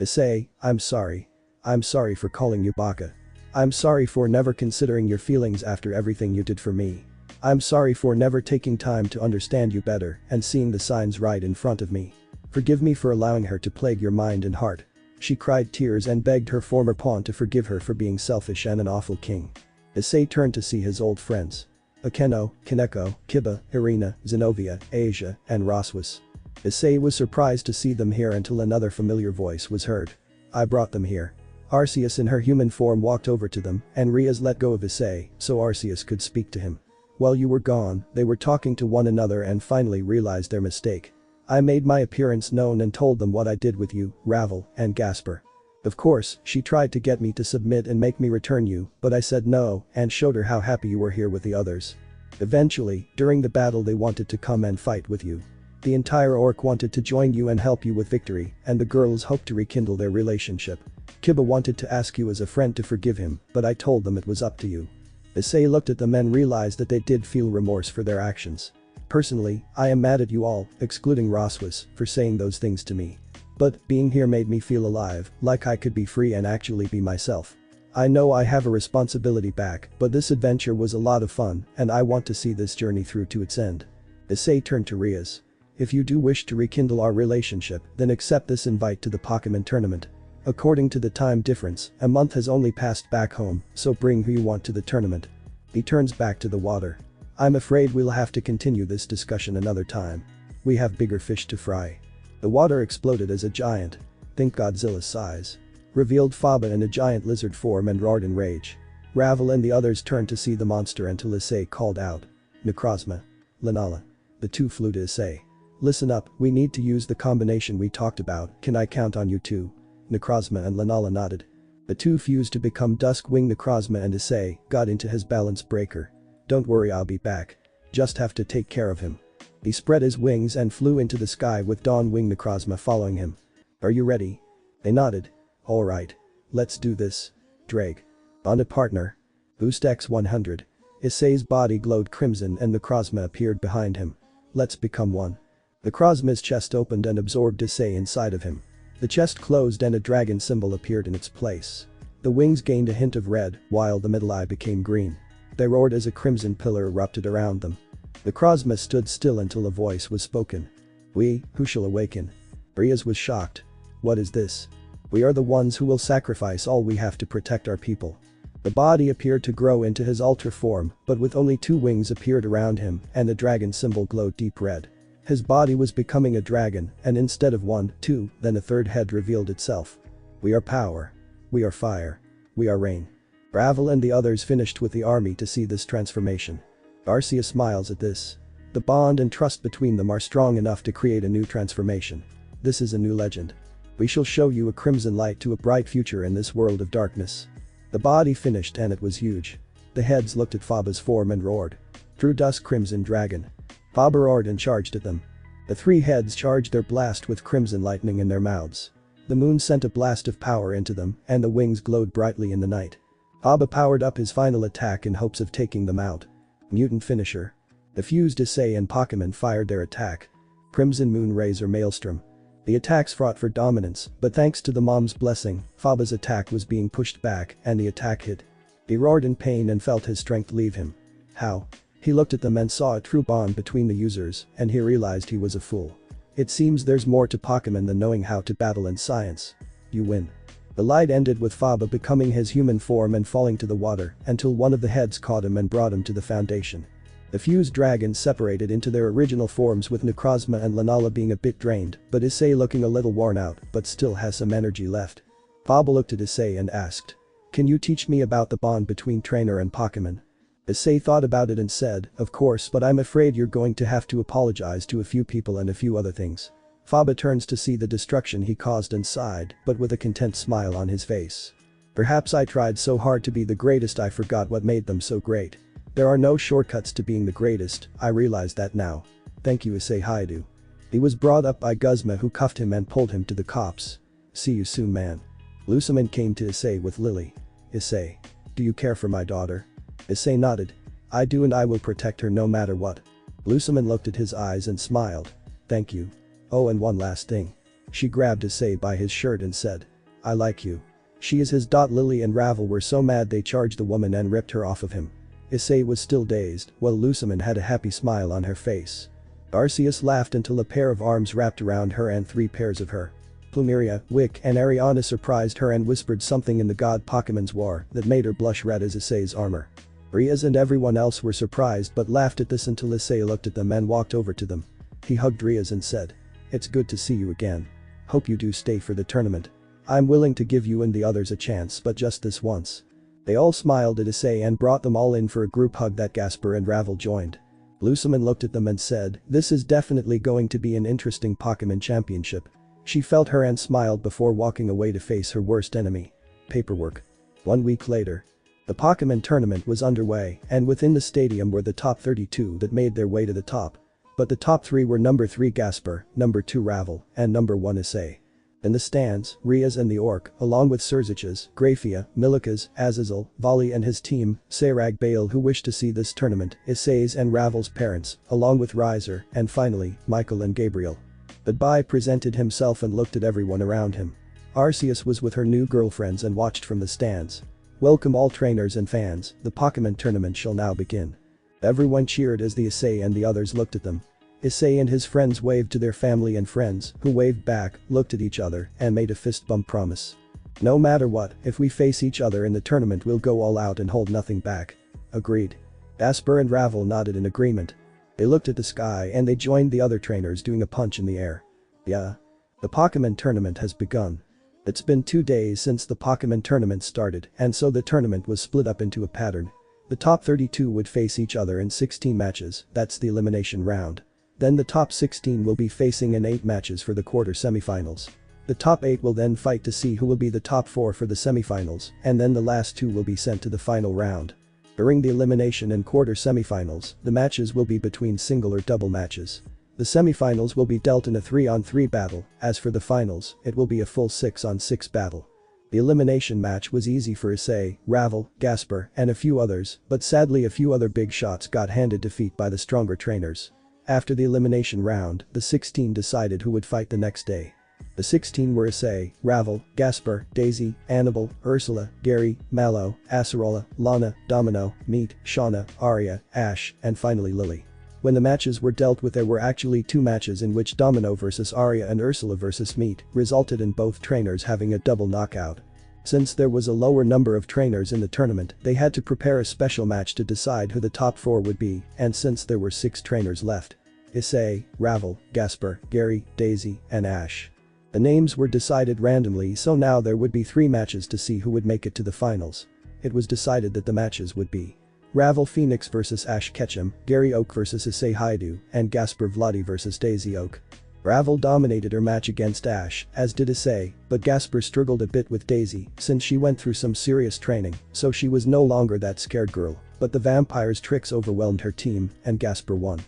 Issei, I'm sorry. I'm sorry for calling you Baka. I'm sorry for never considering your feelings after everything you did for me. I'm sorry for never taking time to understand you better and seeing the signs right in front of me. Forgive me for allowing her to plague your mind and heart. She cried tears and begged her former pawn to forgive her for being selfish and an awful king. Issei turned to see his old friends. Akeno, Kaneko, Kiba, Irina, Zenobia, Asia, and Roswas. Issei was surprised to see them here until another familiar voice was heard. I brought them here. Arceus in her human form walked over to them and Riaz let go of Issei so Arceus could speak to him. While you were gone, they were talking to one another and finally realized their mistake. I made my appearance known and told them what I did with you, Ravel, and Gasper. Of course, she tried to get me to submit and make me return you, but I said no and showed her how happy you were here with the others. Eventually, during the battle they wanted to come and fight with you. The entire orc wanted to join you and help you with victory, and the girls hoped to rekindle their relationship. Kiba wanted to ask you as a friend to forgive him, but I told them it was up to you. Issei looked at them and realized that they did feel remorse for their actions. Personally, I am mad at you all, excluding Roswas, for saying those things to me. But being here made me feel alive, like I could be free and actually be myself. I know I have a responsibility back, but this adventure was a lot of fun and I want to see this journey through to its end. Issei turned to Riaz. If you do wish to rekindle our relationship, then accept this invite to the Pokémon tournament. According to the time difference, a month has only passed back home, so bring who you want to the tournament. He turns back to the water. I'm afraid we'll have to continue this discussion another time. We have bigger fish to fry. The water exploded as a giant, think Godzilla's size, revealed Faba in a giant lizard form and roared in rage. Ravel and the others turned to see the monster until Issei called out. Necrozma. Lunala. The two flew to Issei. Listen up, we need to use the combination we talked about, can I count on you two? Necrozma and Lunala nodded. The two fused to become Dusk-Wing. Necrozma and Issei got into his balance breaker. Don't worry, I'll be back. Just have to take care of him. He spread his wings and flew into the sky with Dawn-Wing Necrozma following him. Are you ready? They nodded. Alright. Let's do this. Drake. On it, partner. Boost X 100. Issei's body glowed crimson and Necrozma appeared behind him. Let's become one. Necrozma's chest opened and absorbed Issei inside of him. The chest closed and a dragon symbol appeared in its place. The wings gained a hint of red, while the middle eye became green. They roared as a crimson pillar erupted around them. Necrozma stood still until a voice was spoken. We, who shall awaken? Riaz was shocked. What is this? We are the ones who will sacrifice all we have to protect our people. The body appeared to grow into his ultra form, but with only two wings appeared around him and the dragon symbol glowed deep red. His body was becoming a dragon and instead of one, two, then a third head revealed itself. We are power. We are fire. We are rain. Ravel and the others finished with the army to see this transformation. Arceus smiles at this. The bond and trust between them are strong enough to create a new transformation. This is a new legend. We shall show you a crimson light to a bright future in this world of darkness. The body finished and it was huge. The heads looked at Faba's form and roared. Through dusk crimson dragon. Faba roared and charged at them. The three heads charged their blast with crimson lightning in their mouths. The moon sent a blast of power into them and the wings glowed brightly in the night. Faba powered up his final attack in hopes of taking them out. Mutant finisher. The fused Issei and Pokémon fired their attack. Crimson Moon Razor Maelstrom. The attacks fought for dominance, but thanks to the mom's blessing, Faba's attack was being pushed back and the attack hit. He roared in pain and felt his strength leave him. How? He looked at them and saw a true bond between the users and he realized he was a fool. It seems there's more to Pokémon than knowing how to battle in science. You win. The light ended with Faba becoming his human form and falling to the water until one of the heads caught him and brought him to the foundation. The fused dragons separated into their original forms with Necrozma and Lunala being a bit drained, but Issei looking a little worn out but still has some energy left. Faba looked at Issei and asked. Can you teach me about the bond between trainer and Pokémon? Issei thought about it and said, of course, but I'm afraid you're going to have to apologize to a few people and a few other things. Faba turns to see the destruction he caused and sighed, but with a content smile on his face. Perhaps I tried so hard to be the greatest I forgot what made them so great. There are no shortcuts to being the greatest, I realize that now. Thank you Issei Haidu. He was brought up by Guzma who cuffed him and pulled him to the cops. See you soon man. Luciman came to Issei with Lily. Issei. Do you care for my daughter? Issei nodded. I do and I will protect her no matter what. Luciman looked at his eyes and smiled. Thank you. Oh and one last thing. She grabbed Issei by his shirt and said. I like you. She is his. Lily and Ravel were so mad they charged the woman and ripped her off of him. Issei was still dazed, while Luciman had a happy smile on her face. Arceus laughed until a pair of arms wrapped around her and 3 pairs of her. Plumeria, Wick and Ariana surprised her and whispered something in the god Pokemon's war that made her blush red as Issei's armor. Riaz and everyone else were surprised but laughed at this until Issei looked at them and walked over to them. He hugged Riaz and said, "It's good to see you again. Hope you do stay for the tournament. I'm willing to give you and the others a chance but just this once." They all smiled at Issei and brought them all in for a group hug that Gasper and Ravel joined. Luciman looked at them and said, "This is definitely going to be an interesting Pokemon championship." She felt her and smiled before walking away to face her worst enemy. Paperwork. 1 week later. The Pokemon tournament was underway and within the stadium were the top 32 that made their way to the top. But the top 3 were number 3 Gasper, number 2 Ravel, and number 1 Issei. In the stands, Riaz and the Orc, along with Surzich's, Grafia, Milikas, Azazel, Volley and his team, Sayrag Bale who wished to see this tournament, Issei's and Ravel's parents, along with Riser, and finally, Michael and Gabriel. But Bai presented himself and looked at everyone around him. Arceus was with her new girlfriends and watched from the stands. "Welcome all trainers and fans, the Pokemon tournament shall now begin." Everyone cheered as the Issei and the others looked at them. Issei and his friends waved to their family and friends, who waved back, looked at each other, and made a fist bump promise. "No matter what, if we face each other in the tournament we'll go all out and hold nothing back." Agreed. Gasper and Ravel nodded in agreement. They looked at the sky and they joined the other trainers doing a punch in the air. Yeah. The Pokemon tournament has begun. It's been 2 days since the Pokemon tournament started and so the tournament was split up into a pattern. The top 32 would face each other in 16 matches, that's the elimination round. Then the top 16 will be facing in 8 matches for the quarter semifinals. The top 8 will then fight to see who will be the top 4 for the semifinals, and then the last 2 will be sent to the final round. During the elimination and quarter semifinals, the matches will be between single or double matches. The semifinals will be dealt in a 3-on-3 battle, as for the finals, it will be a full 6-on-6 battle. The elimination match was easy for Issei, Ravel, Gasper, and a few others, but sadly a few other big shots got handed defeat by the stronger trainers. After the elimination round, the 16 decided who would fight the next day. The 16 were Issei, Ravel, Gasper, Daisy, Annabelle, Ursula, Gary, Mallow, Acerola, Lana, Domino, Meat, Shauna, Arya, Ash, and finally Lily. When the matches were dealt with there were actually 2 matches in which Domino vs Arya and Ursula vs Meat resulted in both trainers having a double knockout. Since there was a lower number of trainers in the tournament, they had to prepare a special match to decide who the top 4 would be, and since there were 6 trainers left. Issei, Ravel, Gasper, Gary, Daisy, and Ash. The names were decided randomly so now there would be 3 matches to see who would make it to the finals. It was decided that the matches would be Ravel Phoenix vs Ash Ketchum, Gary Oak vs Issei Haidu, and Gasper Vladi vs Daisy Oak. Ravel dominated her match against Ash, as did Issei, but Gasper struggled a bit with Daisy since she went through some serious training, so she was no longer that scared girl, but the vampire's tricks overwhelmed her team, and Gasper won.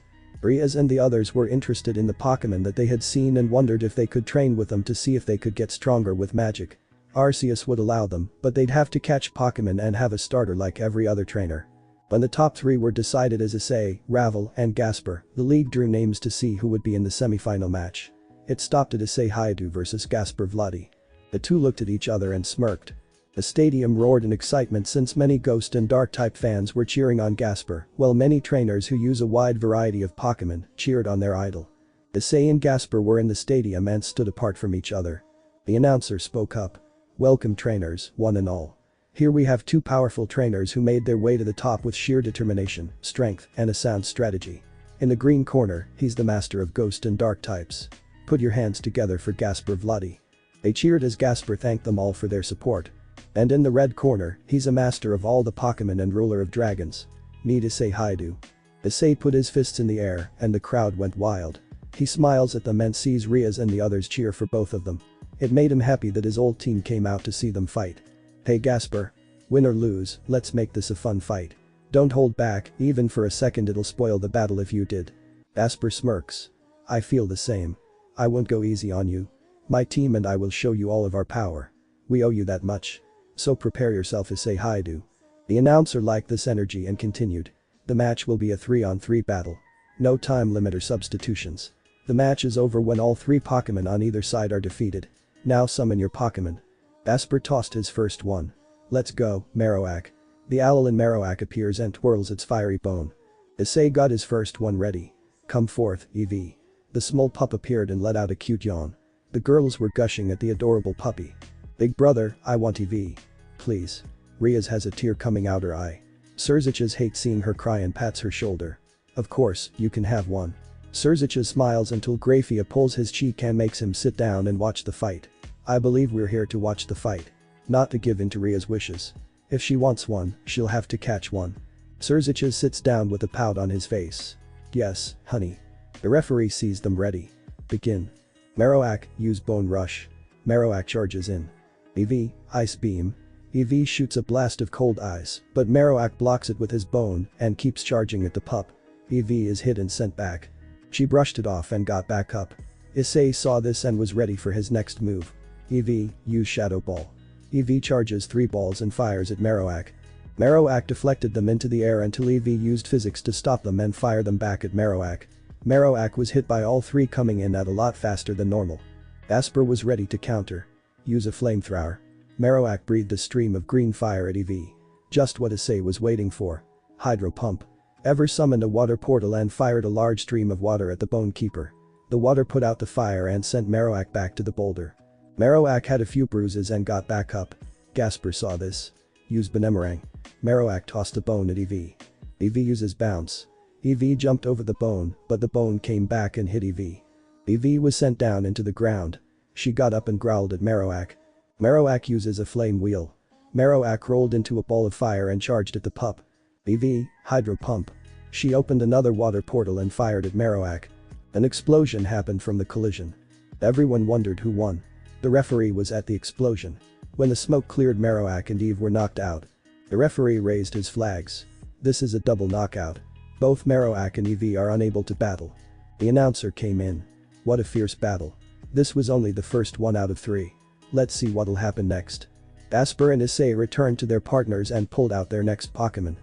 Riaz and the others were interested in the Pokemon that they had seen and wondered if they could train with them to see if they could get stronger with magic. Arceus would allow them, but they'd have to catch Pokemon and have a starter like every other trainer. When the top 3 were decided as Issei, Ravel, and Gasper, the league drew names to see who would be in the semi-final match. It stopped at Issei Haidu vs Gasper Vladi. The two looked at each other and smirked. The stadium roared in excitement since many Ghost and Dark-type fans were cheering on Gasper, while many trainers who use a wide variety of Pokemon cheered on their idol. Issei and Gasper were in the stadium and stood apart from each other. The announcer spoke up. "Welcome trainers, one and all. Here we have 2 powerful trainers who made their way to the top with sheer determination, strength, and a sound strategy. In the green corner, he's the master of Ghost and Dark types. Put your hands together for Gasper Vladi." They cheered as Gasper thanked them all for their support. And in the red corner, he's a master of all the Pokemon and ruler of dragons. Meet Issei Haidu. Issei put his fists in the air and the crowd went wild. He smiles at them and sees Riaz and the others cheer for both of them. It made him happy that his old team came out to see them fight. "Hey Gasper. Win or lose, let's make this a fun fight. Don't hold back, even for a second it'll spoil the battle if you did." Gasper smirks. "I feel the same. I won't go easy on you. My team and I will show you all of our power. We owe you that much. So prepare yourself Issei Haidu." The announcer liked this energy and continued. "The match will be a 3-on-3 battle. No time limit or substitutions. The match is over when all 3 Pokemon on either side are defeated. Now summon your Pokemon." Gasper tossed his first one. Let's go, Marowak. The owl in Marowak appears and twirls its fiery bone. Issei got his first one ready. Come forth, Eevee. The small pup appeared and let out a cute yawn. The girls were gushing at the adorable puppy. Big brother, I want Eevee. Please. Riaz has a tear coming out her eye. Surziches hates seeing her cry and pats her shoulder. Of course, you can have one. Surziches smiles until Grafia pulls his cheek and makes him sit down and watch the fight. I believe we're here to watch the fight. Not to give in to Ria's wishes. If she wants one, she'll have to catch one. Surziches sits down with a pout on his face. Yes, honey. The referee sees them ready. Begin. Marowak, use Bone Rush. Marowak charges in. Eevee, Ice Beam. Eevee shoots a blast of cold ice, but Marowak blocks it with his bone and keeps charging at the pup. Eevee is hit and sent back. She brushed it off and got back up. Issei saw this and was ready for his next move. Eevee, use Shadow Ball. Eevee charges 3 balls and fires at Marowak. Marowak deflected them into the air until Eevee used physics to stop them and fire them back at Marowak. Marowak was hit by all 3 coming in at a lot faster than normal. Gasper was ready to counter. Use a flamethrower. Marowak breathed a stream of green fire at Eevee. Just what Issei was waiting for. Hydro Pump. Ever summoned a water portal and fired a large stream of water at the Bone Keeper. The water put out the fire and sent Marowak back to the boulder. Marowak had a few bruises and got back up. Gasper saw this. Use Benemerang. Marowak tossed a bone at Eevee. Eevee uses Bounce. Eevee jumped over the bone, but the bone came back and hit Eevee. Eevee was sent down into the ground. She got up and growled at Marowak. Marowak uses a Flame Wheel. Marowak rolled into a ball of fire and charged at the pup. Eevee, Hydro Pump. She opened another water portal and fired at Marowak. An explosion happened from the collision. Everyone wondered who won. The referee was at the explosion. When the smoke cleared, Marowak and Eve were knocked out. The referee raised his flags. This is a double knockout. Both Marowak and Eevee are unable to battle. The announcer came in. What a fierce battle. This was only the first one out of 3. Let's see what'll happen next. Gasper and Issei returned to their partners and pulled out their next Pokémon.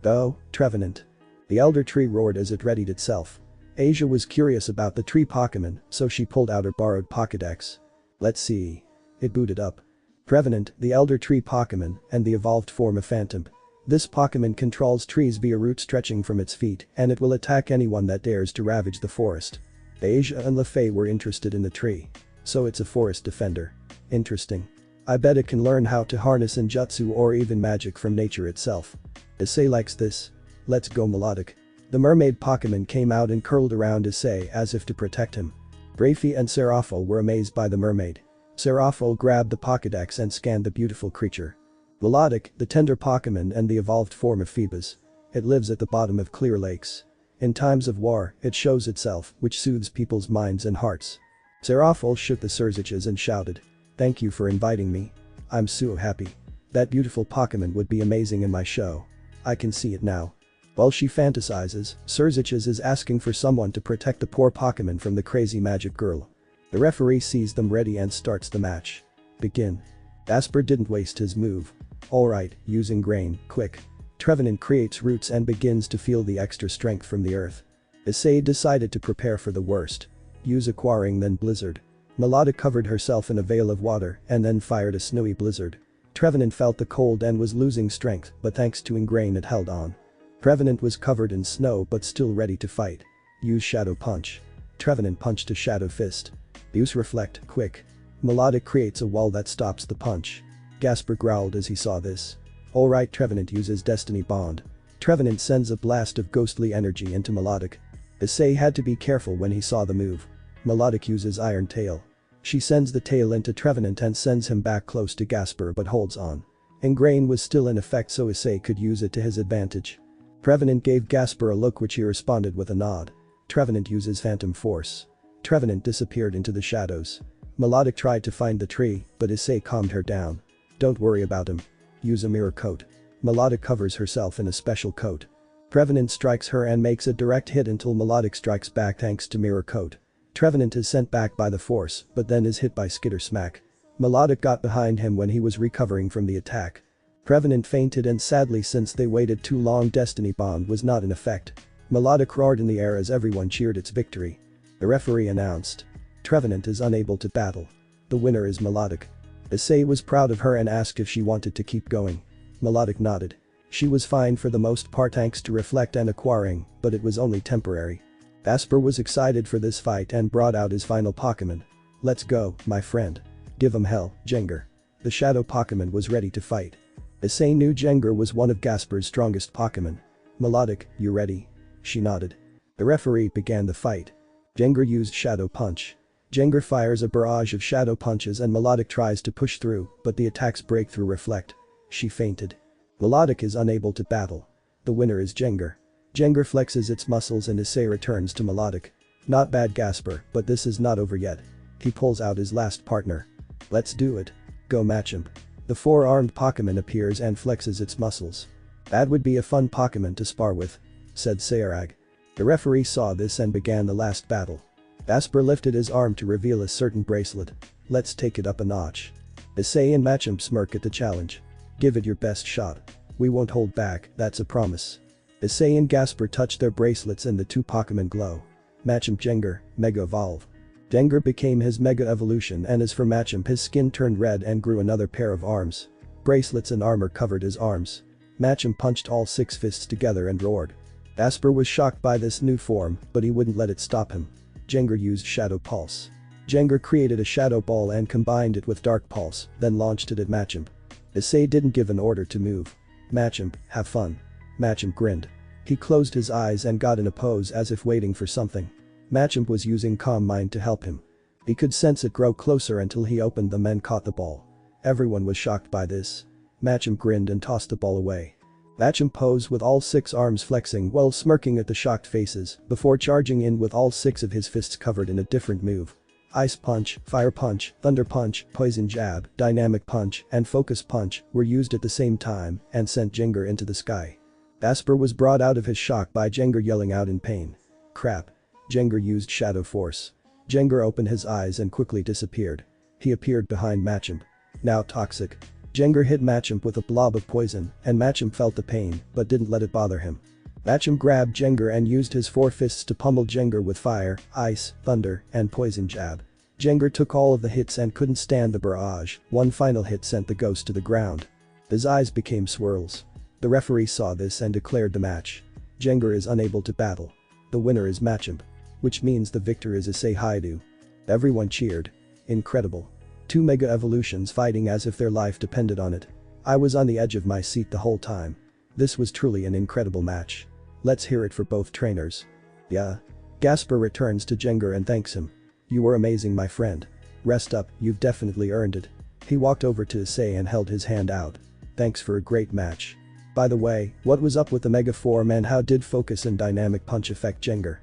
Oh, Trevenant. The Elder Tree roared as it readied itself. Asia was curious about the tree Pokémon, so she pulled out her borrowed Pokédex. Let's see. It booted up. Trevenant, the Elder Tree Pokémon, and the evolved form of Phantom. This Pokémon controls trees via roots stretching from its feet, and it will attack anyone that dares to ravage the forest. Asia and Lefay were interested in the tree. So it's a forest defender. Interesting. I bet it can learn how to harness ninjutsu or even magic from nature itself. Issei likes this. Let's go Melodic. The mermaid Pokémon came out and curled around Issei as if to protect him. Grafie and Seraphil were amazed by the mermaid. Seraphil grabbed the Pokédex and scanned the beautiful creature. Melodic, the tender Pokémon and the evolved form of Phoebus. It lives at the bottom of clear lakes. In times of war, it shows itself, which soothes people's minds and hearts. Seraphil shook the Surziches and shouted. Thank you for inviting me. I'm so happy. That beautiful Pokémon would be amazing in my show. I can see it now. While she fantasizes, Surziches is asking for someone to protect the poor Pokémon from the crazy magic girl. The referee sees them ready and starts the match. Begin. Gasper didn't waste his move. Alright, using Grain, quick. Trevenant creates roots and begins to feel the extra strength from the earth. Issei decided to prepare for the worst. Use Aquaring then Blizzard. Melodic covered herself in a veil of water and then fired a snowy blizzard. Trevenant felt the cold and was losing strength, but thanks to Ingrain it held on. Trevenant was covered in snow but still ready to fight. Use Shadow Punch. Trevenant punched a Shadow Fist. Use Reflect, quick. Melodic creates a wall that stops the punch. Gasper growled as he saw this. Alright, Trevenant uses Destiny Bond. Trevenant sends a blast of ghostly energy into Melodic. Issei had to be careful when he saw the move. Melodic uses Iron Tail. She sends the tail into Trevenant and sends him back close to Gasper but holds on. Ingrain was still in effect so Issei could use it to his advantage. Trevenant gave Gasper a look which he responded with a nod. Trevenant uses Phantom Force. Trevenant disappeared into the shadows. Melodic tried to find the tree, but Issei calmed her down. Don't worry about him. Use a Mirror Coat. Melodic covers herself in a special coat. Trevenant strikes her and makes a direct hit until Melodic strikes back thanks to Mirror Coat. Trevenant is sent back by the force, but then is hit by Skitter Smack. Melodic got behind him when he was recovering from the attack. Trevenant fainted and sadly since they waited too long Destiny Bond was not in effect. Melodic roared in the air as everyone cheered its victory. The referee announced. Trevenant is unable to battle. The winner is Melodic. Issei was proud of her and asked if she wanted to keep going. Melodic nodded. She was fine for the most part thanks to reflect and acquiring, but it was only temporary. Gasper was excited for this fight and brought out his final Pokémon. Let's go, my friend. Give him hell, Jengar. The shadow Pokémon was ready to fight. Issei knew Jengar was one of Gasper's strongest Pokémon. Melodic, you ready? She nodded. The referee began the fight. Jengar used Shadow Punch. Jengar fires a barrage of shadow punches and Melodic tries to push through, but the attacks break through reflect. She fainted. Melodic is unable to battle. The winner is Jengar. Jengar flexes its muscles and Issei returns to Melodic. Not bad Gasper, but this is not over yet. He pulls out his last partner. Let's do it. Go Machamp. The four-armed Pokémon appears and flexes its muscles. That would be a fun Pokémon to spar with, said Sayarag. The referee saw this and began the last battle. Gasper lifted his arm to reveal a certain bracelet. Let's take it up a notch. Issei and Machamp smirk at the challenge. Give it your best shot. We won't hold back, that's a promise. Issei and Gasper touch their bracelets and the two Pokémon glow. Machamp Jengar, Mega Evolve. Jengar became his Mega Evolution and as for Machamp his skin turned red and grew another pair of arms. Bracelets and armor covered his arms. Machamp punched all six fists together and roared. Gasper was shocked by this new form, but he wouldn't let it stop him. Jengar used Shadow Pulse. Jengar created a Shadow Ball and combined it with Dark Pulse, then launched it at Machamp. Issei didn't give an order to move. Machamp, have fun. Machamp grinned. He closed his eyes and got in a pose as if waiting for something. Machamp was using Calm Mind to help him. He could sense it grow closer until he opened them and caught the ball. Everyone was shocked by this. Machamp grinned and tossed the ball away. Machamp posed with all six arms flexing while smirking at the shocked faces before charging in with all six of his fists covered in a different move. Ice Punch, Fire Punch, Thunder Punch, Poison Jab, Dynamic Punch, and Focus Punch were used at the same time and sent Jengar into the sky. Gasper was brought out of his shock by Jengar yelling out in pain. Crap. Jengar used Shadow Force. Jengar opened his eyes and quickly disappeared. He appeared behind Machamp. Now toxic. Jengar hit Machamp with a blob of poison and Machamp felt the pain but didn't let it bother him. Machamp grabbed Jengar and used his four fists to pummel Jengar with fire, ice, thunder, and poison jab. Jengar took all of the hits and couldn't stand the barrage. One final hit sent the ghost to the ground. His eyes became swirls. The referee saw this and declared the match. Jengar is unable to battle. The winner is Machamp. Which means the victor is Issei Haidu. Everyone cheered. Incredible. Two Mega Evolutions fighting as if their life depended on it. I was on the edge of my seat the whole time. This was truly an incredible match. Let's hear it for both trainers. Yeah. Gasper returns to Jengar and thanks him. You were amazing my friend. Rest up, you've definitely earned it. He walked over to Issei and held his hand out. Thanks for a great match. By the way, what was up with the Mega Form and how did Focus and Dynamic Punch affect Jengar?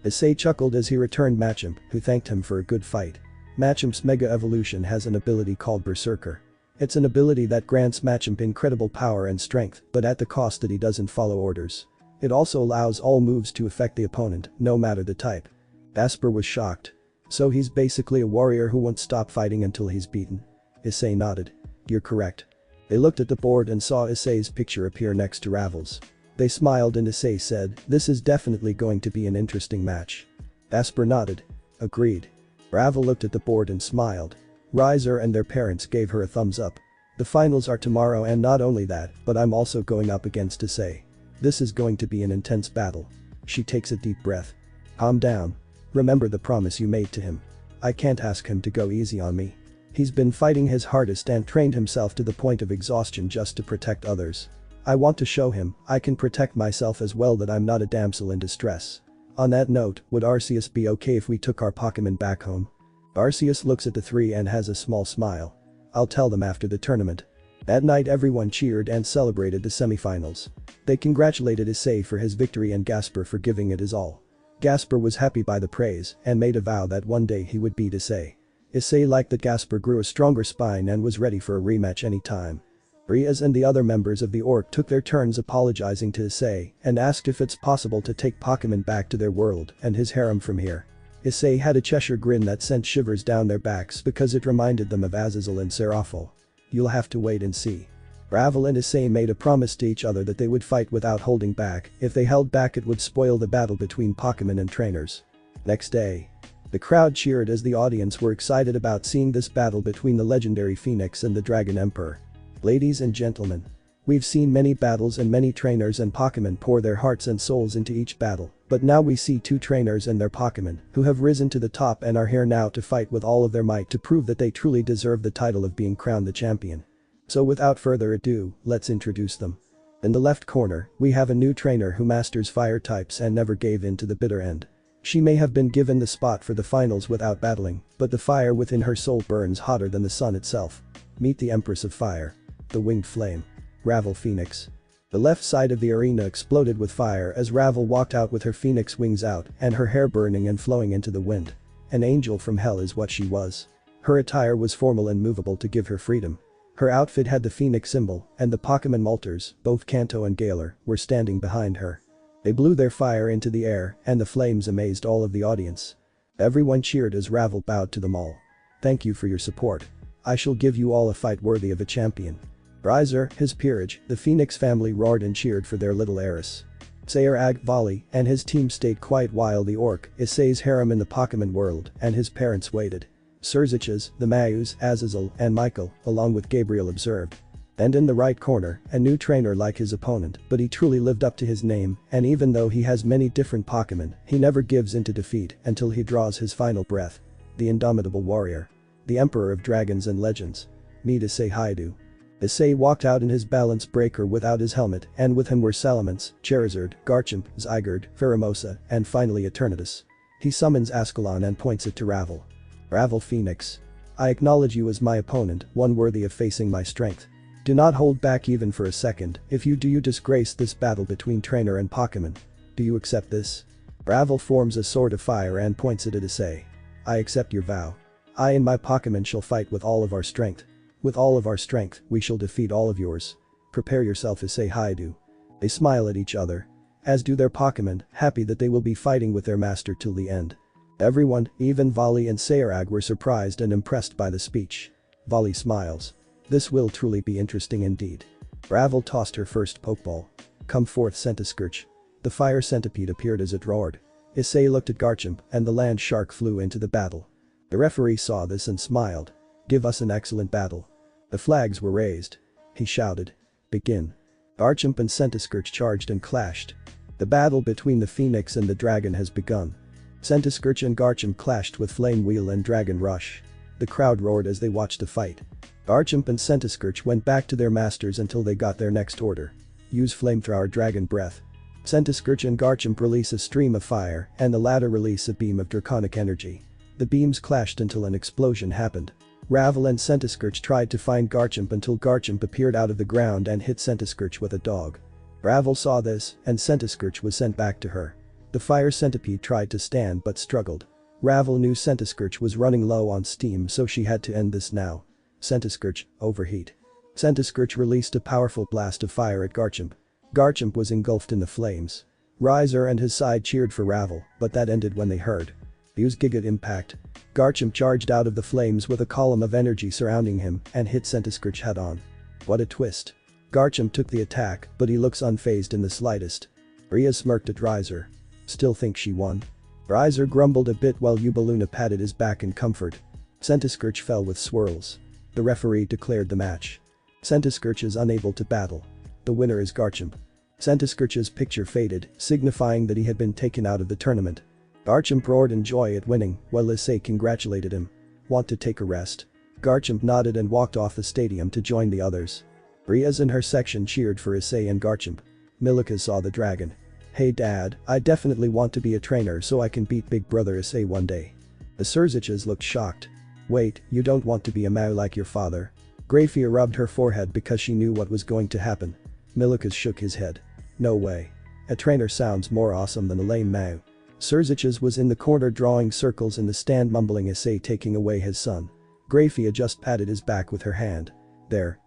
Issei chuckled as he returned Machamp, who thanked him for a good fight. Machamp's Mega Evolution has an ability called Berserker. It's an ability that grants Machamp incredible power and strength, but at the cost that he doesn't follow orders. It also allows all moves to affect the opponent, no matter the type. Gasper was shocked. So he's basically a warrior who won't stop fighting until he's beaten. Issei nodded. You're correct. They looked at the board and saw Issei's picture appear next to Ravel's. They smiled and Issei said, this is definitely going to be an interesting match. Gasper nodded. Agreed. Ravel looked at the board and smiled. Riser and their parents gave her a thumbs up. The finals are tomorrow and not only that, but I'm also going up against Issei. This is going to be an intense battle. She takes a deep breath. Calm down. Remember the promise you made to him. I can't ask him to go easy on me. He's been fighting his hardest and trained himself to the point of exhaustion just to protect others. I want to show him I can protect myself as well, that I'm not a damsel in distress. On that note, would Arceus be okay if we took our Pokémon back home? Arceus looks at the three and has a small smile. I'll tell them after the tournament. That night everyone cheered and celebrated the semifinals. They congratulated Issei for his victory and Gasper for giving it his all. Gasper was happy by the praise and made a vow that one day he would beat Issei. Issei liked that Gasper grew a stronger spine and was ready for a rematch anytime. Riaz and the other members of the Orc took their turns apologizing to Issei and asked if it's possible to take Pokémon back to their world and his harem from here. Issei had a Cheshire grin that sent shivers down their backs because it reminded them of Azazel and Seraphil. You'll have to wait and see. Ravel and Issei made a promise to each other that they would fight without holding back. If they held back it would spoil the battle between Pokémon and trainers. Next day. The crowd cheered as the audience were excited about seeing this battle between the legendary Phoenix and the Dragon Emperor. Ladies and gentlemen, we've seen many battles and many trainers and Pokémon pour their hearts and souls into each battle, but now we see two trainers and their Pokémon who have risen to the top and are here now to fight with all of their might to prove that they truly deserve the title of being crowned the champion. So without further ado, let's introduce them. In the left corner, we have a new trainer who masters fire types and never gave in to the bitter end. She may have been given the spot for the finals without battling, but the fire within her soul burns hotter than the sun itself. Meet the Empress of Fire. The Winged Flame. Ravel Phoenix. The left side of the arena exploded with fire as Ravel walked out with her phoenix wings out and her hair burning and flowing into the wind. An angel from hell is what she was. Her attire was formal and movable to give her freedom. Her outfit had the phoenix symbol, and the Pokémon Molters, both Kanto and Galar, were standing behind her. They blew their fire into the air and the flames amazed all of the audience. Everyone cheered as Ravel bowed to them all. Thank you for your support. I shall give you all a fight worthy of a champion. Riser, his peerage, the Phoenix family roared and cheered for their little heiress. Sayarag, Vali, and his team stayed quiet while the orc, Issei's harem in the Pokémon world, and his parents waited. Surziches, the Mayus, Azazel, and Michael, along with Gabriel observed. And in the right corner, a new trainer like his opponent, but he truly lived up to his name, and even though he has many different Pokémon, he never gives in to defeat until he draws his final breath. The indomitable warrior. The Emperor of Dragons and Legends. Meet Issei Haidu. Issei walked out in his balance breaker without his helmet, and with him were Salamence, Charizard, Garchomp, Zygarde, Pheromosa, and finally Eternatus. He summons Ascalon and points it to Ravel. Ravel Phoenix. I acknowledge you as my opponent, one worthy of facing my strength. Do not hold back even for a second. If you do, you disgrace this battle between trainer and Pokémon. Do you accept this? Ravel forms a sword of fire and points it at Issei. I accept your vow. I and my Pokémon shall fight with all of our strength. With all of our strength, we shall defeat all of yours. Prepare yourself, Issei Haidu. They smile at each other. As do their Pokémon, happy that they will be fighting with their master till the end. Everyone, even Vali and Sayarag, were surprised and impressed by the speech. Vali smiles. This will truly be interesting indeed. Ravel tossed her first Pokeball. Come forth, Centiskorch. The fire centipede appeared as it roared. Issei looked at Garchomp and the land shark flew into the battle. The referee saw this and smiled. Give us an excellent battle. The flags were raised. He shouted. Begin. Garchomp and Centiskorch charged and clashed. The battle between the Phoenix and the Dragon has begun. Centiskorch and Garchomp clashed with Flame Wheel and Dragon Rush. The crowd roared as they watched the fight. Garchomp and Centiskorch went back to their masters until they got their next order. Use Flamethrower Dragon Breath. Centiskorch and Garchomp release a stream of fire and the latter release a beam of draconic energy. The beams clashed until an explosion happened. Ravel and Centiskorch tried to find Garchomp until Garchomp appeared out of the ground and hit Centiskorch with a dog. Ravel saw this and Centiskorch was sent back to her. The fire centipede tried to stand but struggled. Ravel knew Centiskorch was running low on steam, so she had to end this now. Centiskorch, overheat. Centiskorch released a powerful blast of fire at Garchomp. Garchomp was engulfed in the flames. Riser and his side cheered for Ravel, but that ended when they heard. Use Giga Impact. Garchomp charged out of the flames with a column of energy surrounding him and hit Centiskorch head on. What a twist. Garchomp took the attack, but he looks unfazed in the slightest. Rhea smirked at Riser. Still think she won? Riser grumbled a bit while Ubaluna patted his back in comfort. Centiskorch fell with swirls. The referee declared the match. Centiskorch is unable to battle. The winner is Garchomp. Centiskorch's picture faded, signifying that he had been taken out of the tournament. Garchomp roared in joy at winning, while Issei congratulated him. Want to take a rest? Garchomp nodded and walked off the stadium to join the others. Rhea's in her section cheered for Issei and Garchomp. Milika saw the dragon. Hey dad, I definitely want to be a trainer so I can beat big brother Issei one day. The Surziches looked shocked. Wait, you don't want to be a Mao like your father? Grafia rubbed her forehead because she knew what was going to happen. Milikas shook his head. No way. A trainer sounds more awesome than a lame Mao. Surziches was in the corner drawing circles in the stand, mumbling Issei taking away his son. Grafia just patted his back with her hand. There.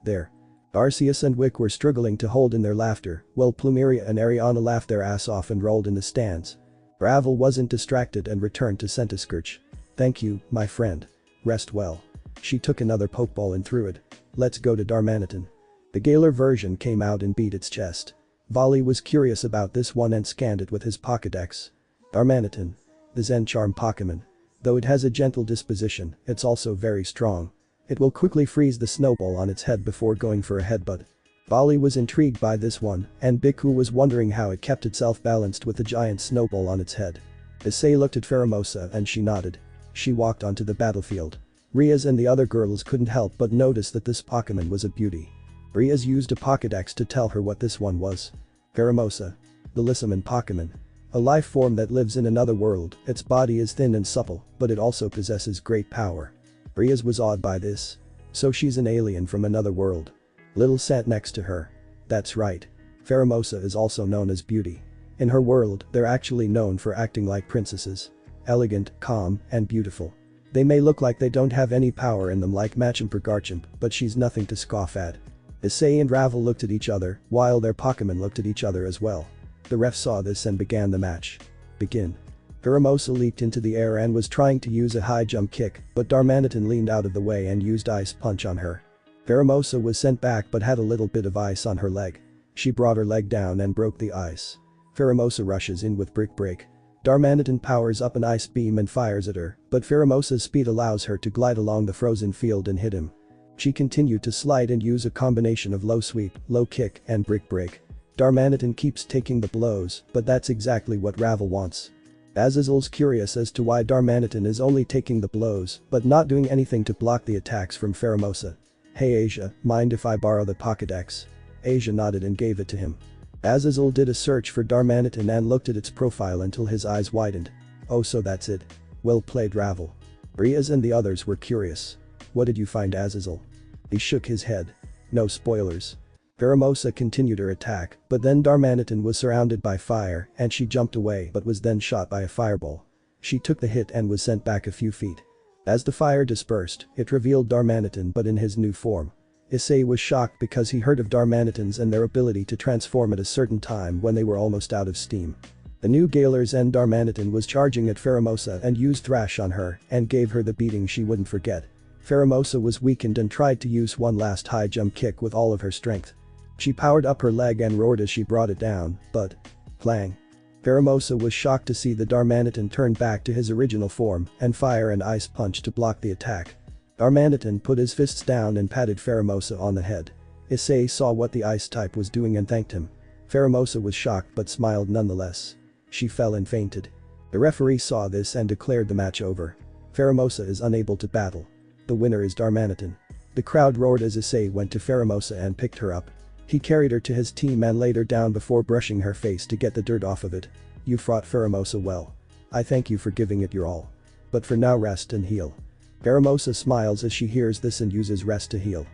Arceus and Wick were struggling to hold in their laughter, while Plumeria and Ariana laughed their ass off and rolled in the stands. Ravel wasn't distracted and returned to Centiskorch. Thank you, my friend. Rest well. She took another Pokeball and threw it. Let's go to Darmanitan. The Galar version came out and beat its chest. Vali was curious about this one and scanned it with his Pokédex. Darmanitan. The Zen Charm Pokémon. Though it has a gentle disposition, it's also very strong. It will quickly freeze the snowball on its head before going for a headbutt. Bali was intrigued by this one, and Biku was wondering how it kept itself balanced with the giant snowball on its head. Issei looked at Pheromosa and she nodded. She walked onto the battlefield. Riaz and the other girls couldn't help but notice that this Pokémon was a beauty. Riaz used a Pokédex to tell her what this one was. Pheromosa. The Lissaman Pokémon. A life form that lives in another world, its body is thin and supple, but it also possesses great power. Riaz was awed by this. So she's an alien from another world. Lil sat next to her. That's right. Pheromosa is also known as Beauty. In her world, they're actually known for acting like princesses. Elegant, calm, and beautiful. They may look like they don't have any power in them like Machamp or Garchomp, but she's nothing to scoff at. Issei and Ravel looked at each other, while their Pokémon looked at each other as well. The ref saw this and began the match. Begin. Pheromosa leaped into the air and was trying to use a high jump kick, but Darmanitan leaned out of the way and used Ice Punch on her. Pheromosa was sent back but had a little bit of ice on her leg. She brought her leg down and broke the ice. Pheromosa rushes in with Brick Break. Darmanitan powers up an ice beam and fires at her, but Pheromosa's speed allows her to glide along the frozen field and hit him. She continued to slide and use a combination of low sweep, low kick, and Brick Break. Darmanitan keeps taking the blows, but that's exactly what Ravel wants. Azazel's curious as to why Darmanitan is only taking the blows, but not doing anything to block the attacks from Pheromosa. Hey Asia, mind if I borrow the Pokédex? Asia nodded and gave it to him. Azazel did a search for Darmanitan and looked at its profile until his eyes widened. Oh, so that's it. Well played, Ravel. Riaz and the others were curious. What did you find, Azazel? He shook his head. No spoilers. Pheromosa continued her attack, but then Darmanitan was surrounded by fire and she jumped away but was then shot by a fireball. She took the hit and was sent back a few feet. As the fire dispersed, it revealed Darmanitan but in his new form. Issei was shocked because he heard of Darmanitans and their ability to transform at a certain time when they were almost out of steam. The new Galar's End Darmanitan was charging at Pheromosa and used Thrash on her and gave her the beating she wouldn't forget. Pheromosa was weakened and tried to use one last high jump kick with all of her strength. She powered up her leg and roared as she brought it down, but… clang. Pheromosa was shocked to see the Darmanitan turn back to his original form and fire an Ice Punch to block the attack. Darmanitan put his fists down and patted Pheromosa on the head. Issei saw what the ice type was doing and thanked him. Pheromosa was shocked but smiled nonetheless. She fell and fainted. The referee saw this and declared the match over. Pheromosa is unable to battle. The winner is Darmanitan. The crowd roared as Issei went to Pheromosa and picked her up. He carried her to his team and laid her down before brushing her face to get the dirt off of it. You fought Pheromosa well. I thank you for giving it your all. But for now rest and heal. Pheromosa smiles as she hears this and uses rest to heal.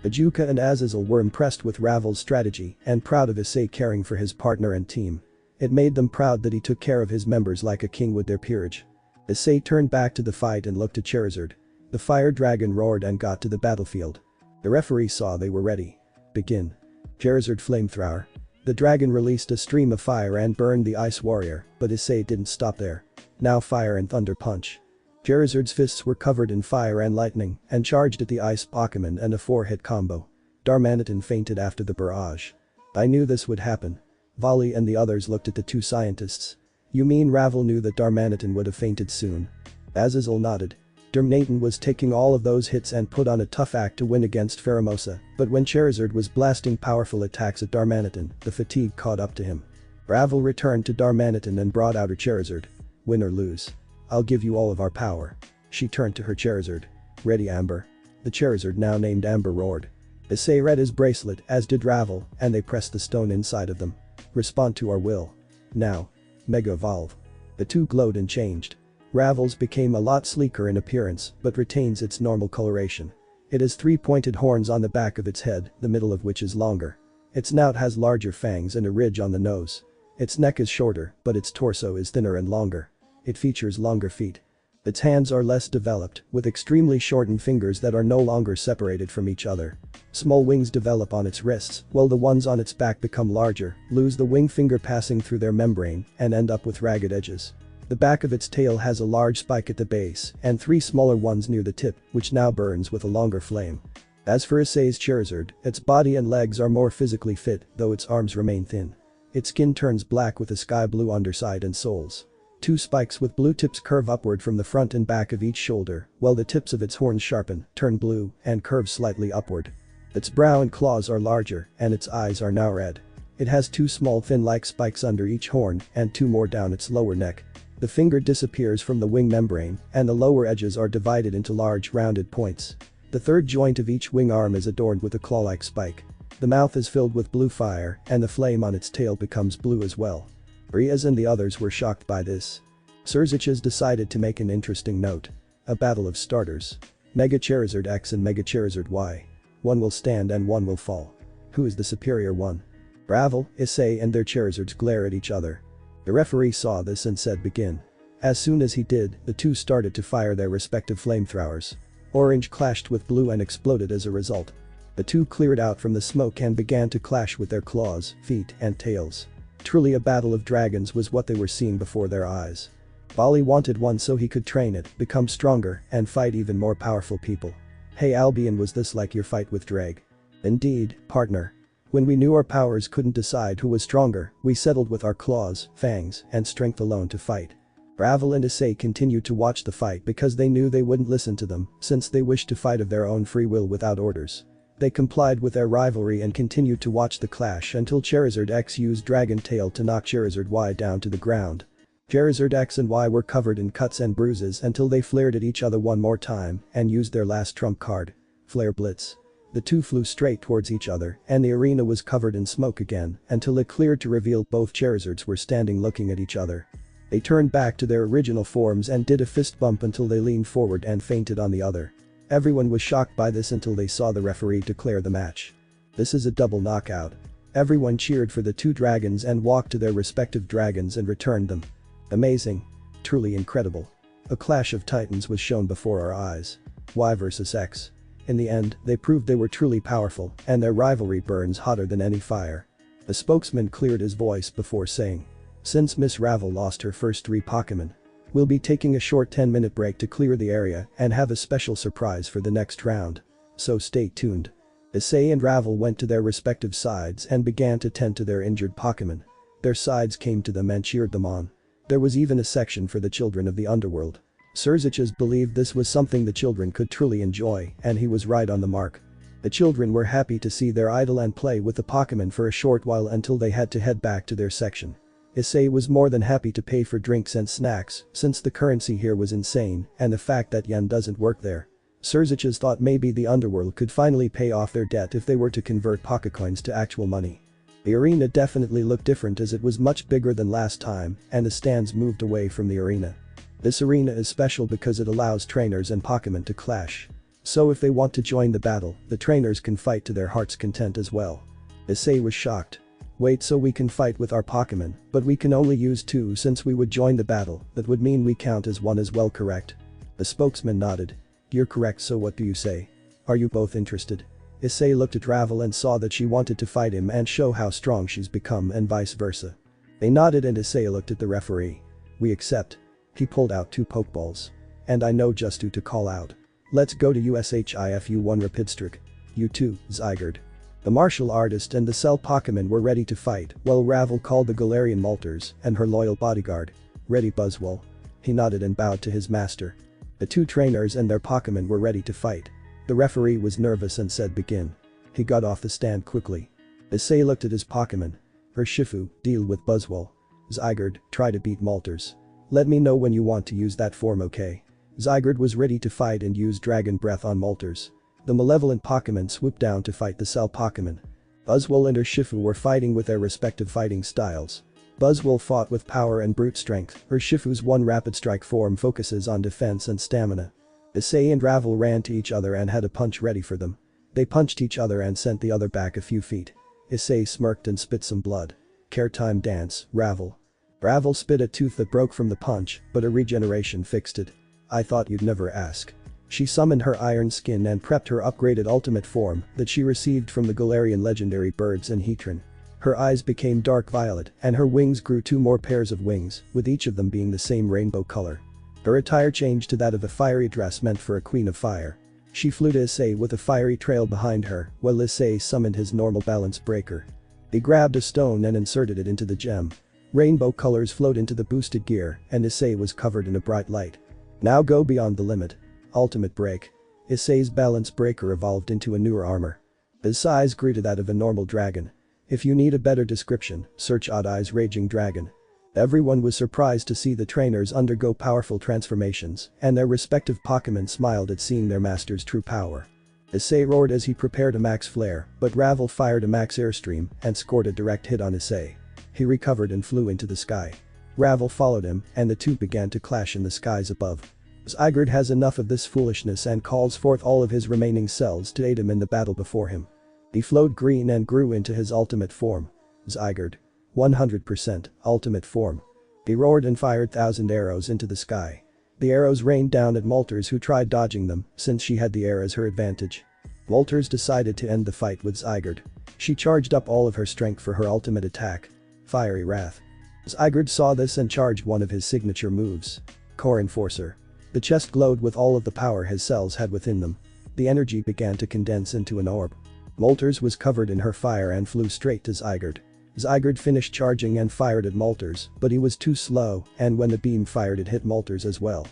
Ajuka and Azazel were impressed with Ravel's strategy and proud of Issei caring for his partner and team. It made them proud that he took care of his members like a king with their peerage. Issei turned back to the fight and looked at Charizard. The fire dragon roared and got to the battlefield. The referee saw they were ready. Begin. Charizard Flamethrower. The dragon released a stream of fire and burned the ice warrior, but Issei didn't stop there. Now Fire and Thunder Punch. Charizard's fists were covered in fire and lightning and charged at the ice Pokémon and a 4-hit combo. Darmanitan fainted after the barrage. I knew this would happen. Volley and the others looked at the two scientists. You mean Ravel knew that Darmanitan would have fainted soon? Azazel nodded. Darmanitan was taking all of those hits and put on a tough act to win against Pheromosa, but when Charizard was blasting powerful attacks at Darmanitan, the fatigue caught up to him. Ravel returned to Darmanitan and brought out her Charizard. Win or lose. I'll give you all of our power. She turned to her Charizard. Ready, Amber? The Charizard, now named Amber, roared. Issei read his bracelet, as did Ravel, and they pressed the stone inside of them. Respond to our will. Now. Mega Evolve. The two glowed and changed. Ravel's became a lot sleeker in appearance but retains its normal coloration. It has 3 pointed horns on the back of its head, the middle of which is longer. Its snout has larger fangs and a ridge on the nose. Its neck is shorter, but its torso is thinner and longer. It features longer feet. Its hands are less developed, with extremely shortened fingers that are no longer separated from each other. Small wings develop on its wrists, while the ones on its back become larger, lose the wing finger passing through their membrane, and end up with ragged edges. The back of its tail has a large spike at the base and 3 smaller ones near the tip, which now burns with a longer flame. As for Issei's Charizard, its body and legs are more physically fit, though its arms remain thin. Its skin turns black with a sky blue underside and soles. Two spikes with blue tips curve upward from the front and back of each shoulder, while the tips of its horns sharpen, turn blue, and curve slightly upward. Its brow and claws are larger, and its eyes are now red. It has two small fin-like spikes under each horn and two more down its lower neck. The finger disappears from the wing membrane, and the lower edges are divided into large rounded points. The third joint of each wing arm is adorned with a claw-like spike. The mouth is filled with blue fire, and the flame on its tail becomes blue as well. Riaz and the others were shocked by this. Surziches decided to make an interesting note. A battle of starters. Mega Charizard X and Mega Charizard Y. One will stand and one will fall. Who is the superior one? Ravel, Issei and their Charizards glare at each other. The referee saw this and said begin. As soon as he did, the two started to fire their respective flamethrowers. Orange clashed with blue and exploded as a result. The two cleared out from the smoke and began to clash with their claws, feet and tails. Truly a battle of dragons was what they were seeing before their eyes. Bali wanted one so he could train it, become stronger, and fight even more powerful people. Hey Albion, was this like your fight with Drag? Indeed, partner. When we knew our powers couldn't decide who was stronger, we settled with our claws, fangs, and strength alone to fight. Ravel and Issei continued to watch the fight because they knew they wouldn't listen to them, since they wished to fight of their own free will without orders. They complied with their rivalry and continued to watch the clash until Charizard X used Dragon Tail to knock Charizard Y down to the ground. Charizard X and Y were covered in cuts and bruises until they flared at each other one more time and used their last trump card. Flair Blitz. The two flew straight towards each other and the arena was covered in smoke again until it cleared to reveal both Charizards were standing looking at each other. They turned back to their original forms and did a fist bump until they leaned forward and feinted on the other. Everyone was shocked by this until they saw the referee declare the match. This is a double knockout. Everyone cheered for the two dragons and walked to their respective dragons and returned them. Amazing. Truly incredible. A clash of titans was shown before our eyes. Y versus X. In the end, they proved they were truly powerful and their rivalry burns hotter than any fire. The spokesman cleared his voice before saying, since Miss Ravel lost her first 3 Pokémon, we'll be taking a short 10-minute break to clear the area and have a special surprise for the next round. So stay tuned. Issei and Ravel went to their respective sides and began to tend to their injured Pokémon. Their sides came to them and cheered them on. There was even a section for the children of the underworld. Surziches believed this was something the children could truly enjoy, and he was right on the mark. The children were happy to see their idol and play with the Pokémon for a short while until they had to head back to their section. Issei was more than happy to pay for drinks and snacks since the currency here was insane and the fact that yen doesn't work there. Surziches thought maybe the underworld could finally pay off their debt if they were to convert Pokécoins to actual money. The arena definitely looked different as it was much bigger than last time and the stands moved away from the arena. This arena is special because it allows trainers and Pokémon to clash. So if they want to join the battle, the trainers can fight to their heart's content as well. Issei was shocked. Wait, so we can fight with our Pokémon, but we can only use 2 since we would join the battle, that would mean we count as 1 as well, correct? The spokesman nodded. You're correct, so what do you say? Are you both interested? Issei looked at Ravel and saw that she wanted to fight him and show how strong she's become and vice versa. They nodded and Issei looked at the referee. We accept. He pulled out 2 Pokeballs. And I know just who to call out. Let's go to USHIFU1 Rapidstrick. You too, Zygarde. The martial artist and the Cell Pokémon were ready to fight while Ravel called the Galarian Moltres and her loyal bodyguard. Ready, Buzzwole? He nodded and bowed to his master. The 2 trainers and their Pokémon were ready to fight. The referee was nervous and said begin. He got off the stand quickly. Issei looked at his Pokémon. Urshifu, deal with Buzzwole. Zygarde, try to beat Moltres. Let me know when you want to use that form, okay? Zygarde was ready to fight and use Dragon Breath on Moltres. The malevolent Pokémon swooped down to fight the Cell Pokémon. Buzzwole and Urshifu were fighting with their respective fighting styles. Buzzwole fought with power and brute strength. Urshifu's 1 Rapid Strike form focuses on defense and stamina. Issei and Ravel ran to each other and had a punch ready for them. They punched each other and sent the other back a few feet. Issei smirked and spit some blood. Care time dance, Ravel. Ravel spit a tooth that broke from the punch, but a regeneration fixed it. I thought you'd never ask. She summoned her iron skin and prepped her upgraded ultimate form that she received from the Galarian legendary birds and Heatran. Her eyes became dark violet and her wings grew 2 more pairs of wings, with each of them being the same rainbow color. Her attire changed to that of a fiery dress meant for a queen of fire. She flew to Issei with a fiery trail behind her while Issei summoned his normal balance breaker. He grabbed a stone and inserted it into the gem. Rainbow colors flowed into the boosted gear and Issei was covered in a bright light. Now go beyond the limit. Ultimate break. Issei's balance breaker evolved into a newer armor. His size grew to that of a normal dragon. If you need a better description, search Odd Eye's Raging Dragon. Everyone was surprised to see the trainers undergo powerful transformations, and their respective Pokémon smiled at seeing their master's true power. Issei roared as he prepared a max Flair, but Ravel fired a max Airstream and scored a direct hit on Issei. He recovered and flew into the sky. Ravel followed him, and the two began to clash in the skies above. Zygarde has enough of this foolishness and calls forth all of his remaining cells to aid him in the battle before him. He flowed green and grew into his ultimate form. Zygarde. 100% ultimate form. He roared and fired 1,000 arrows into the sky. The arrows rained down at Moltres, who tried dodging them since she had the air as her advantage. Moltres decided to end the fight with Zygarde. She charged up all of her strength for her ultimate attack. Fiery Wrath. Zygarde saw this and charged one of his signature moves. Core Enforcer. The chest glowed with all of the power his cells had within them. The energy began to condense into an orb. Moltres was covered in her fire and flew straight to Zygarde. Zygarde finished charging and fired at Moltres, but he was too slow, and when the beam fired it hit Moltres as well.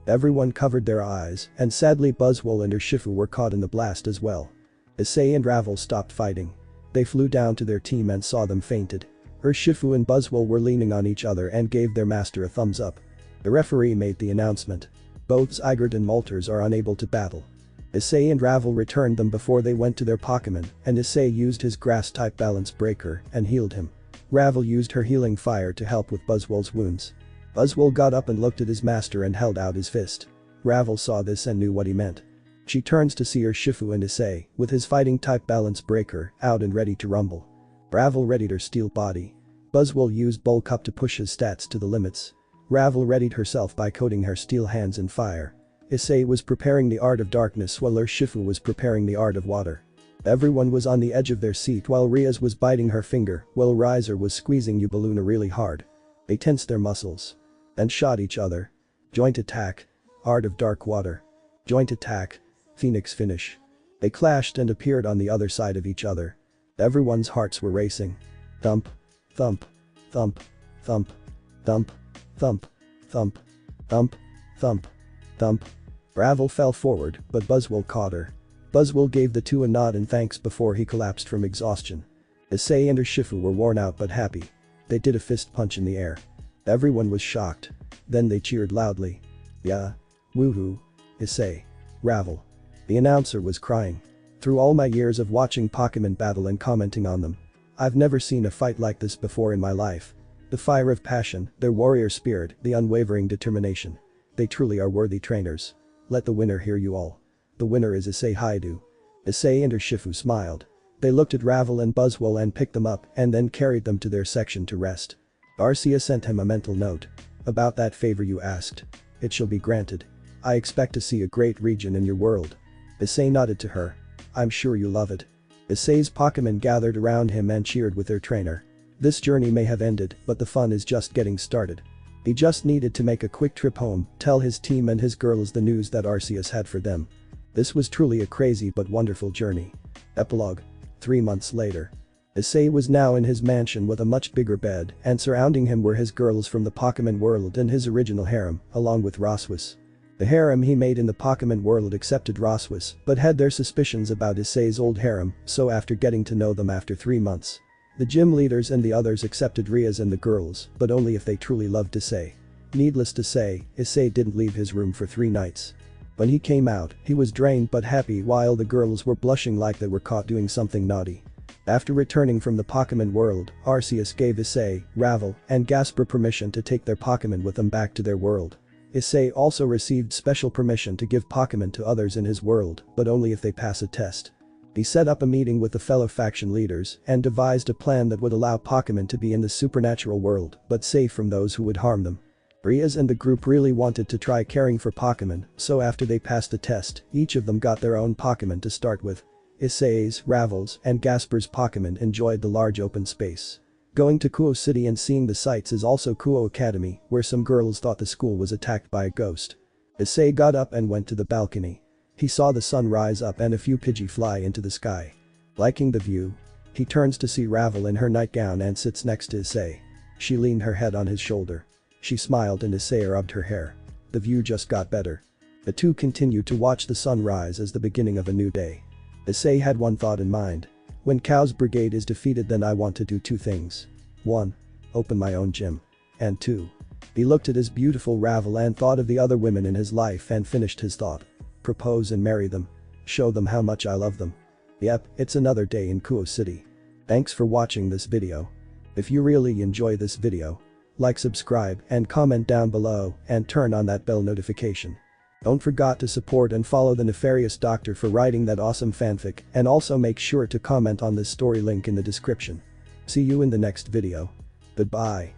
Everyone covered their eyes, and sadly Buzzwole and Urshifu were caught in the blast as well. Issei and Ravel stopped fighting. They flew down to their team and saw them fainted. Urshifu and Buzzwole were leaning on each other and gave their master a thumbs up. The referee made the announcement. Both Zygarde and Moltres are unable to battle. Issei and Ravel returned them before they went to their Pokémon, and Issei used his grass-type balance breaker and healed him. Ravel used her healing fire to help with Buzzwole's wounds. Buzzwole got up and looked at his master and held out his fist. Ravel saw this and knew what he meant. She turns to see Urshifu and Issei, with his fighting-type balance breaker, out and ready to rumble. Ravel readied her steel body. Buzzwole used Bulk Up to push his stats to the limits. Ravel readied herself by coating her steel hands in fire. Issei was preparing the Art of Darkness while Urshifu was preparing the Art of Water. Everyone was on the edge of their seat while Riaz was biting her finger while Riser was squeezing Ubeluna really hard. They tensed their muscles. And shot each other. Joint attack. Art of Dark Water. Joint attack. Phoenix finish. They clashed and appeared on the other side of each other. Everyone's hearts were racing. Thump. Thump. Thump. Thump. Thump. Thump. Thump. Thump. Thump. Thump. Ravel fell forward, but Buzzwole caught her. Buzzwole gave the two a nod and thanks before he collapsed from exhaustion. Issei and Urshifu were worn out but happy. They did a fist punch in the air. Everyone was shocked. Then they cheered loudly. Yeah. Woohoo. Issei. Ravel. The announcer was crying. Through all my years of watching Pokémon battle and commenting on them, I've never seen a fight like this before in my life. The fire of passion, their warrior spirit, the unwavering determination. They truly are worthy trainers. Let the winner hear you all. The winner is Issei Haidu. Issei and Urshifu smiled. They looked at Ravel and Buzzwole and picked them up and then carried them to their section to rest. Arceus sent him a mental note. About that favor you asked. It shall be granted. I expect to see a great region in your world. Issei nodded to her. I'm sure you love it. Issei's Pokémon gathered around him and cheered with their trainer. This journey may have ended, but the fun is just getting started. He just needed to make a quick trip home, tell his team and his girls the news that Arceus had for them. This was truly a crazy but wonderful journey. Epilogue. 3 months later. Issei was now in his mansion with a much bigger bed, and surrounding him were his girls from the Pokémon world and his original harem, along with Roswis. The harem he made in the Pokémon world accepted Roswis, but had their suspicions about Issei's old harem, so after getting to know them after 3 months. The gym leaders and the others accepted Riaz and the girls, but only if they truly loved Issei. Needless to say, Issei didn't leave his room for 3 nights. When he came out, he was drained but happy while the girls were blushing like they were caught doing something naughty. After returning from the Pokémon world, Arceus gave Issei, Ravel, and Gasper permission to take their Pokémon with them back to their world. Issei also received special permission to give Pokémon to others in his world, but only if they pass a test. He set up a meeting with the fellow faction leaders and devised a plan that would allow Pokémon to be in the supernatural world, but safe from those who would harm them. Riaz and the group really wanted to try caring for Pokémon, so after they passed the test, each of them got their own Pokémon to start with. Issei's, Ravel's, and Gasper's Pokémon enjoyed the large open space. Going to Kuo City and seeing the sights is also Kuo Academy, where some girls thought the school was attacked by a ghost. Issei got up and went to the balcony. He saw the sun rise up and a few Pidgey fly into the sky. Liking the view? He turns to see Ravel in her nightgown and sits next to Issei. She leaned her head on his shoulder. She smiled and Issei rubbed her hair. The view just got better. The two continued to watch the sun rise as the beginning of a new day. Issei had one thought in mind. When Chaos Brigade is defeated, then I want to do two things. 1. Open my own gym. And 2. He looked at his beautiful Ravel and thought of the other women in his life and finished his thought. Propose and marry them. Show them how much I love them. Yep, it's another day in Kuo City. Thanks for watching this video. If you really enjoy this video, like, subscribe and comment down below and turn on that bell notification. Don't forget to support and follow the Nefarious Doctor for writing that awesome fanfic, and also make sure to comment on this story, link in the description. See you in the next video. Goodbye.